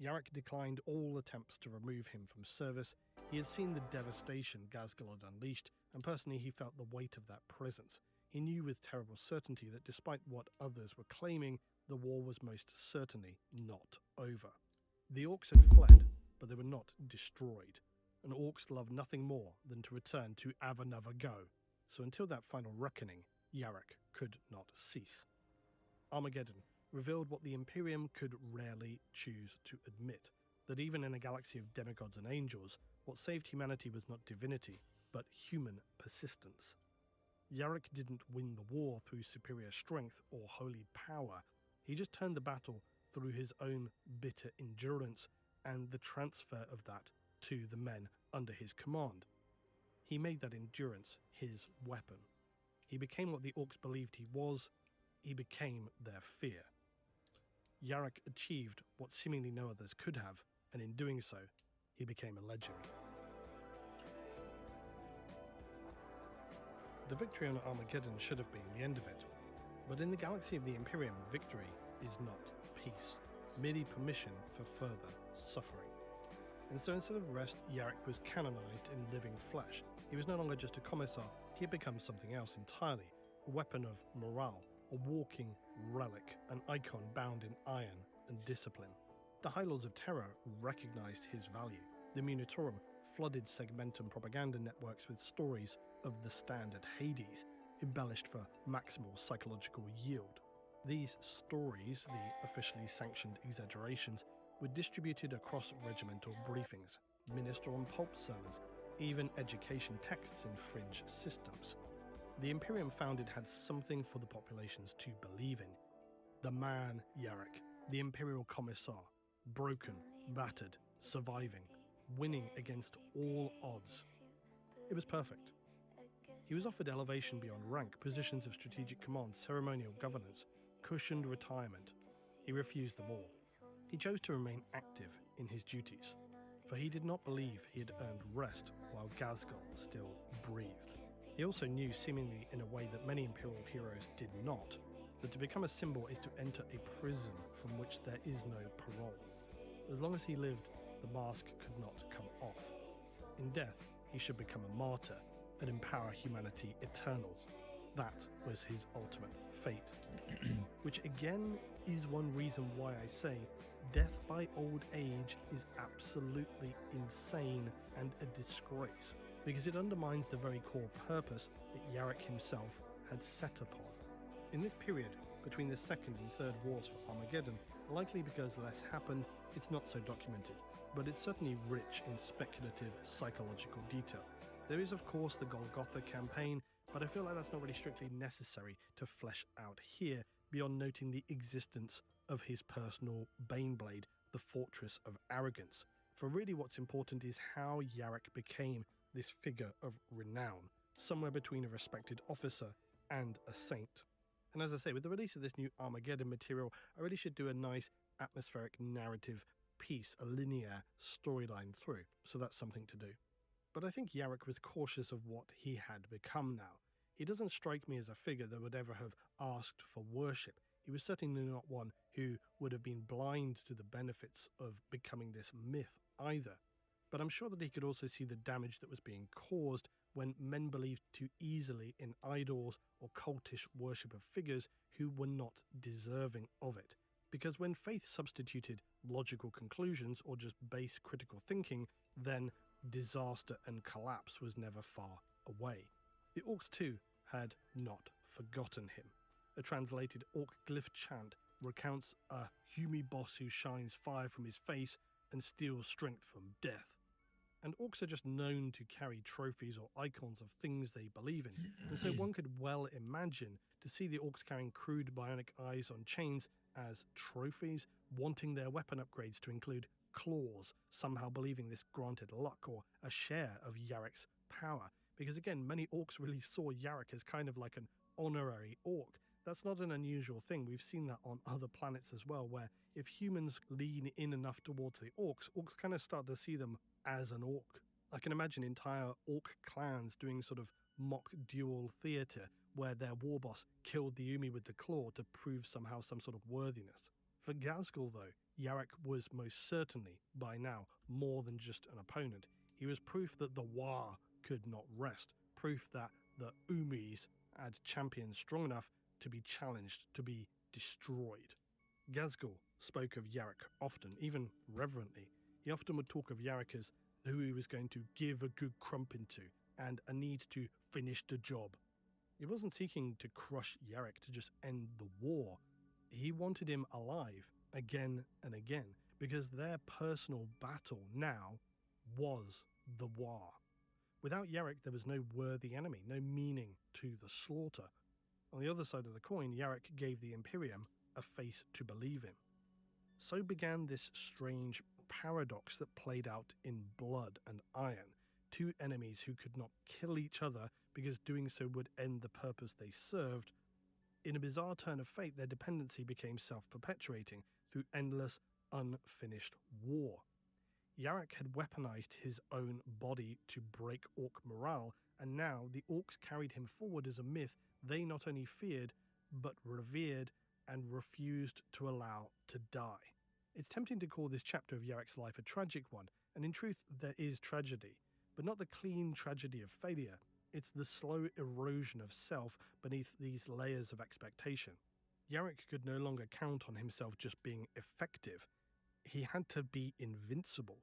Yarrick declined all attempts to remove him from service. He had seen the devastation Ghazghkull had unleashed, and personally he felt the weight of that presence. He knew with terrible certainty that despite what others were claiming, the war was most certainly not over. The Orcs had fled, but they were not destroyed, and Orcs love nothing more than to return to have another go. So until that final reckoning, Yarrick could not cease. Armageddon revealed what the Imperium could rarely choose to admit, that even in a galaxy of demigods and angels, what saved humanity was not divinity, but human persistence. Yarrick didn't win the war through superior strength or holy power. He just turned the battle through his own bitter endurance and the transfer of that to the men under his command. He made that endurance his weapon. He became what the Orcs believed he was. He became their fear. Yarrick achieved what seemingly no others could have, and in doing so, he became a legend. The victory on Armageddon should have been the end of it, but in the galaxy of the Imperium, victory is not peace, merely permission for further suffering. And so instead of rest, Yarrick was canonized in living flesh. He was no longer just a commissar, he had become something else entirely, a weapon of morale, a walking relic, an icon bound in iron and discipline. The High Lords of Terror recognized his value. The Munitorum flooded Segmentum propaganda networks with stories of the stand at Hades, embellished for maximal psychological yield. These stories, the officially sanctioned exaggerations, were distributed across regimental briefings, minister on pulp sermons, even education texts in fringe systems. The Imperium founded had something for the populations to believe in. The man Yarrick, the Imperial Commissar, broken, battered, surviving, winning against all odds. It was perfect. He was offered elevation beyond rank, positions of strategic command, ceremonial governance, cushioned retirement. He refused them all. He chose to remain active in his duties, for he did not believe he had earned rest while Ghazghkull still breathed. He also knew, seemingly in a way that many Imperial heroes did not, that to become a symbol is to enter a prison from which there is no parole. As long as he lived, the mask could not come off. In death, he should become a martyr and empower humanity eternal. That was his ultimate fate. Which again is one reason why I say death by old age is absolutely insane and a disgrace, because it undermines the very core purpose that Yarrick himself had set upon. In this period, between the Second and Third Wars for Armageddon, likely because less happened, it's not so documented, but it's certainly rich in speculative psychological detail. There is of course the Golgotha campaign, but I feel like that's not really strictly necessary to flesh out here, beyond noting the existence of his personal Baneblade, the Fortress of Arrogance. For really what's important is how Yarrick became this figure of renown, somewhere between a respected officer and a saint. And as I say, with the release of this new Armageddon material, I really should do a nice atmospheric narrative piece, a linear storyline through, so that's something to do. But I think Yarrick was cautious of what he had become now. He doesn't strike me as a figure that would ever have asked for worship. He was certainly not one who would have been blind to the benefits of becoming this myth either. But I'm sure that he could also see the damage that was being caused when men believed too easily in idols or cultish worship of figures who were not deserving of it. Because when faith substituted logical conclusions or just base critical thinking, then disaster and collapse was never far away. The Orcs too had not forgotten him. A translated Orc glyph chant recounts a Humi boss who shines fire from his face and steals strength from death. And Orcs are just known to carry trophies or icons of things they believe in, and so one could well imagine to see the Orcs carrying crude bionic eyes on chains as trophies, wanting their weapon upgrades to include claws, somehow believing this granted luck or a share of Yarrick's power. Because again, many Orcs really saw Yarrick as kind of like an honorary Orc. That's not an unusual thing. We've seen that on other planets as well, where if humans lean in enough towards the Orcs kind of start to see them as an Orc. I can imagine entire Orc clans doing sort of mock duel theatre where their war boss killed the Umi with the claw to prove somehow some sort of worthiness. For Ghazghkull though, Yarrick was most certainly, by now, more than just an opponent. He was proof that the Wa could not rest, proof that the Umis had champions strong enough to be challenged, to be destroyed. Ghazghkull spoke of Yarrick often, even reverently. He often would talk of Yarrick as who he was going to give a good crumpin to, and a need to finish the job. He wasn't seeking to crush Yarrick to just end the war. He wanted him alive again and again, because their personal battle now was the war. Without Yarrick, there was no worthy enemy, no meaning to the slaughter. On the other side of the coin, Yarrick gave the Imperium a face to believe in. So began this strange paradox that played out in blood and iron, two enemies who could not kill each other because doing so would end the purpose they served. In a bizarre turn of fate, their dependency became self-perpetuating through endless, unfinished war. Yarrick had weaponized his own body to break Orc morale, and now the Orcs carried him forward as a myth they not only feared, but revered and refused to allow to die. It's tempting to call this chapter of Yarrick's life a tragic one, and in truth there is tragedy, but not the clean tragedy of failure. It's the slow erosion of self beneath these layers of expectation. Yarrick could no longer count on himself just being effective. He had to be invincible.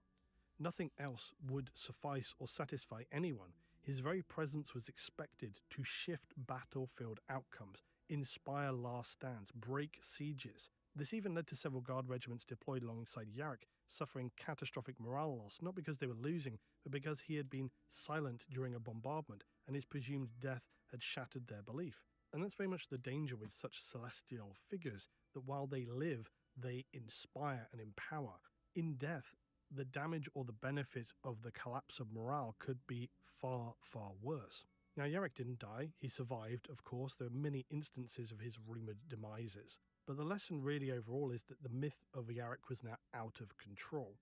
Nothing else would suffice or satisfy anyone. His very presence was expected to shift battlefield outcomes, inspire last stands, break sieges. This even led to several guard regiments deployed alongside Yarrick suffering catastrophic morale loss, not because they were losing, but because he had been silent during a bombardment and his presumed death had shattered their belief. And that's very much the danger with such celestial figures, that while they live, they inspire and empower. In death, the damage or the benefit of the collapse of morale could be far, far worse. Now, Yarrick didn't die. He survived, of course. There are many instances of his rumoured demises. But the lesson really overall is that the myth of Yarrick was now out of control.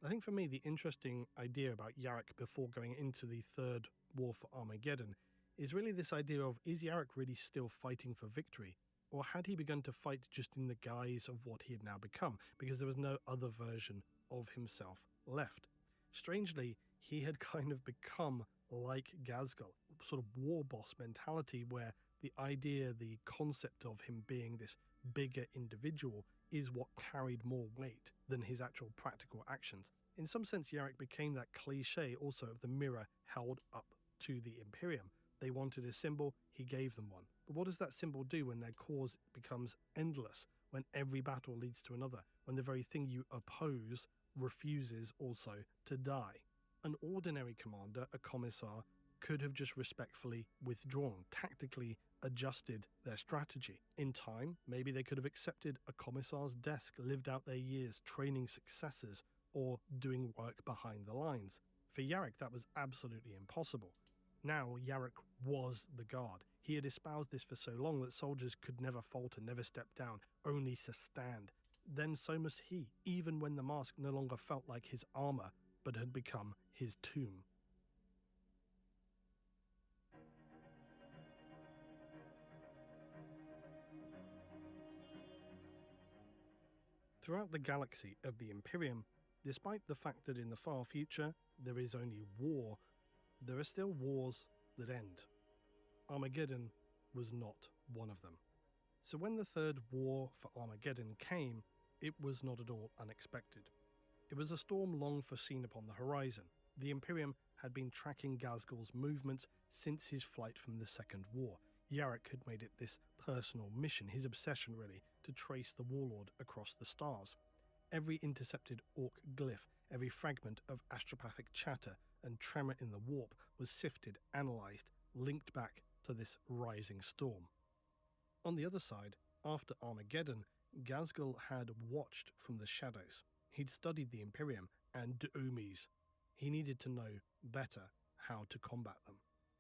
I think for me, the interesting idea about Yarrick before going into the third war for Armageddon is really this idea of, is Yarrick really still fighting for victory? Or had he begun to fight just in the guise of what he had now become, because there was no other version of himself left? Strangely, he had kind of become like Ghazghkull, sort of war boss mentality, where the idea, the concept of him being this bigger individual is what carried more weight than his actual practical actions. In some sense, Yarrick became that cliche also of the mirror held up to the Imperium. They wanted a symbol, he gave them one. But what does that symbol do when their cause becomes endless, when every battle leads to another, when the very thing you oppose refuses also to die? An ordinary commander, a commissar, could have just respectfully withdrawn, tactically adjusted their strategy. In time, maybe they could have accepted a commissar's desk, lived out their years training successors or doing work behind the lines. For Yarrick, that was absolutely impossible. Now, Yarrick was the guard. He had espoused this for so long that soldiers could never falter, never step down, only to stand. Then so must he, even when the mask no longer felt like his armor, but had become his tomb. Throughout the galaxy of the Imperium, despite the fact that in the far future there is only war, there are still wars that end. Armageddon was not one of them. So when the third war for Armageddon came, it was not at all unexpected. It was a storm long foreseen upon the horizon. The Imperium had been tracking Ghazghkull's movements since his flight from the Second War. Yarrick had made it this personal mission, his obsession really, to trace the warlord across the stars. Every intercepted Orc glyph, every fragment of astropathic chatter and tremor in the warp was sifted, analysed, linked back to this rising storm. On the other side, after Armageddon, Ghazghkull had watched from the shadows. He'd studied the Imperium and Doomies. He needed to know better how to combat them.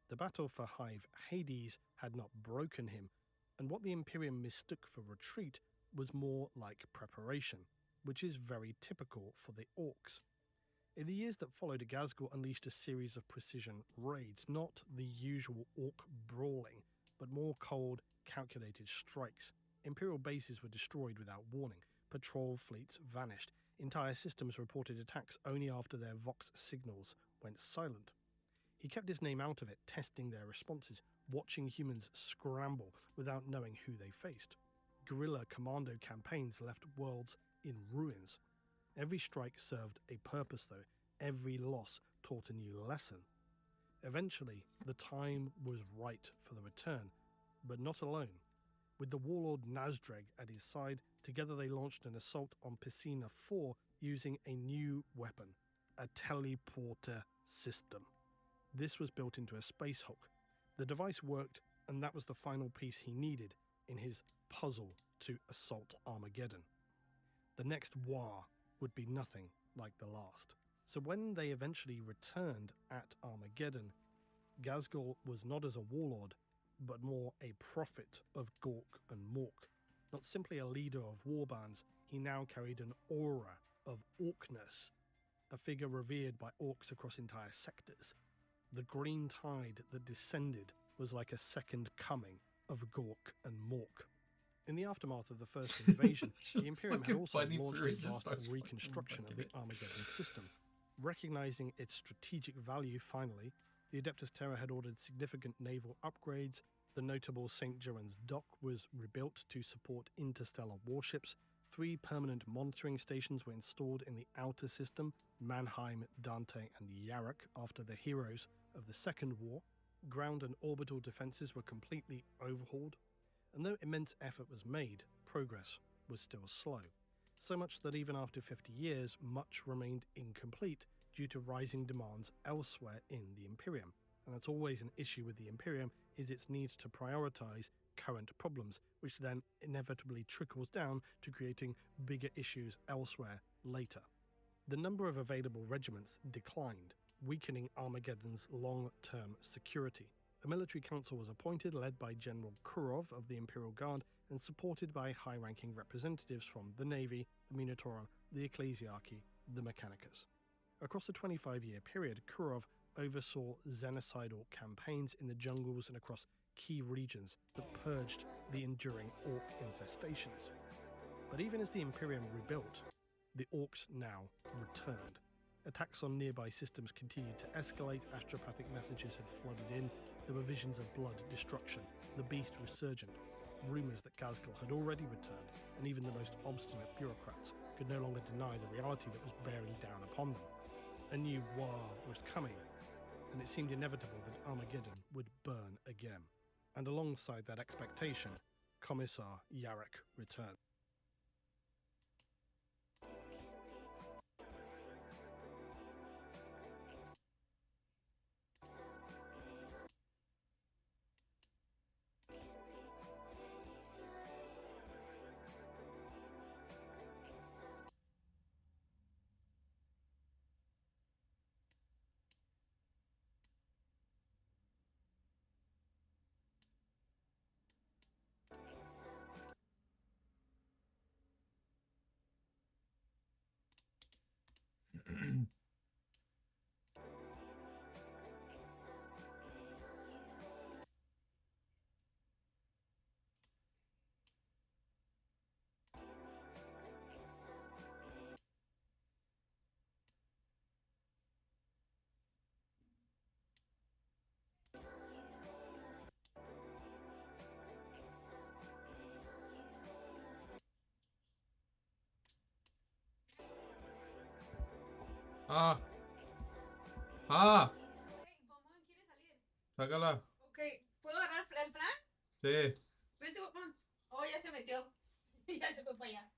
The battle for Hive Hades had not broken him, and what the Imperium mistook for retreat was more like preparation, which is very typical for the Orcs. In the years that followed, Ghazghkull unleashed a series of precision raids, not the usual Orc brawling, but more cold, calculated strikes. Imperial bases were destroyed without warning, patrol fleets vanished, entire systems reported attacks only after their Vox signals went silent. He kept his name out of it, testing their responses, watching humans scramble without knowing who they faced. Guerrilla commando campaigns left worlds in ruins. Every strike served a purpose though, every loss taught a new lesson. Eventually, the time was right for the return, but not alone. With the warlord Nazdreg at his side, together they launched an assault on Piscina 4 using a new weapon, a teleporter system. This was built into a space hulk. The device worked, and that was the final piece he needed in his puzzle to assault Armageddon. The next war would be nothing like the last. So when they eventually returned at Armageddon, Ghazghkull was not as a warlord, but more a prophet of Gork and Mork. Not simply a leader of warbands, he now carried an aura of Orkness, a figure revered by Orcs across entire sectors. The green tide that descended was like a second coming of Gork and Mork. In the aftermath of the first invasion, the Imperium had also launched a vast reconstruction of the Armageddon system. Recognizing its strategic value finally, The Adeptus Terra had ordered significant naval upgrades. The notable St. John's Dock was rebuilt to support interstellar warships. 3 permanent monitoring stations were installed in the outer system, Mannheim, Dante, and Yarok, after the heroes of the Second War. Ground and orbital defenses were completely overhauled. And though immense effort was made, progress was still slow. So much that even after 50 years, much remained incomplete due to rising demands elsewhere in the Imperium. And that's always an issue with the Imperium, is its need to prioritize current problems, which then inevitably trickles down to creating bigger issues elsewhere later. The number of available regiments declined, weakening Armageddon's long-term security. A military council was appointed, led by General Kurov of the Imperial Guard and supported by high-ranking representatives from the Navy, the Munitorum, the Ecclesiarchy, the Mechanicus. Across a 25-year period, Kurov oversaw xenocidal campaigns in the jungles and across key regions that purged the enduring orc infestations. But even as the Imperium rebuilt, the orcs now returned. Attacks on nearby systems continued to escalate, astropathic messages had flooded in, there were visions of blood, destruction, the beast resurgent, rumours that Gazgul had already returned, and even the most obstinate bureaucrats could no longer deny the reality that was bearing down upon them. A new war was coming, and it seemed inevitable that Armageddon would burn again. And alongside that expectation, Commissar Yarok returned. Ah. Ah. Sácala. Ok, ¿puedo agarrar el flan? Sí. Vente, papá. Oh, ya se metió. Ya se fue para allá.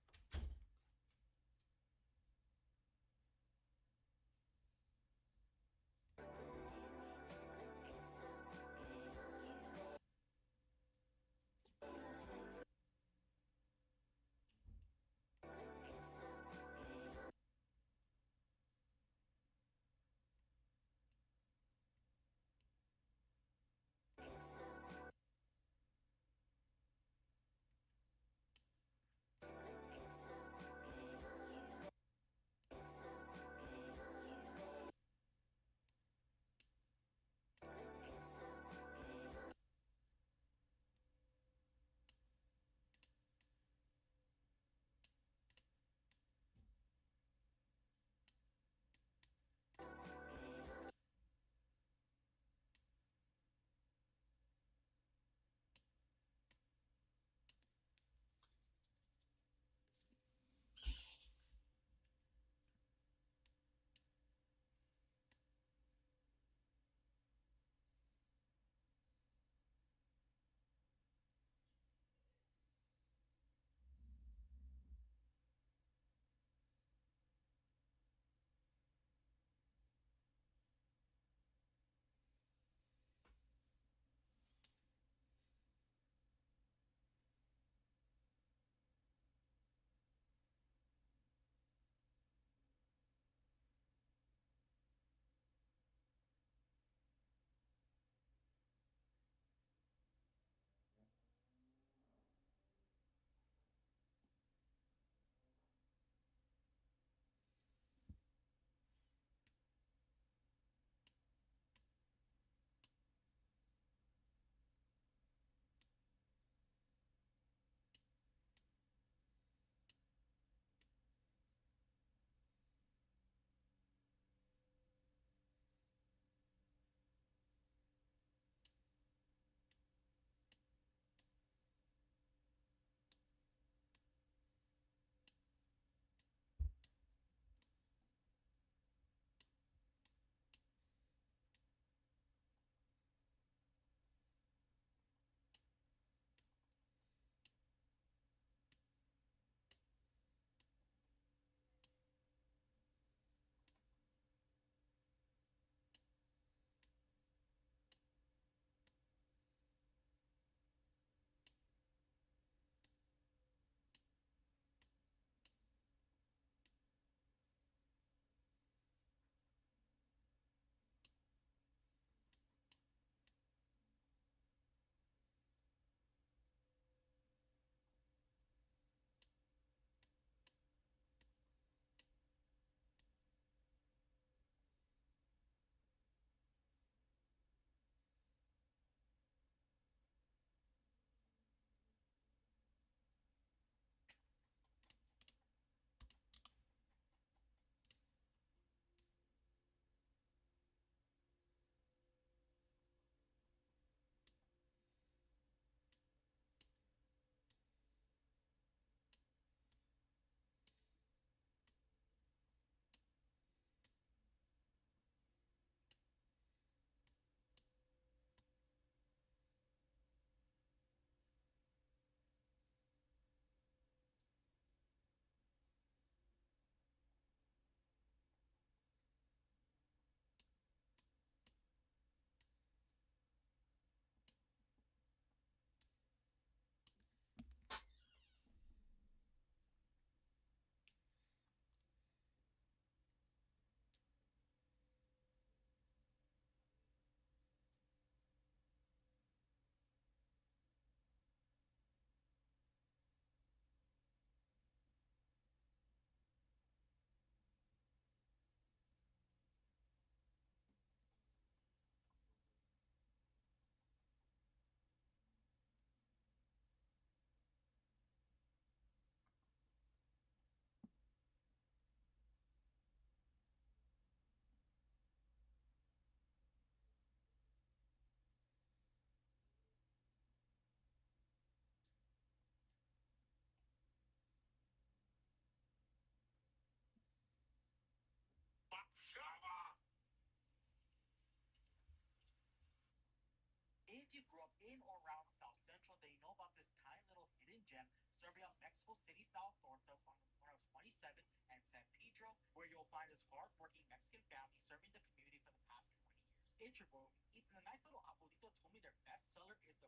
Mexico City-style tortas on the corner of 27 and San Pedro, where you'll find this hard-working Mexican family serving the community for the past 20 years. Introvo eats in a nice little abuelito told me their best seller is the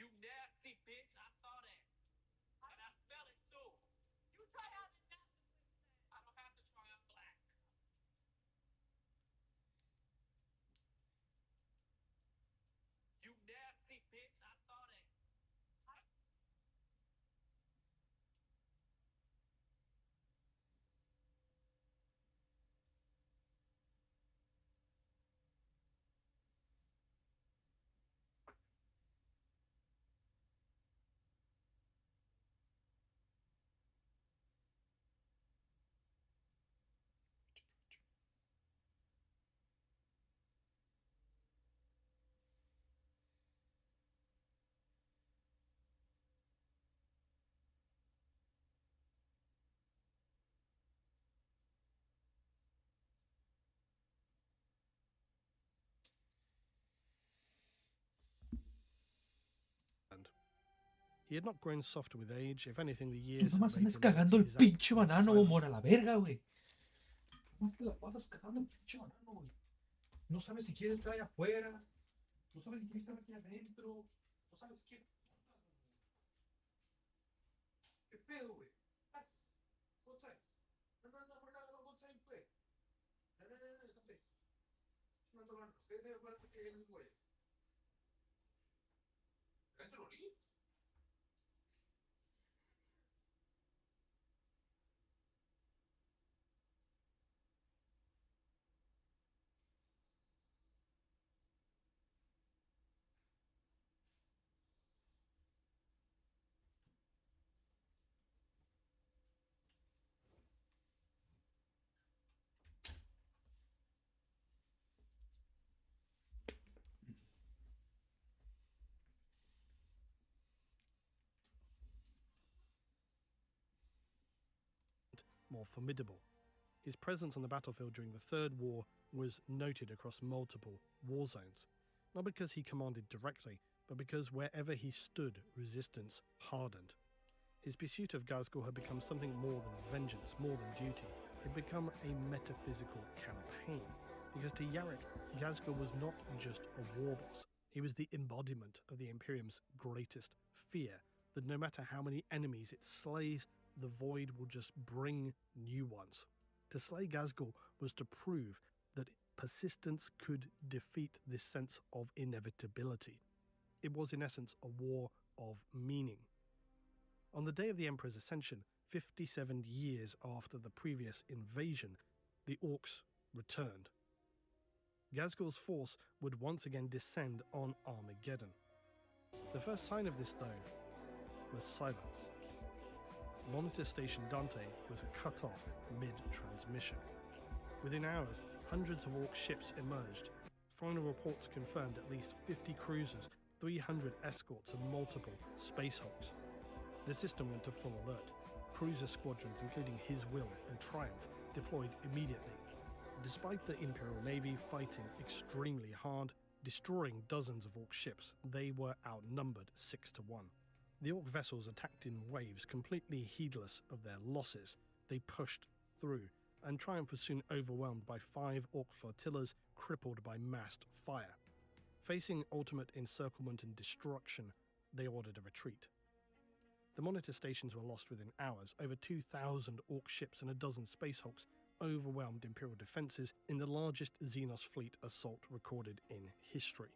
You nasty bitch, I saw that. And I felt it too. You tried out the nasty I don't have to try out black. You nasty bitch, I saw that. He had not grown softer with age. If anything, the years Nomás had made andas him cagando el exact pinche and banano, silent. amor, a la verga, güey. Nomás te la pasas cagando el pinche banano, güey. No sabes si quieres entrar allá afuera. No sabes si quieres estar aquí adentro. No sabes qué. ¿Qué pedo, güey? Ah, go outside. No, we're not gonna go outside and play. No, déjate. Chingando banano. Quédese afuera que lleguen los güeyes. ¿Adentro no leave? More formidable. His presence on the battlefield during the Third War was noted across multiple war zones, not because he commanded directly, but because wherever he stood, resistance hardened. His pursuit of Ghazghkull had become something more than vengeance, more than duty. It had become a metaphysical campaign, because to Yarrick, Ghazghkull was not just a war boss. He was the embodiment of the Imperium's greatest fear, that no matter how many enemies it slays, the void will just bring new ones. To slay Ghazghkull was to prove that persistence could defeat this sense of inevitability. It was in essence a war of meaning. On the day of the Emperor's ascension, 57 years after the previous invasion, the Orcs returned. Ghazghkull's force would once again descend on Armageddon. The first sign of this, though, was silence. Monitor Station Dante was cut off mid-transmission. Within hours, hundreds of Orc ships emerged. Final reports confirmed at least 50 cruisers, 300 escorts, and multiple Space Hulks. The system went to full alert. Cruiser squadrons, including His Will and Triumph, deployed immediately. Despite the Imperial Navy fighting extremely hard, destroying dozens of Orc ships, they were outnumbered 6-1. The Orc vessels attacked in waves, completely heedless of their losses. They pushed through, and Triumph was soon overwhelmed by 5 Orc flotillas crippled by massed fire. Facing ultimate encirclement and destruction, they ordered a retreat. The monitor stations were lost within hours. Over 2,000 Orc ships and a dozen Space Hulks overwhelmed Imperial defences in the largest Xenos fleet assault recorded in history.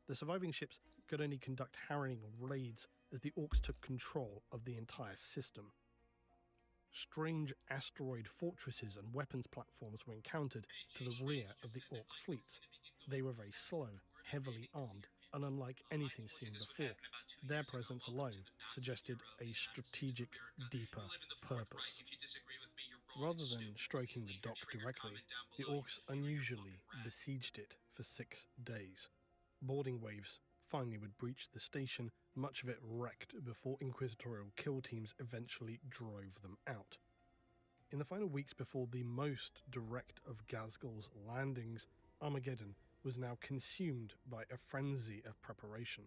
The surviving ships could only conduct harrying raids as the Orcs took control of the entire system. Strange asteroid fortresses and weapons platforms were encountered to the rear of the Orc fleets. They were very slow, heavily armed, and unlike anything seen before, their presence alone suggested a strategic, deeper purpose. Rather than stroking the dock directly, the orcs unusually besieged it for 6 days. Boarding waves finally would breach the station, much of it wrecked before inquisitorial kill teams eventually drove them out. In the final weeks before the most direct of Ghazghkul's landings, Armageddon was now consumed by a frenzy of preparation.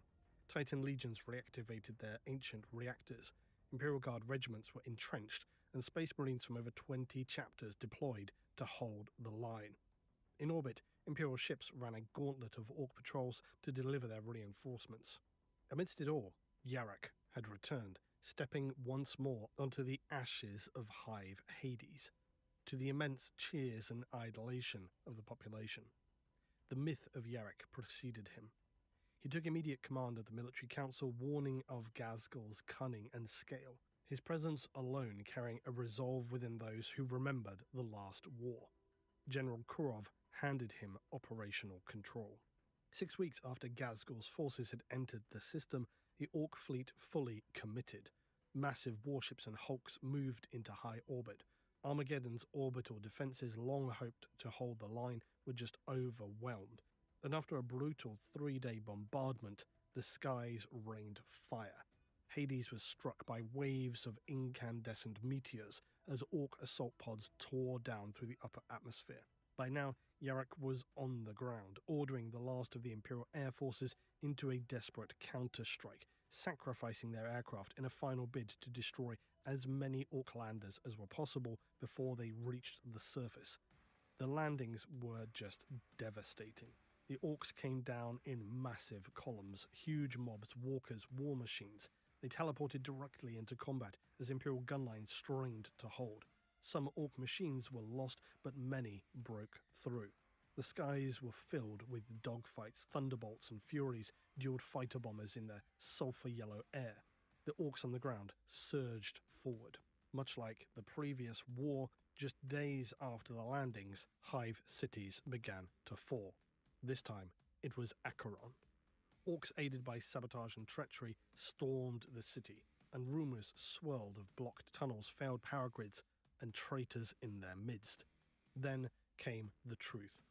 Titan legions reactivated their ancient reactors, Imperial Guard regiments were entrenched, and Space Marines from over 20 chapters deployed to hold the line. In orbit, Imperial ships ran a gauntlet of Orc patrols to deliver their reinforcements. Amidst it all, Yarok had returned, stepping once more onto the ashes of Hive Hades, to the immense cheers and idolation of the population. The myth of Yarok preceded him. He took immediate command of the military council, warning of Ghazghkul's cunning and scale, his presence alone carrying a resolve within those who remembered the last war. General Kurov handed him operational control. 6 weeks after Ghazghkul's forces had entered the system, the Orc fleet fully committed. Massive warships and hulks moved into high orbit. Armageddon's orbital defenses, long hoped to hold the line, were just overwhelmed. And after a brutal 3-day bombardment, the skies rained fire. Hades was struck by waves of incandescent meteors as Orc assault pods tore down through the upper atmosphere. By now, Yarok was on the ground, ordering the last of the Imperial Air Forces into a desperate counter-strike, sacrificing their aircraft in a final bid to destroy as many Orc landers as were possible before they reached the surface. The landings were just devastating. The Orcs came down in massive columns, huge mobs, walkers, war machines. They teleported directly into combat as Imperial gunlines strained to hold. Some Orc machines were lost, but many broke through. The skies were filled with dogfights, thunderbolts and furies dueled fighter bombers in the sulfur-yellow air. The Orcs on the ground surged forward. Much like the previous war, just days after the landings, Hive cities began to fall. This time, it was Acheron. Orcs aided by sabotage and treachery stormed the city, and rumours swirled of blocked tunnels, failed power grids, and traitors in their midst. Then came the truth.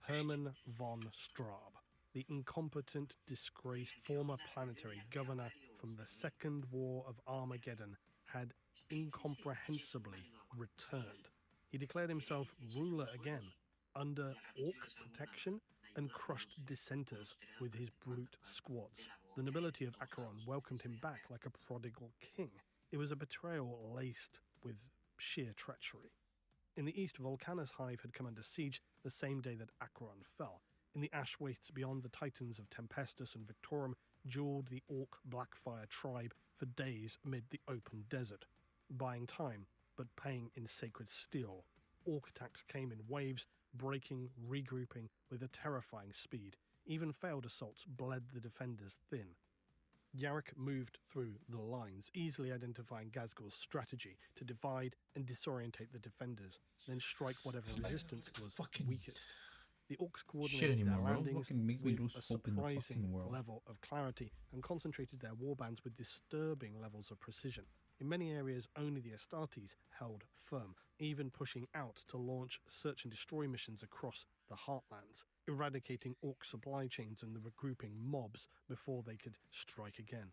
Hermann von Straub, the incompetent, disgraced former planetary governor from the Second War of Armageddon, had incomprehensibly returned. He declared himself ruler again, under Orc protection, and crushed dissenters with his brute squads. The nobility of Acheron welcomed him back like a prodigal king. It was a betrayal laced with sheer treachery. In the east, Volcanus Hive had come under siege the same day that Acheron fell. In the ash wastes beyond, the titans of Tempestus and Victorum dueled the Orc Blackfire tribe for days amid the open desert, buying time but paying in sacred steel. Orc attacks came in waves, breaking, regrouping with a terrifying speed. Even failed assaults bled the defenders thin. Yarok moved through the lines, easily identifying Ghazghkul's strategy to divide and disorientate the defenders, then strike whatever resistance was weakest. The Orcs coordinated their landings with a surprising level of clarity and concentrated their warbands with disturbing levels of precision. In many areas, only the Astartes held firm, even pushing out to launch search and destroy missions across the Heartlands, eradicating Orc supply chains and the regrouping mobs before they could strike again.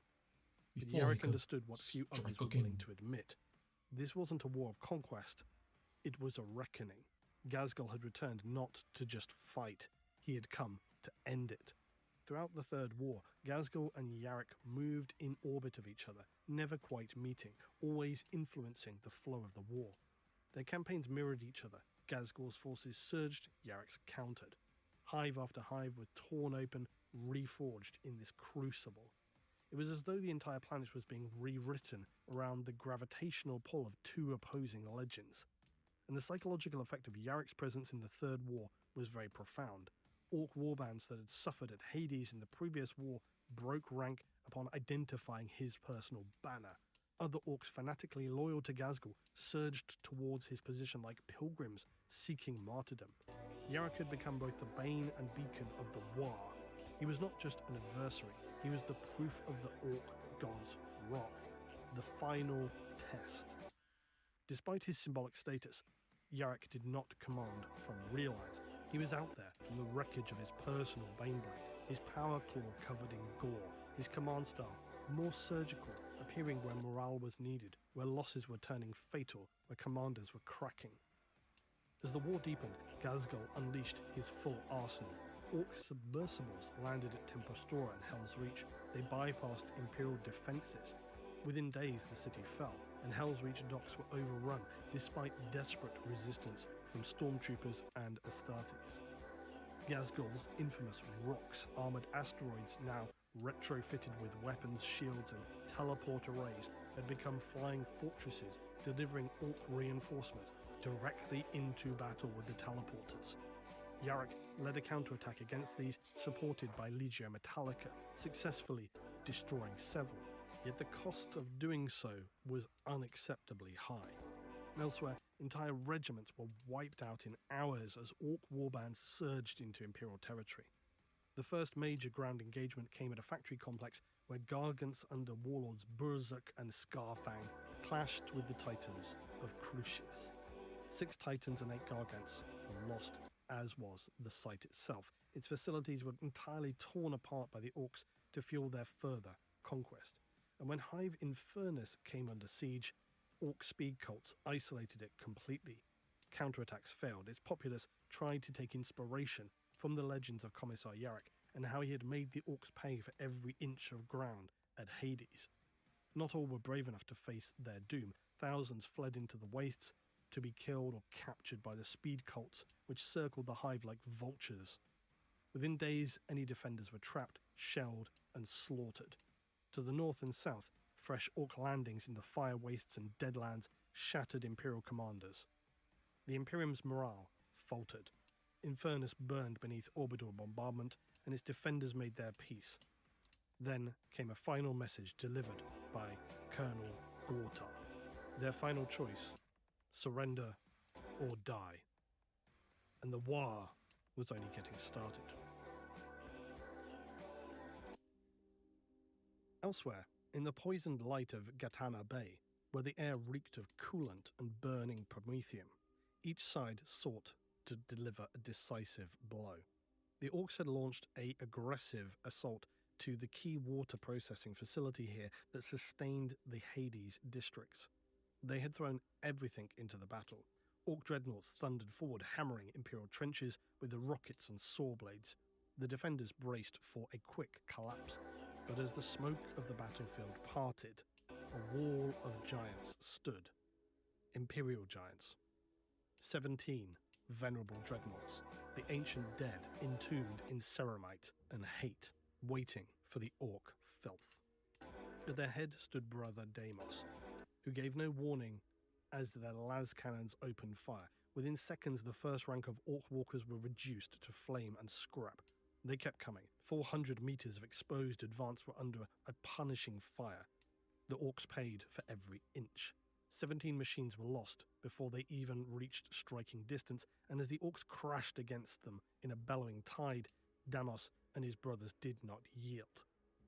But Yarok understood what few others were willing to admit. This wasn't a war of conquest, it was a reckoning. Ghazghkul had returned not to just fight, he had come to end it. Throughout the Third War, Ghazghkul and Yarok moved in orbit of each other, never quite meeting, always influencing the flow of the war. Their campaigns mirrored each other. Ghazghkul's forces surged, Yarok's countered. Hive after hive were torn open, reforged in this crucible. It was as though the entire planet was being rewritten around the gravitational pull of two opposing legends. And the psychological effect of Yarok's presence in the Third War was very profound. Orc warbands that had suffered at Hades in the previous war broke rank upon identifying his personal banner. Other Orcs fanatically loyal to Ghazghkul surged towards his position like pilgrims seeking martyrdom. Yarok had become both the bane and beacon of the War. He was not just an adversary, he was the proof of the Orc god's wrath, the final test. Despite his symbolic status, Yarrick did not command from real eyes. He was out there from the wreckage of his personal Baneblade, his power claw covered in gore, his command style more surgical, appearing where morale was needed, where losses were turning fatal, where commanders were cracking. As the war deepened, Ghazghkull unleashed his full arsenal. Orc submersibles landed at Tempostora and Hell's Reach. They bypassed Imperial defences. Within days, the city fell, and Hell's Reach docks were overrun, despite desperate resistance from stormtroopers and Astartes. Ghazghkull's infamous rocks, armoured asteroids now retrofitted with weapons, shields and teleport arrays, had become flying fortresses, delivering Orc reinforcements directly into battle with the teleporters. Yarrick led a counterattack against these, supported by Legio Metallica, successfully destroying several. Yet the cost of doing so was unacceptably high. Elsewhere, entire regiments were wiped out in hours as Orc warbands surged into Imperial territory. The first major ground engagement came at a factory complex where Gargants under warlords Burzuk and Scarfang clashed with the Titans of Crucius. 6 Titans and 8 Gargants were lost, as was the site itself. Its facilities were entirely torn apart by the Orcs to fuel their further conquest. And when Hive Infernus came under siege, Orc speed cults isolated it completely. Counterattacks failed. Its populace tried to take inspiration from the legends of Commissar Yarrick and how he had made the Orcs pay for every inch of ground at Hades. Not all were brave enough to face their doom. Thousands fled into the wastes to be killed or captured by the speed cults, which circled the Hive like vultures. Within days, any defenders were trapped, shelled, and slaughtered. To the north and south, fresh Orc landings in the fire wastes and deadlands shattered Imperial commanders. The Imperium's morale faltered. Infernus burned beneath orbital bombardment, and its defenders made their peace. Then came a final message delivered by Colonel Gortar. Their final choice: surrender or die. And the war was only getting started. Elsewhere, in the poisoned light of Gatana Bay, where the air reeked of coolant and burning promethium, each side sought to deliver a decisive blow. The Orcs had launched an aggressive assault to the key water processing facility here that sustained the Hades districts. They had thrown everything into the battle. Orc dreadnoughts thundered forward, hammering Imperial trenches with the rockets and saw blades. The defenders braced for a quick collapse, but as the smoke of the battlefield parted, a wall of giants stood. Imperial giants. 17 venerable dreadnoughts, the ancient dead entombed in ceramite and hate, waiting for the Orc filth. At their head stood brother Deimos, who gave no warning as their las cannons opened fire. Within seconds, the first rank of Orc walkers were reduced to flame and scrap. They kept coming. 400 meters of exposed advance were under a punishing fire. The Orcs paid for every inch. 17 machines were lost before they even reached striking distance, and as the Orcs crashed against them in a bellowing tide, Deimos and his brothers did not yield.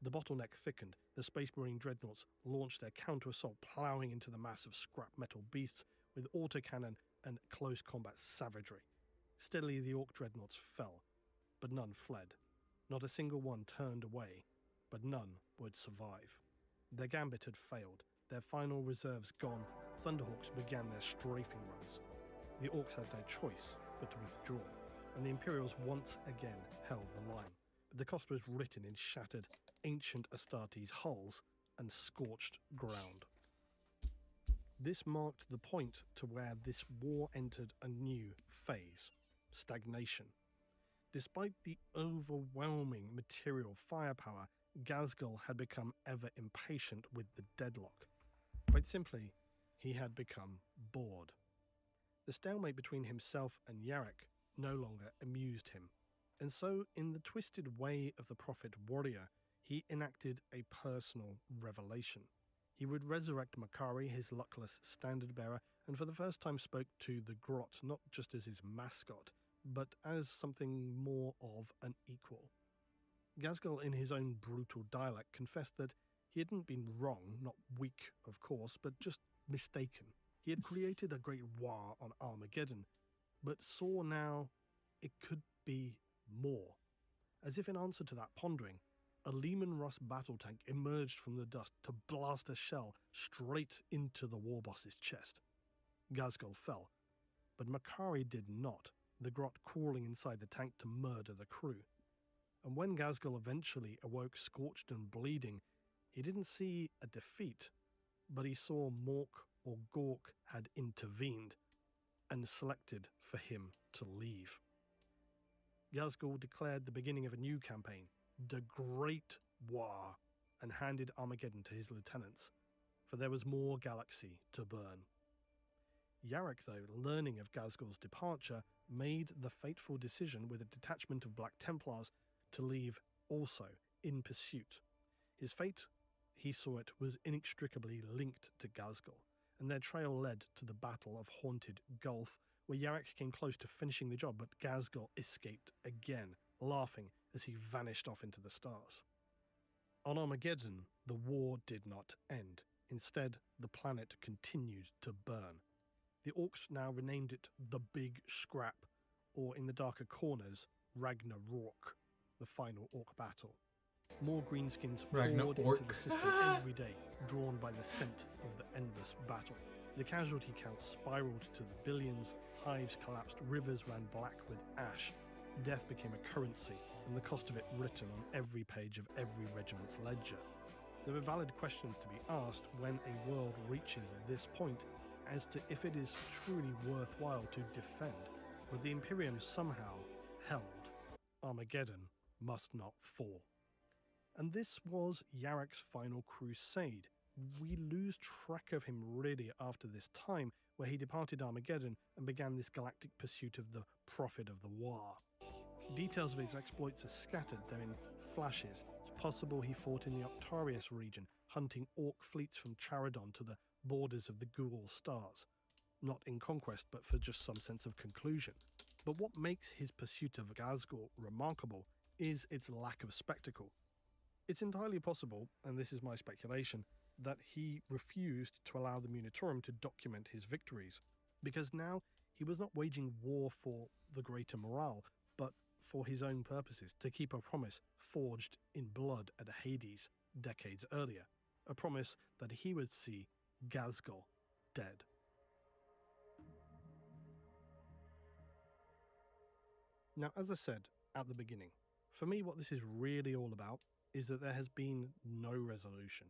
The bottleneck thickened. The Space Marine dreadnoughts launched their counter-assault, ploughing into the mass of scrap metal beasts with autocannon and close combat savagery. Steadily the Orc dreadnoughts fell, but none fled. Not a single one turned away, but none would survive. Their gambit had failed. Their final reserves gone, Thunderhawks began their strafing runs. The Orcs had no choice but to withdraw, and the Imperials once again held the line. But the cost was written in shattered, ancient Astartes hulls and scorched ground. This marked the point to where this war entered a new phase: stagnation. Despite the overwhelming material firepower, Ghazghkull had become ever impatient with the deadlock. Quite simply, he had become bored. The stalemate between himself and Yarrick no longer amused him, and so, in the twisted way of the prophet warrior, he enacted a personal revelation. He would resurrect Makari, his luckless standard-bearer, and for the first time spoke to the Grot not just as his mascot, but as something more of an equal. Ghazghkull, in his own brutal dialect, confessed that he hadn't been wrong, not weak, of course, but just mistaken. He had created a great war on Armageddon, but saw now it could be more. As if in answer to that pondering, a Lehman Russ battle tank emerged from the dust to blast a shell straight into the war boss's chest. Ghazghkull fell, but Makari did not, the grot crawling inside the tank to murder the crew. And when Ghazghkull eventually awoke scorched and bleeding, he didn't see a defeat, but he saw Mork or Gork had intervened and selected for him to leave. Ghazghkull declared the beginning of a new campaign, the Great War, and handed Armageddon to his lieutenants, for there was more galaxy to burn. Yarrick, though, learning of Ghazghkull's departure, made the fateful decision with a detachment of Black Templars to leave also in pursuit. His fate, he saw it, was inextricably linked to Ghazghkull, and their trail led to the Battle of Haunted Gulf, where Yarrick came close to finishing the job, but Ghazghkull escaped again, laughing as he vanished off into the stars. On Armageddon, the war did not end. Instead, the planet continued to burn. The Orcs now renamed it the Big Scrap, or in the darker corners, Ragnarok, the final Orc battle. More greenskins poured into the system every day, drawn by the scent of the endless battle. The casualty count spiraled to the billions, hives collapsed, rivers ran black with ash. Death became a currency, and the cost of it written on every page of every regiment's ledger. There are valid questions to be asked when a world reaches this point as to if it is truly worthwhile to defend, but the Imperium somehow held. Armageddon must not fall. And this was Yarrick's final crusade. We lose track of him really after this time, where he departed Armageddon and began this galactic pursuit of the Prophet of the War. Details of his exploits are scattered, though in flashes. It's possible he fought in the Octarius region, hunting Orc fleets from Charadon to the borders of the Ghoul stars. Not in conquest, but for just some sense of conclusion. But what makes his pursuit of Ghazghkull remarkable is its lack of spectacle. It's entirely possible, and this is my speculation, that he refused to allow the Munitorum to document his victories, because now he was not waging war for the greater morale, but for his own purposes, to keep a promise forged in blood at Hades decades earlier, a promise that he would see Ghazghkull dead. Now, as I said at the beginning, for me what this is really all about is that there has been no resolution.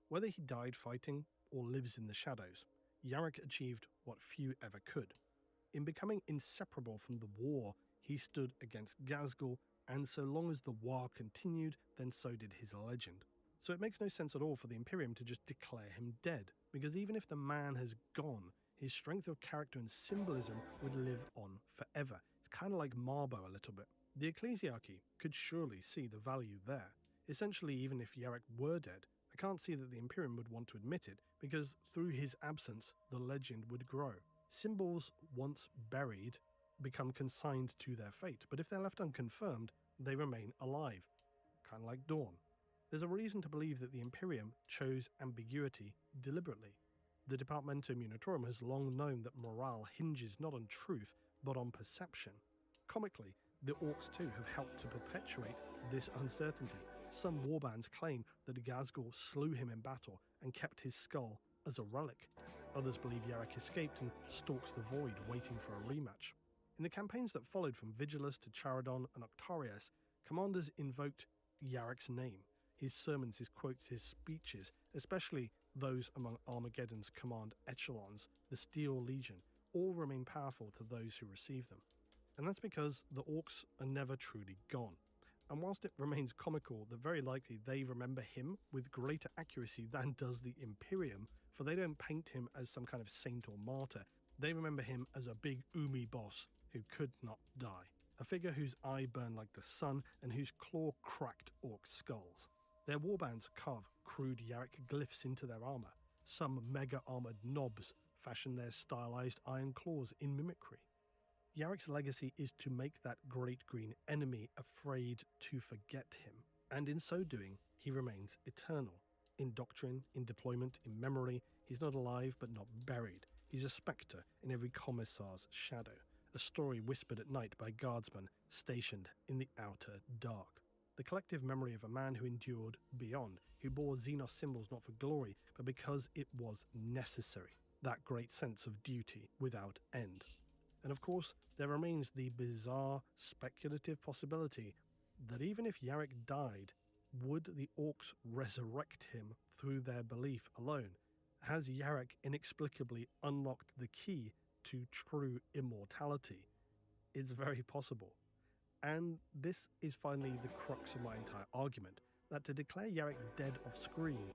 Whether he died fighting or lives in the shadows, Yarrick achieved what few ever could. In becoming inseparable from the war, he stood against Ghazghkull, and so long as the war continued, then so did his legend. So it makes no sense at all for the Imperium to just declare him dead, because even if the man has gone, his strength of character and symbolism would live on forever. It's kind of like Marbo a little bit. The Ecclesiarchy could surely see the value there. Essentially, even if Yarrick were dead, I can't see that the Imperium would want to admit it, because through his absence, the legend would grow. Symbols, once buried, become consigned to their fate, but if they're left unconfirmed, they remain alive, kind of like Dawn. There's a reason to believe that the Imperium chose ambiguity deliberately. The Departamento Munitorum has long known that morale hinges not on truth, but on perception. Comically, the Orcs too have helped to perpetuate this uncertainty. Some warbands claim that Ghazghkull slew him in battle and kept his skull as a relic. Others believe Yarrick escaped and stalks the void, waiting for a rematch. In the campaigns that followed from Vigilus to Charadon and Octarius, commanders invoked Yarrick's name, his sermons, his quotes, his speeches, especially those among Armageddon's command echelons, the Steel Legion, all remain powerful to those who receive them. And that's because the Orcs are never truly gone. And whilst it remains comical that very likely they remember him with greater accuracy than does the Imperium, for they don't paint him as some kind of saint or martyr, they remember him as a big Umi boss who could not die, a figure whose eye burned like the sun and whose claw cracked Orc skulls. Their warbands carve crude Yarrick glyphs into their armour. Some mega-armoured knobs fashion their stylized iron claws in mimicry. Yarek's legacy is to make that great green enemy afraid to forget him, and in so doing, he remains eternal. In doctrine, in deployment, in memory, he's not alive but not buried. He's a spectre in every commissar's shadow, a story whispered at night by guardsmen stationed in the outer dark. The collective memory of a man who endured beyond, who bore Xenos symbols not for glory, but because it was necessary. That great sense of duty without end. And of course, there remains the bizarre, speculative possibility that even if Yarek died, would the Orcs resurrect him through their belief alone? Has Yarek inexplicably unlocked the key to true immortality? It's very possible. And this is finally the crux of my entire argument, that to declare Yarek dead off screen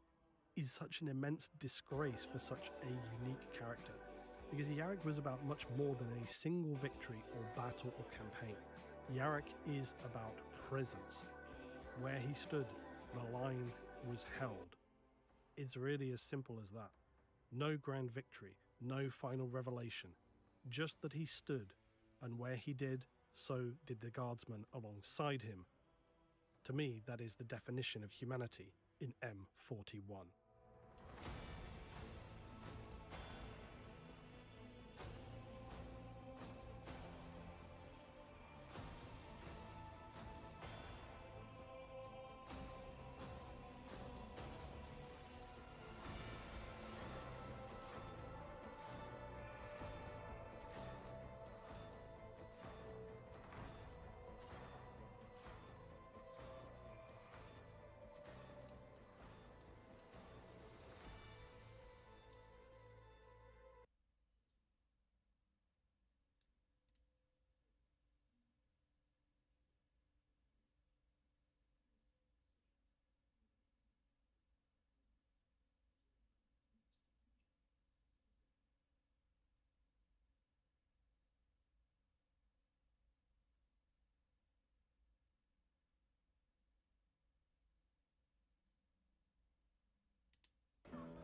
is such an immense disgrace for such a unique character, because Yarek was about much more than a single victory or battle or campaign. Yarek is about presence. Where he stood, the line was held. It's really as simple as that. No grand victory, no final revelation, just that he stood, and where he did, so did the guardsmen alongside him. To me, that is the definition of humanity in M41.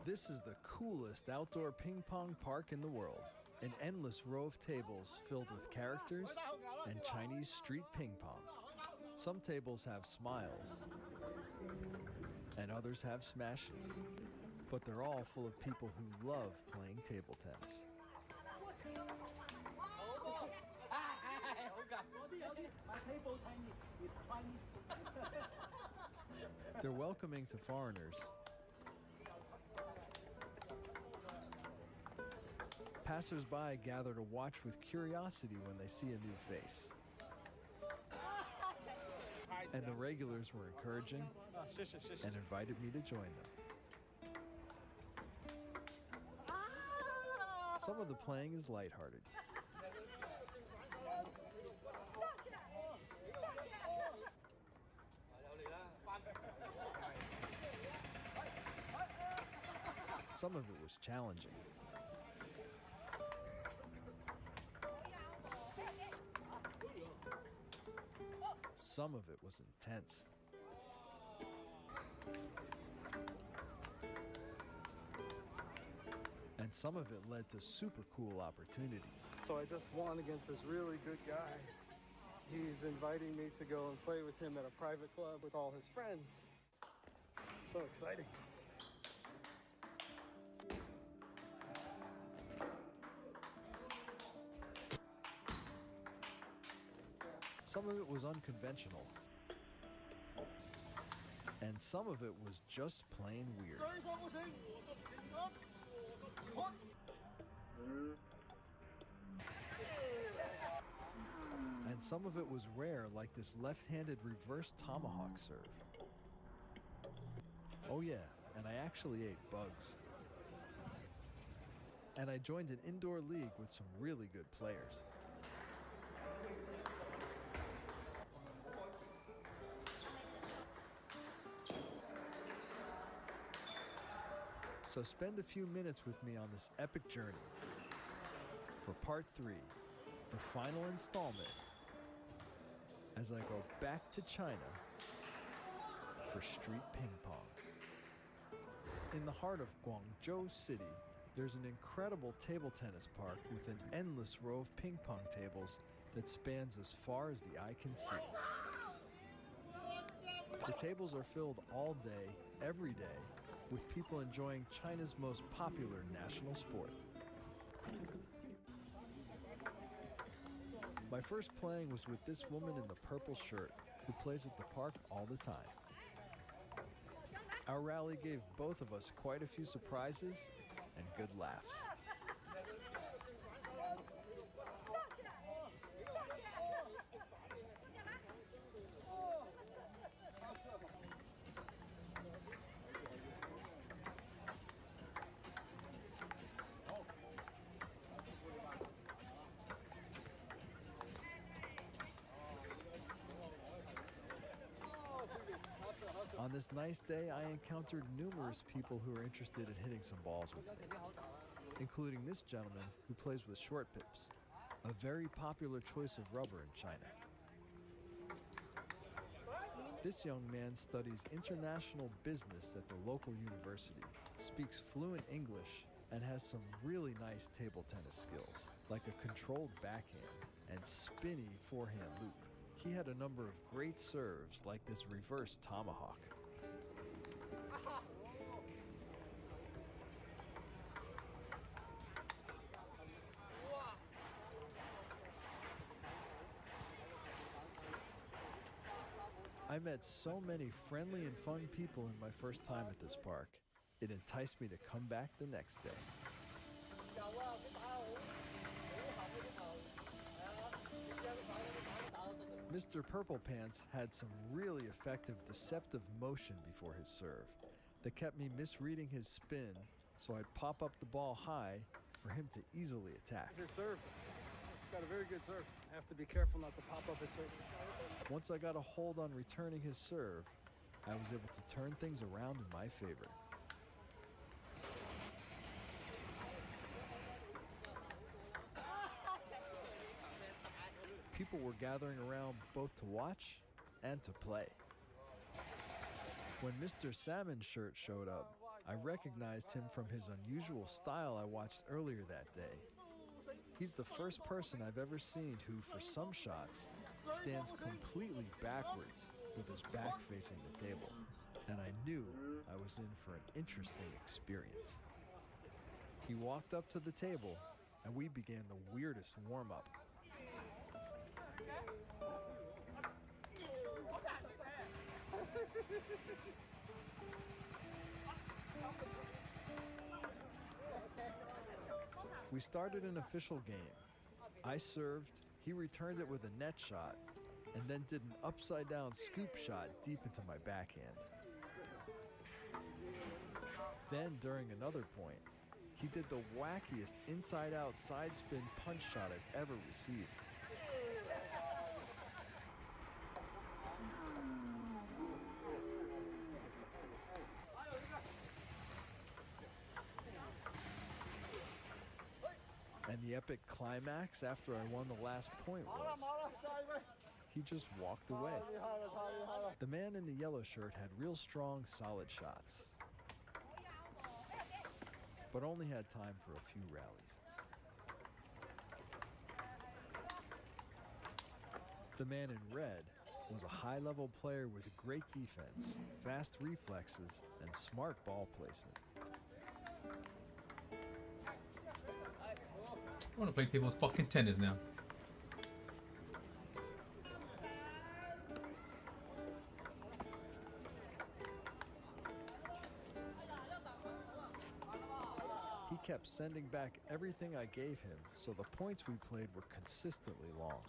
This is the coolest outdoor ping pong park in the world. An endless row of tables filled with characters and Chinese street ping pong. Some tables have smiles and others have smashes, but they're all full of people who love playing table tennis. They're welcoming to foreigners. Passers-by gather to watch with curiosity when they see a new face. And the regulars were encouraging and invited me to join them. Some of the playing is lighthearted. Some of it was challenging. Some of it was intense. And some of it led to super cool opportunities. So I just won against this really good guy. He's inviting me to go and play with him at a private club with all his friends. So exciting. Some of it was unconventional. And some of it was just plain weird. And some of it was rare, like this left-handed reverse tomahawk serve. Oh yeah, and I actually ate bugs. And I joined an indoor league with some really good players. So spend a few minutes with me on this epic journey for part 3, the final installment, as I go back to China for street ping pong. In the heart of Guangzhou City, There's an incredible table tennis park with an endless row of ping pong tables that spans as far as the eye can see. The tables are filled all day, every day, with people enjoying China's most popular national sport. My first playing was with this woman in the purple shirt who plays at the park all the time. Our rally gave both of us quite a few surprises and good laughs. On this nice day, I encountered numerous people who are interested in hitting some balls with me, including this gentleman who plays with short pips, a very popular choice of rubber in China. This young man studies international business at the local university, speaks fluent English, and has some really nice table tennis skills, like a controlled backhand and spinny forehand loop. He had a number of great serves, like this reverse tomahawk. I met so many friendly and fun people in my first time at this park. It enticed me to come back the next day. Mr. Purple Pants had some really effective deceptive motion before his serve that kept me misreading his spin, so I'd pop up the ball high for him to easily attack. His serve. He's got a very good serve. I have to be careful not to pop up his serve. Once I got a hold on returning his serve, I was able to turn things around in my favor. People were gathering around both to watch and to play. When Mr. Salmon Shirt showed up, I recognized him from his unusual style I watched earlier that day. He's the first person I've ever seen who, for some shots, stands completely backwards with his back facing the table, and I knew I was in for an interesting experience. He walked up to the table, and we began the weirdest warm-up. We started an official game. I served, he returned it with a net shot, and then did an upside-down scoop shot deep into my backhand. Then, during another point, he did the wackiest inside-out side spin punch shot I've ever received. And the epic climax after I won the last point was, he just walked away. The man in the yellow shirt had real strong, solid shots, but only had time for a few rallies. The man in red was a high-level player with great defense, fast reflexes, and smart ball placement. I want to play tables fucking tennis now. He kept sending back everything I gave him, so the points we played were consistently long.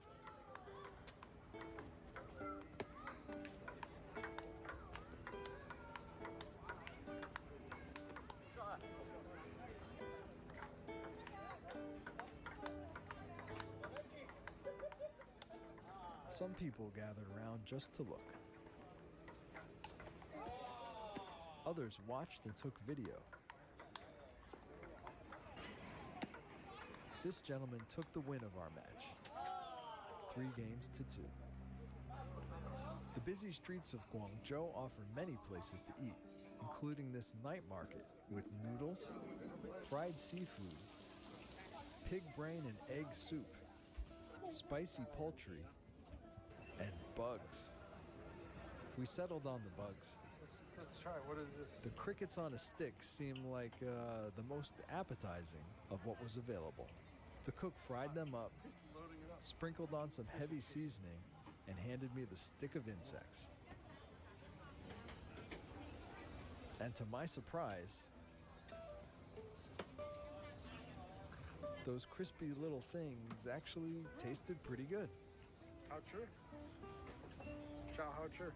Some people gathered around just to look. Others watched and took video. This gentleman took the win of our match, 3 games to 2. The busy streets of Guangzhou offer many places to eat, including this night market with noodles, fried seafood, pig brain and egg soup, spicy poultry, and bugs. We settled on the bugs. Let's try. What is this? The crickets on a stick seemed like the most appetizing of what was available. The cook fried them up, sprinkled on some heavy seasoning, and handed me the stick of insects. And to my surprise, those crispy little things actually tasted pretty good. How true? Chow, how true?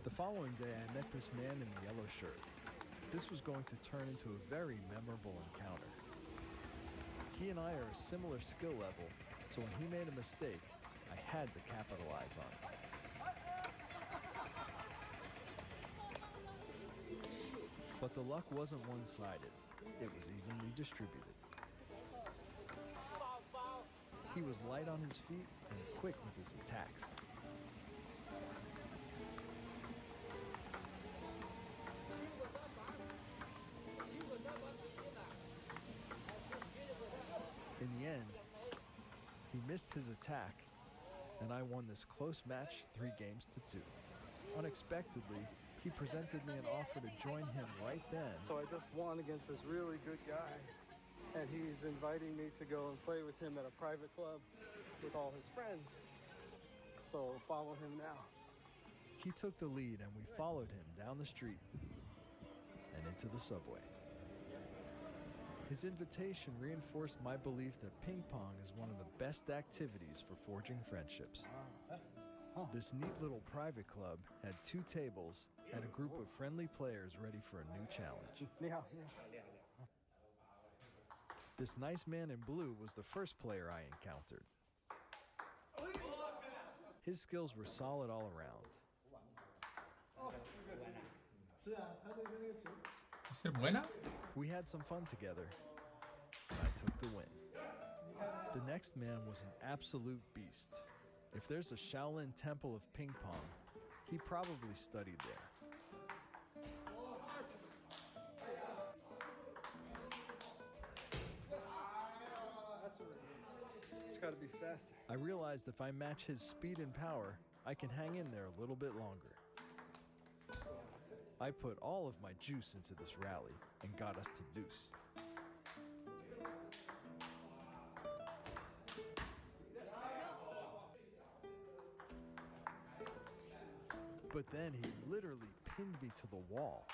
The following day, I met this man in the yellow shirt. This was going to turn into a very memorable encounter. He and I are a similar skill level, so when he made a mistake, I had to capitalize on it. But the luck wasn't one-sided. It was evenly distributed. He was light on his feet and quick with his attacks. In the end, he missed his attack, and I won this close match 3-2. Unexpectedly, he presented me an offer to join him right then. So I just won against this really good guy, and he's inviting me to go and play with him at a private club with all his friends. So follow him now. He took the lead, and we followed him down the street and into the subway. His invitation reinforced my belief that ping pong is one of the best activities for forging friendships. This neat little private club had 2 tables and a group of friendly players ready for a new challenge. This nice man in blue was the first player I encountered. His skills were solid all around. You said buena? We had some fun together, and I took the win. The next man was an absolute beast. If there's a Shaolin temple of ping pong, he probably studied there. It's got to be faster. I realized if I match his speed and power, I can hang in there a little bit longer. I put all of my juice into this rally and got us to deuce. But then he literally pinned me to the wall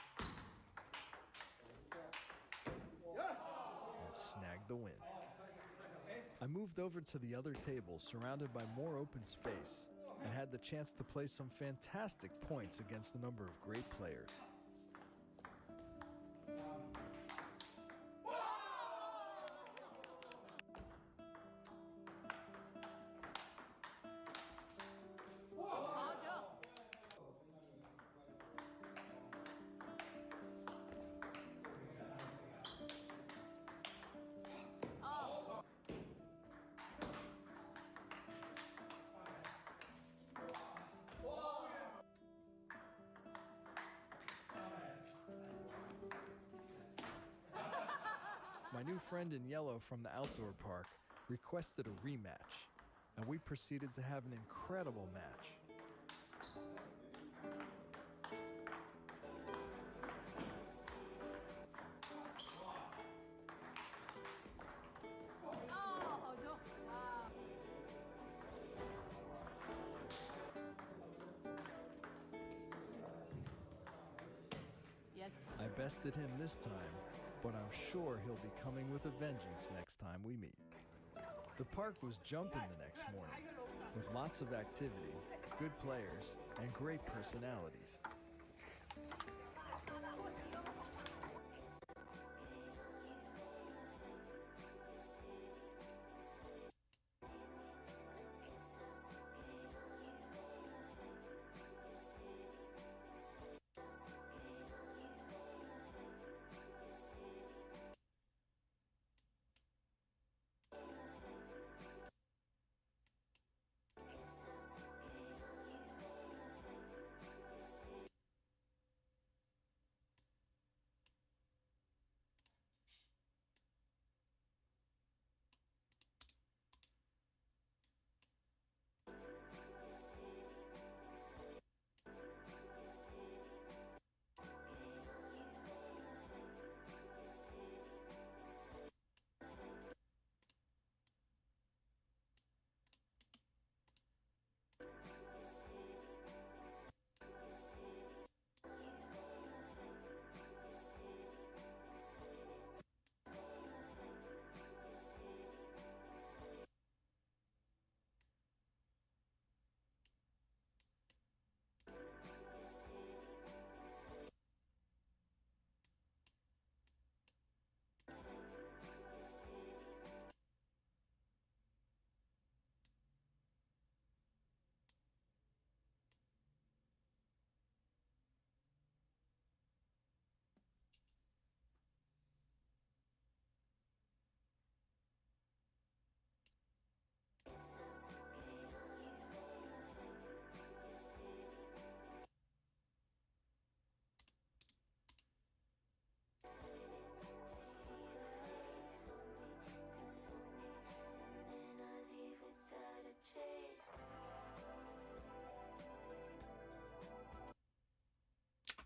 and snagged the win. I moved over to the other table surrounded by more open space and had the chance to play some fantastic points against a number of great players. My new friend in yellow from the outdoor park requested a rematch, and we proceeded to have an incredible match. I bested him this time, but I'm sure he'll be coming with a vengeance next time we meet. The park was jumping the next morning, with lots of activity, good players, and great personalities.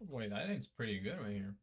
Wait, that name's pretty good right here.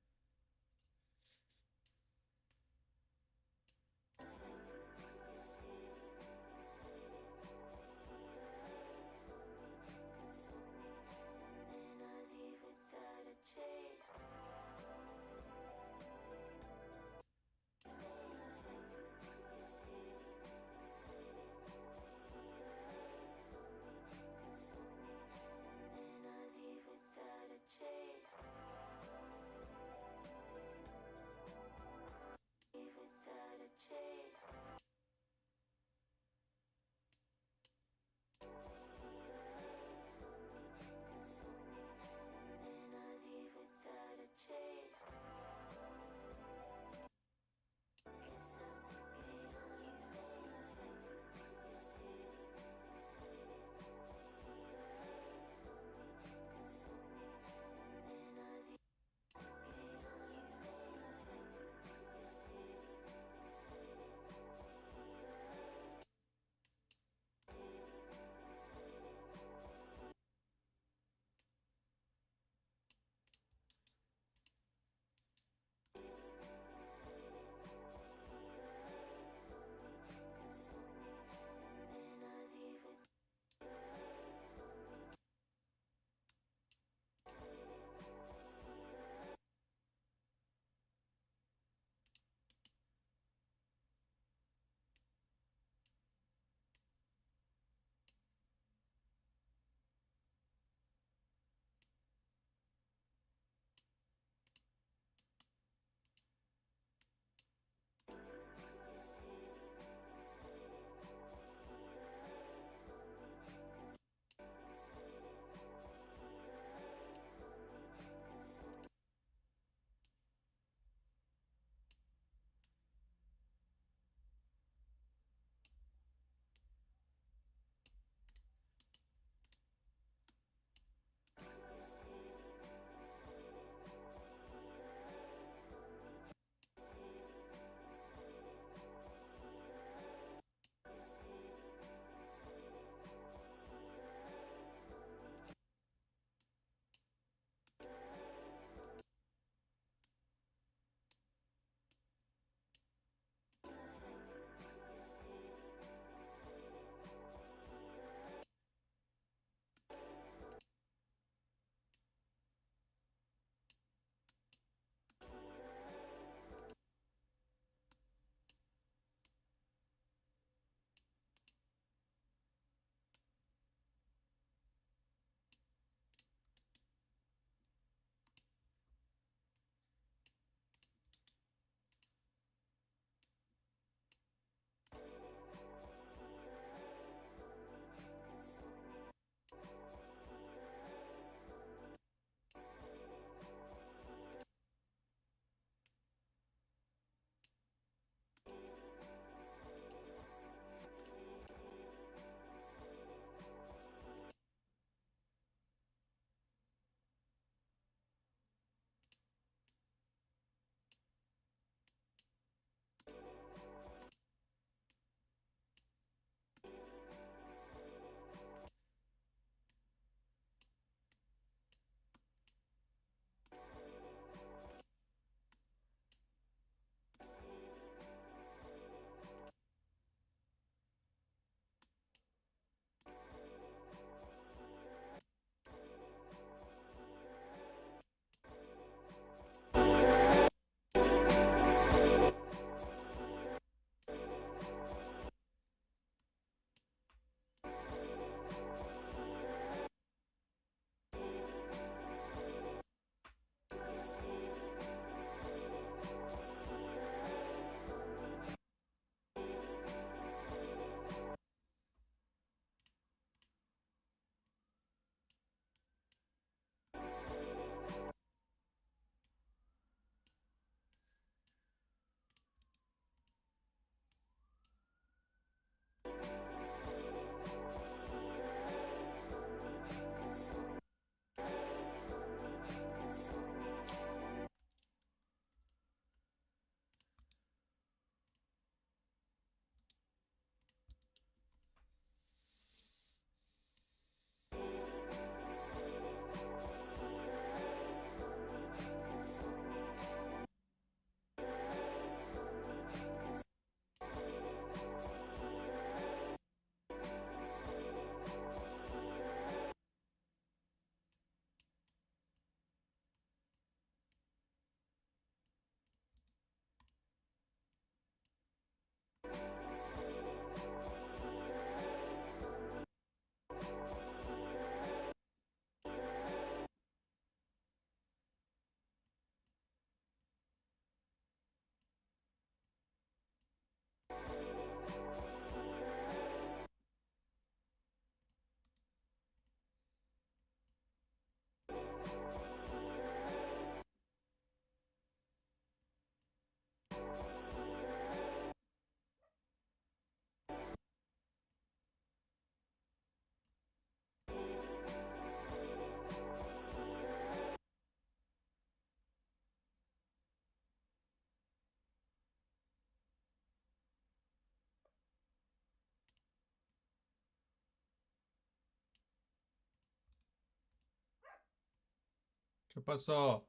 ¿Qué pasó?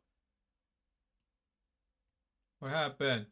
What happened?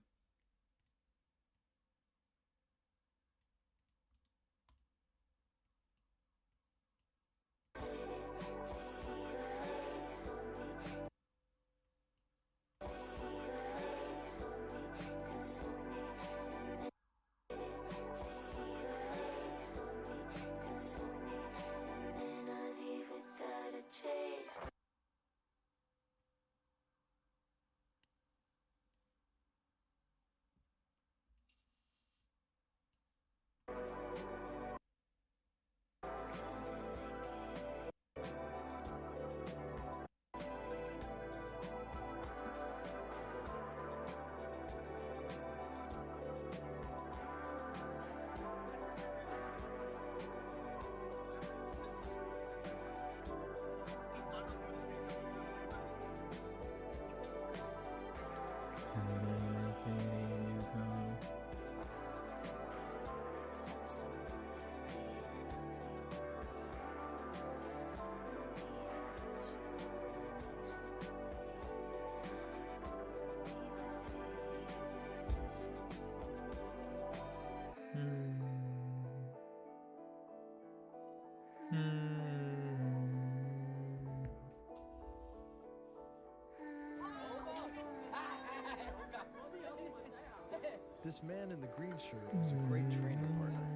This man in the green shirt was a great training partner.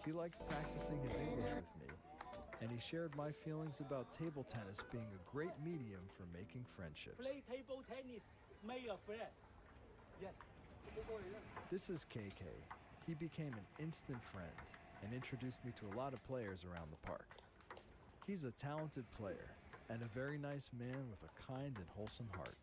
He liked practicing his English with me, and he shared my feelings about table tennis being a great medium for making friendships. Play table tennis, make a friend. Yes. This is KK. He became an instant friend and introduced me to a lot of players around the park. He's a talented player and a very nice man with a kind and wholesome heart.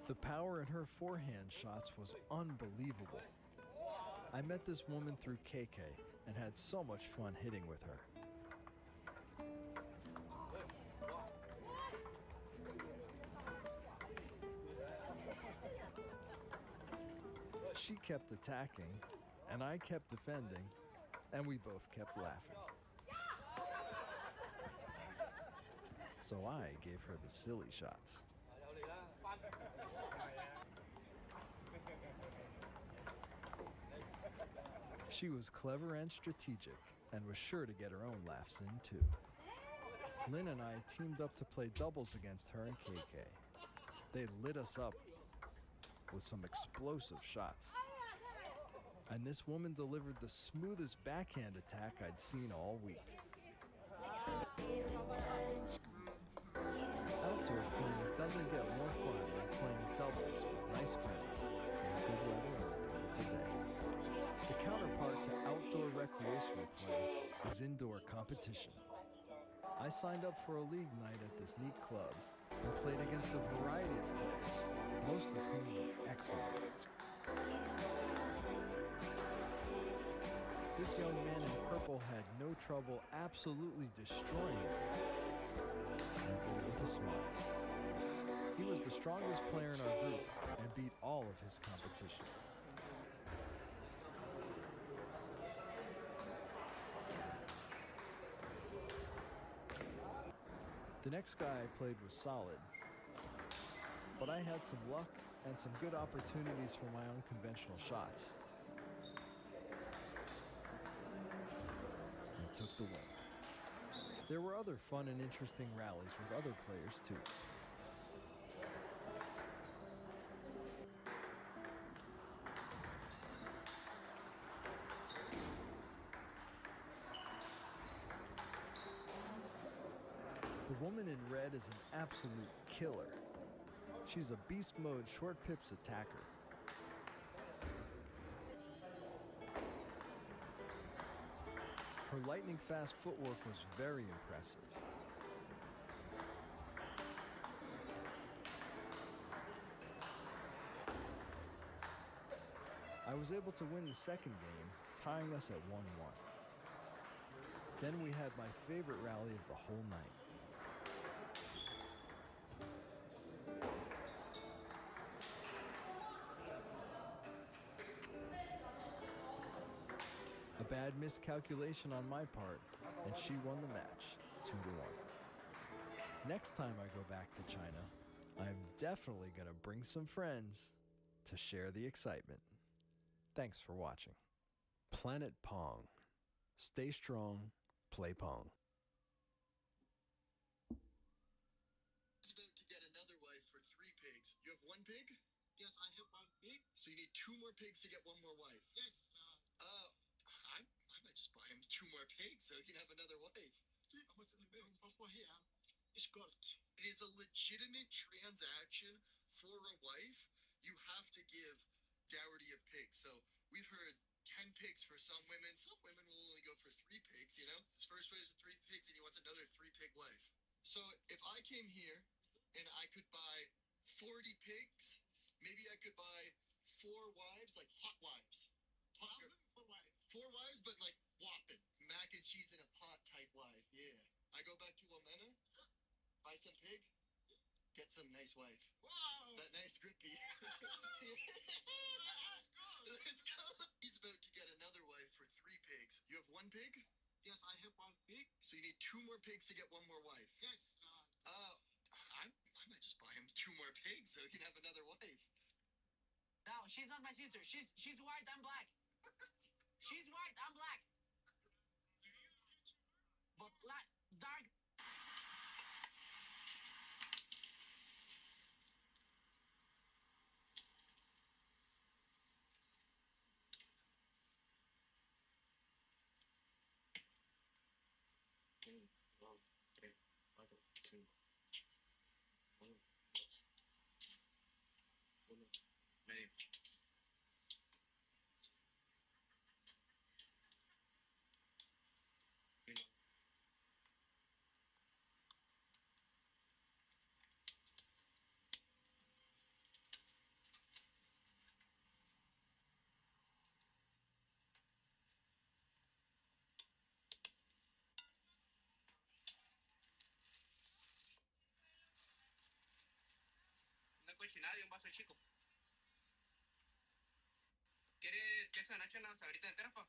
The power in her forehand shots was unbelievable. I met this woman through KK and had so much fun hitting with her. She kept attacking, and I kept defending, and we both kept laughing. So I gave her the silly shots. She was clever and strategic, and was sure to get her own laughs in too. Lynn and I teamed up to play doubles against her and KK. They lit us up with some explosive shots. And this woman delivered the smoothest backhand attack I'd seen all week. Outdoor playing doesn't get more fun than playing doubles with nice friends in good weather on a beautiful day. The counterpart to outdoor recreational play is indoor competition. I signed up for a league night at this neat club and played against a variety of players, most of whom were excellent. This young man in purple had no trouble absolutely destroying me, and did it with a smile. He was the strongest player in our group and beat all of his competition. The next guy I played was solid, but I had some luck and some good opportunities for my unconventional shots, and took the win. There were other fun and interesting rallies with other players too. woman in red is an absolute killer. She's a beast mode short pips attacker. Her lightning fast footwork was very impressive. I was able to win the second game, tying us at 1-1. Then we had my favorite rally of the whole night. A bad miscalculation on my part, and she won the match, 2-1. Next time I go back to China, I'm definitely gonna bring some friends to share the excitement. Thanks for watching. Planet Pong. Stay strong, play Pong. He's about to get another wife for 3 pigs. You have 1 pig? Yes, I have 1 pig. So you need 2 more pigs to get 1 more wife? Yes. I might just buy him 2 more pigs so he can have another wife. It's good. It is a legitimate transaction for a wife. You have to give dowry of pigs. So we've heard 10 pigs for some women. Some women will only go for 3 pigs, you know? His first wife is 3 pigs and he wants another 3-pig wife. So if I came here and I could buy 40 pigs, maybe I could buy 4 wives, like hot wives. 4 wives, but like whopping. Mac and cheese in a pot type wife, yeah. I go back to Womena, buy some pig, get some nice wife. Wow! That nice grippy. Let's go. He's about to get another wife for 3 pigs. You have 1 pig? Yes, I have 1 pig. So you need 2 more pigs to get 1 more wife? Yes. I might just buy him 2 more pigs so he can have another wife. No, she's not my sister. She's white, I'm black. She's white, I'm black. But dark. Cochinada y un vaso chico. ¿Quieres queso de nacho en las sabritas enteras, pa?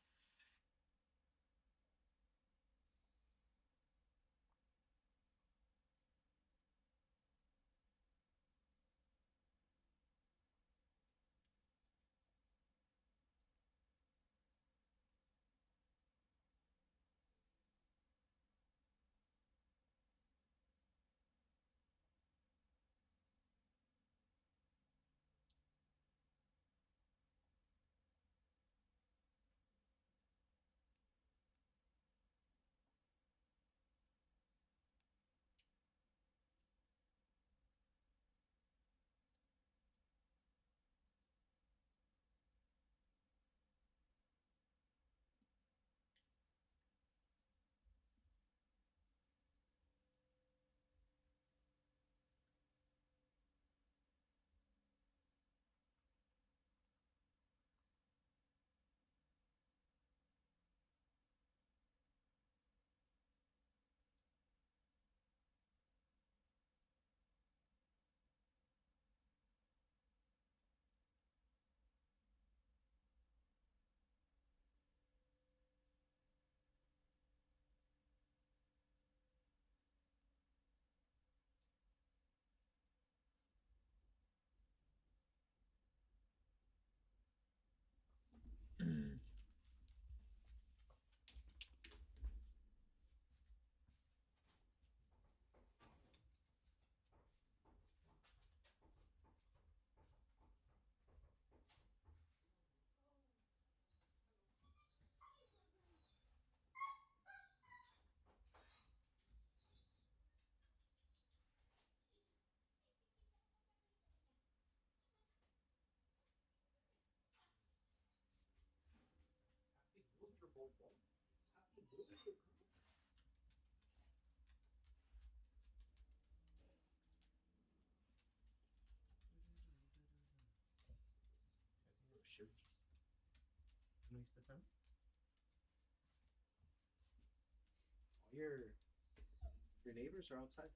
Your neighbors are outside.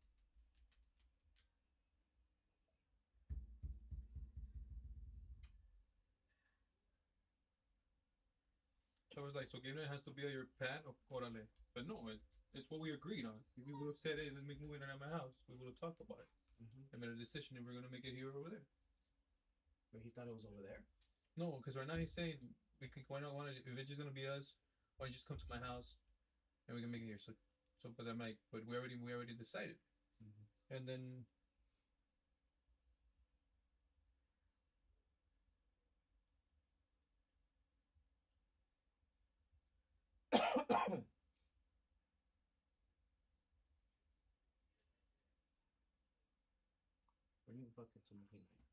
So I was like, so game night has to be at your pad or orale. But no, it's what we agreed on. If we would have said, hey, let's make movie night at my house, we would have talked about it. I made a decision if we're gonna make it here or over there. But he thought it was over there. No, because right now he's saying we can. Why not? If it's just gonna be us, why don't you just come to my house, and we can make it here. So, but I'm like, but we already decided, and then. Bring the bucket to movie night.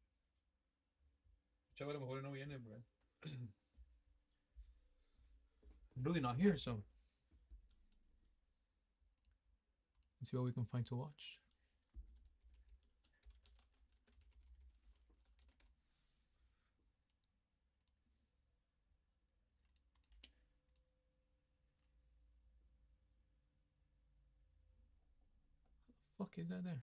Chaval, a lo mejor no viene, bro. I'm really not here, so. Let's see what we can find to watch. How the fuck is that there?